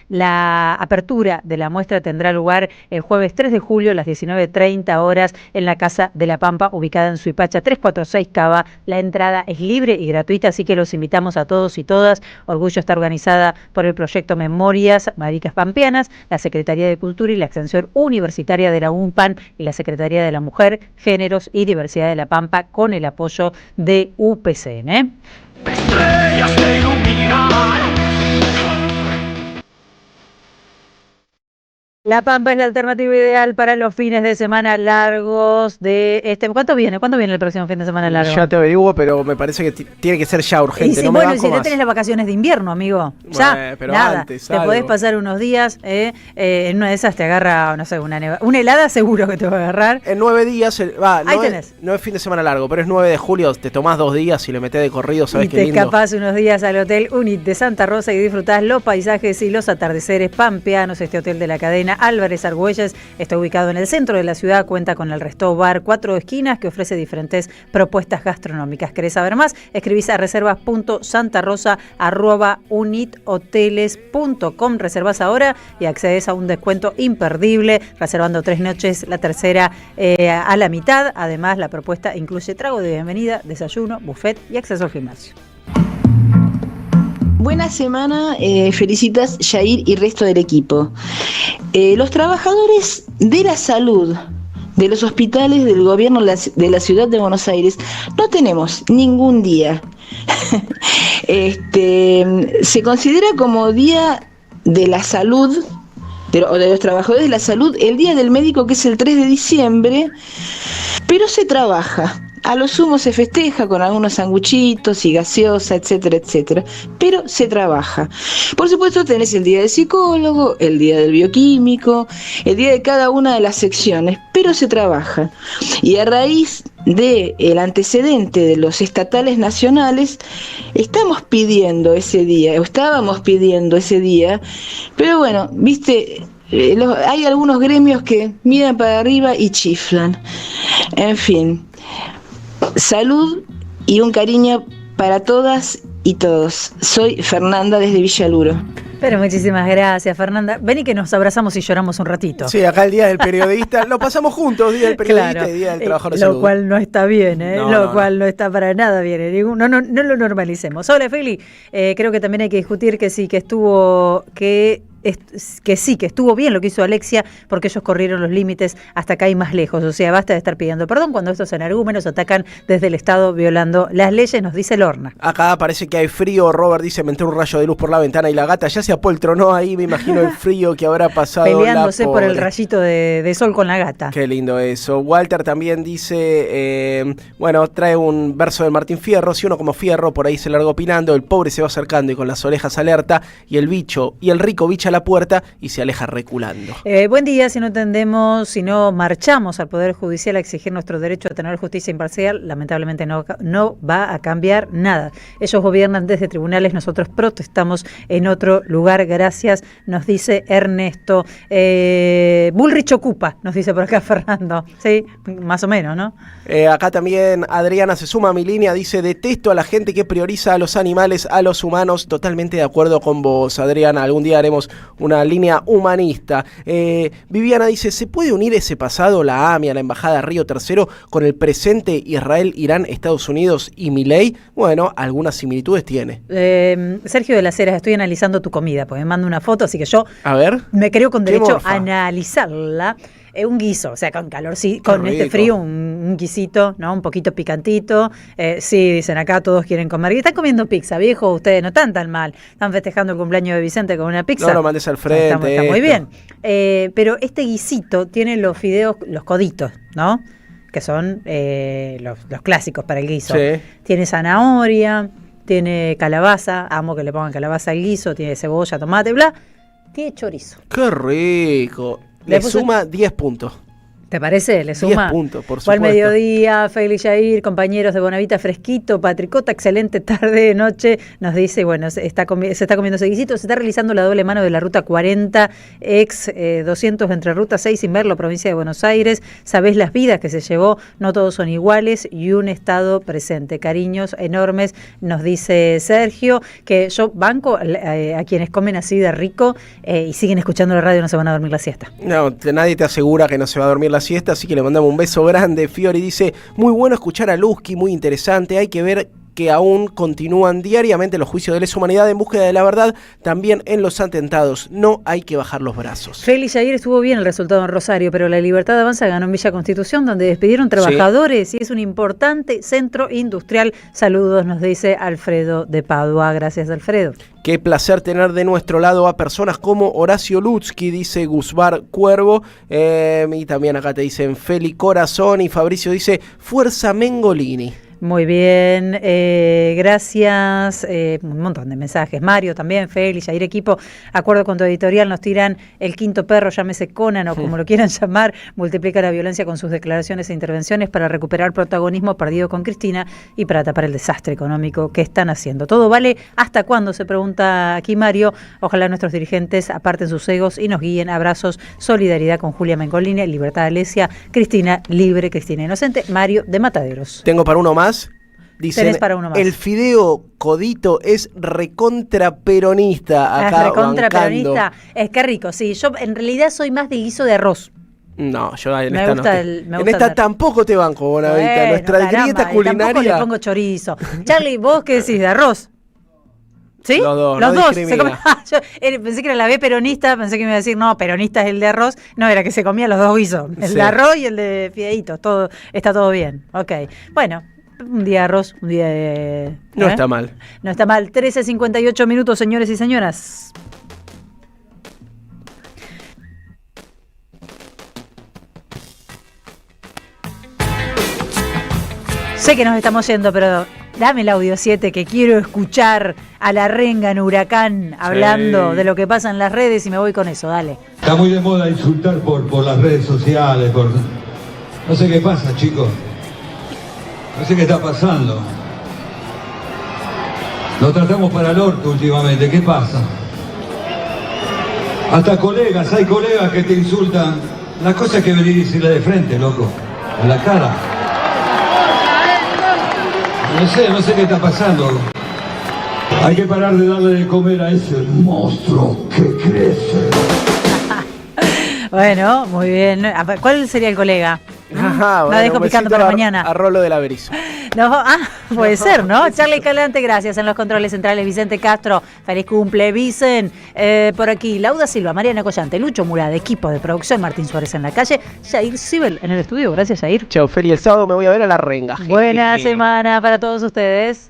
La apertura de la muestra tendrá lugar el jueves 3 de julio a las 19:30 horas en la Casa de la Pampa, ubicada en Suipacha 346 Cava. La entrada es libre y gratuita, así que los invitamos a todos y todas. Orgullo está organizada por el proyecto Memorias Maricas Pampeanas, la Secretaría de Cultura y la Extensión Universitaria de la UNPAN y la Secretaría de la Mujer, Géneros y Diversidad de la Pampa, con el apoyo de UPCN. Estrellas te iluminan. La Pampa es la alternativa ideal para los fines de semana largos de este. ¿Cuánto viene? ¿Cuándo viene el próximo fin de semana largo? Ya te averiguo, pero me parece que tiene que ser ya urgente. Y si, no me bueno, y si banco no más. tenés las vacaciones de invierno, amigo. Ya, pero nada. antes, te algo. podés pasar unos días, en una de esas te agarra, no sé, una helada seguro que te va a agarrar. En 9 días, Ahí tenés. No es fin de semana largo, pero es 9 de julio, te tomás 2 días y le metés de corrido, ¿sabes Y qué te lindo? escapás unos días al Hotel Unit de Santa Rosa y disfrutás los paisajes y los atardeceres pampeanos. Este hotel de la cadena Álvarez Argüelles está ubicado en el centro de la ciudad, cuenta con el Resto Bar 4 Esquinas que ofrece diferentes propuestas gastronómicas. ¿Querés saber más? Escribís a reservas.santarosa@unithoteles.com. Reservás ahora y accedes a un descuento imperdible, reservando 3 noches, la tercera a la mitad. Además, la propuesta incluye trago de bienvenida, desayuno, buffet y acceso al gimnasio. Buena semana, felicitas Yair y resto del equipo. Los trabajadores de la salud de los hospitales del gobierno de la ciudad de Buenos Aires no tenemos ningún día. Se considera como día de la salud o de los trabajadores de la salud el día del médico, que es el 3 de diciembre, pero se trabaja. A lo sumo se festeja con algunos sanguchitos y gaseosa, etcétera, etcétera, pero se trabaja. Por supuesto tenés el día del psicólogo, el día del bioquímico, el día de cada una de las secciones, pero se trabaja. Y a raíz del antecedente de los estatales nacionales, estábamos pidiendo ese día, pero bueno, viste, hay algunos gremios que miran para arriba y chiflan. En fin. Salud y un cariño para todas y todos. Soy Fernanda desde Villaluro. Pero muchísimas gracias, Fernanda. Vení que nos abrazamos y lloramos un ratito. Sí, acá el Día del Periodista, lo pasamos juntos, Día del Periodista, Claro, y Día del Trabajador de Salud. Lo cual no está bien, No, no está para nada bien. No lo normalicemos. Hola, Feli. Creo que también hay que discutir que sí, que estuvo bien lo que hizo Alexia, porque ellos corrieron los límites hasta acá y más lejos. O sea, basta de estar pidiendo perdón cuando estos energúmenos atacan desde el Estado violando las leyes, nos dice Lorna. Acá parece que hay frío. Robert dice, me entró un rayo de luz por la ventana y la gata ya se apoltronó ahí. Me imagino el frío que habrá pasado. Peleándose la por el pobre. rayito de sol con la gata. Qué lindo eso. Walter también dice, trae un verso de Martín Fierro. Si uno como Fierro por ahí se largó opinando, el pobre se va acercando y con las orejas alerta, y el rico bicha a la puerta y se aleja reculando. Buen día. Si no marchamos al Poder Judicial a exigir nuestro derecho a tener justicia imparcial, lamentablemente no va a cambiar nada. Ellos gobiernan desde tribunales, nosotros protestamos en otro lugar. Gracias, nos dice Ernesto. Bullrich ocupa, nos dice por acá Fernando. Sí, más o menos, ¿no? Acá también Adriana se suma a mi línea, dice, detesto a la gente que prioriza a los animales, a los humanos. Totalmente de acuerdo con vos, Adriana. Algún día haremos una línea humanista. Viviana dice, ¿se puede unir ese pasado, la AMIA, la Embajada Río Tercero, con el presente Israel, Irán, Estados Unidos y Milei? Bueno, algunas similitudes tiene. Sergio de las Heras, estoy analizando tu comida, porque me manda una foto, así que yo me creo con derecho a analizarla. Un guiso, o sea, con calor, sí, con este frío, un guisito, ¿no? Un poquito picantito. Sí, dicen acá, todos quieren comer. Y están comiendo pizza, viejo, ustedes no están tan mal. Están festejando el cumpleaños de Vicente con una pizza. No lo mandes al frente. Está muy bien. Pero este guisito tiene los fideos, los coditos, ¿no? Que son los clásicos para el guiso. Sí. Tiene zanahoria, tiene calabaza, amo que le pongan calabaza al guiso, tiene cebolla, tomate, bla. Tiene chorizo. ¡Qué rico! Le suma 10 puntos. ¿Te parece? Le suma. 10 puntos, por supuesto. Fue al mediodía, Feli Yair, compañeros de Bonavita fresquito, Patricota, excelente tarde, noche. Nos dice, bueno, se está comiendo ese guisito, se está realizando la doble mano de la ruta 40, ex 200 entre ruta 6, Inverlo, provincia de Buenos Aires. Sabés las vidas que se llevó, no todos son iguales y un Estado presente. Cariños enormes, nos dice Sergio, que yo banco a quienes comen así de rico y siguen escuchando la radio, no se van a dormir la siesta. No, nadie te asegura que no se va a dormir la siesta, así que le mandamos un beso grande. Fiori dice, muy bueno escuchar a Luzki, muy interesante, hay que ver que aún continúan diariamente los juicios de lesa humanidad en búsqueda de la verdad, también en los atentados. No hay que bajar los brazos. Félix, ayer estuvo bien el resultado en Rosario, pero la Libertad Avanza ganó en Villa Constitución, donde despidieron trabajadores, y es un importante centro industrial. Saludos, nos dice Alfredo de Padua. Gracias, Alfredo. Qué placer tener de nuestro lado a personas como Horacio Lutzky, dice Guzbar Cuervo, y también acá te dicen Feli Corazón, y Fabricio dice Fuerza Mengolini. Muy bien, gracias, un montón de mensajes. Mario también, Félix, Jair Equipo, acuerdo con tu editorial, nos tiran el quinto perro, llámese Conan o como lo quieran llamar, multiplica la violencia con sus declaraciones e intervenciones para recuperar protagonismo perdido con Cristina y para tapar el desastre económico que están haciendo. ¿Todo vale? ¿Hasta cuándo? Se pregunta aquí Mario. Ojalá nuestros dirigentes aparten sus egos y nos guíen. Abrazos, solidaridad con Julia Mengolini, Libertad Alesia, Cristina Libre, Cristina Inocente. Mario de Mataderos. Tengo para uno más. Dicen, para uno más. El Fideo Codito es recontraperonista. Acá recontraperonista. Es que rico, sí. Yo en realidad soy más de guiso de arroz. No, yo en me esta gusta no. En esta tampoco te banco, Bonavita. Bueno, Nuestra caramba, grieta culinaria. Tampoco le pongo chorizo. Charlie, ¿vos qué decís de arroz? ¿Sí? Los dos. Los dos. Se come... Yo pensé que era la B peronista, pensé que me iba a decir, no, peronista es el de arroz. No, era que se comía los dos guisos. El de arroz y el de fideitos. Está todo bien. Ok. Bueno. Un día de arroz, un día de... No está mal. No está mal. 13:58 minutos, señores y señoras. Sé que nos estamos yendo, pero dame el audio 7, que quiero escuchar a la renga en Huracán hablando de lo que pasa en las redes y me voy con eso, dale. Está muy de moda insultar por las redes sociales, no sé qué pasa, chicos. No sé qué está pasando. Lo tratamos para el orto últimamente. ¿Qué pasa? Hasta colegas, hay colegas que te insultan. La cosa es que venir y decirle de frente, loco. En la cara. No sé qué está pasando. Hay que parar de darle de comer a ese monstruo que crece. Bueno, muy bien. ¿Cuál sería el colega? Ajá, la dejo picando para mañana. A Rolo de la Berizo. No, puede ser, ¿no? Charlie Calante, gracias. En los controles centrales, Vicente Castro. Feliz cumple, Vicen. Por aquí, Lauda Silva, Mariana Collante, Lucho Murad, equipo de producción, Martín Suárez en la calle, Jair Sibel en el estudio. Gracias, Jair. Chau, Feli. El sábado me voy a ver a la renga. Buena semana para todos ustedes.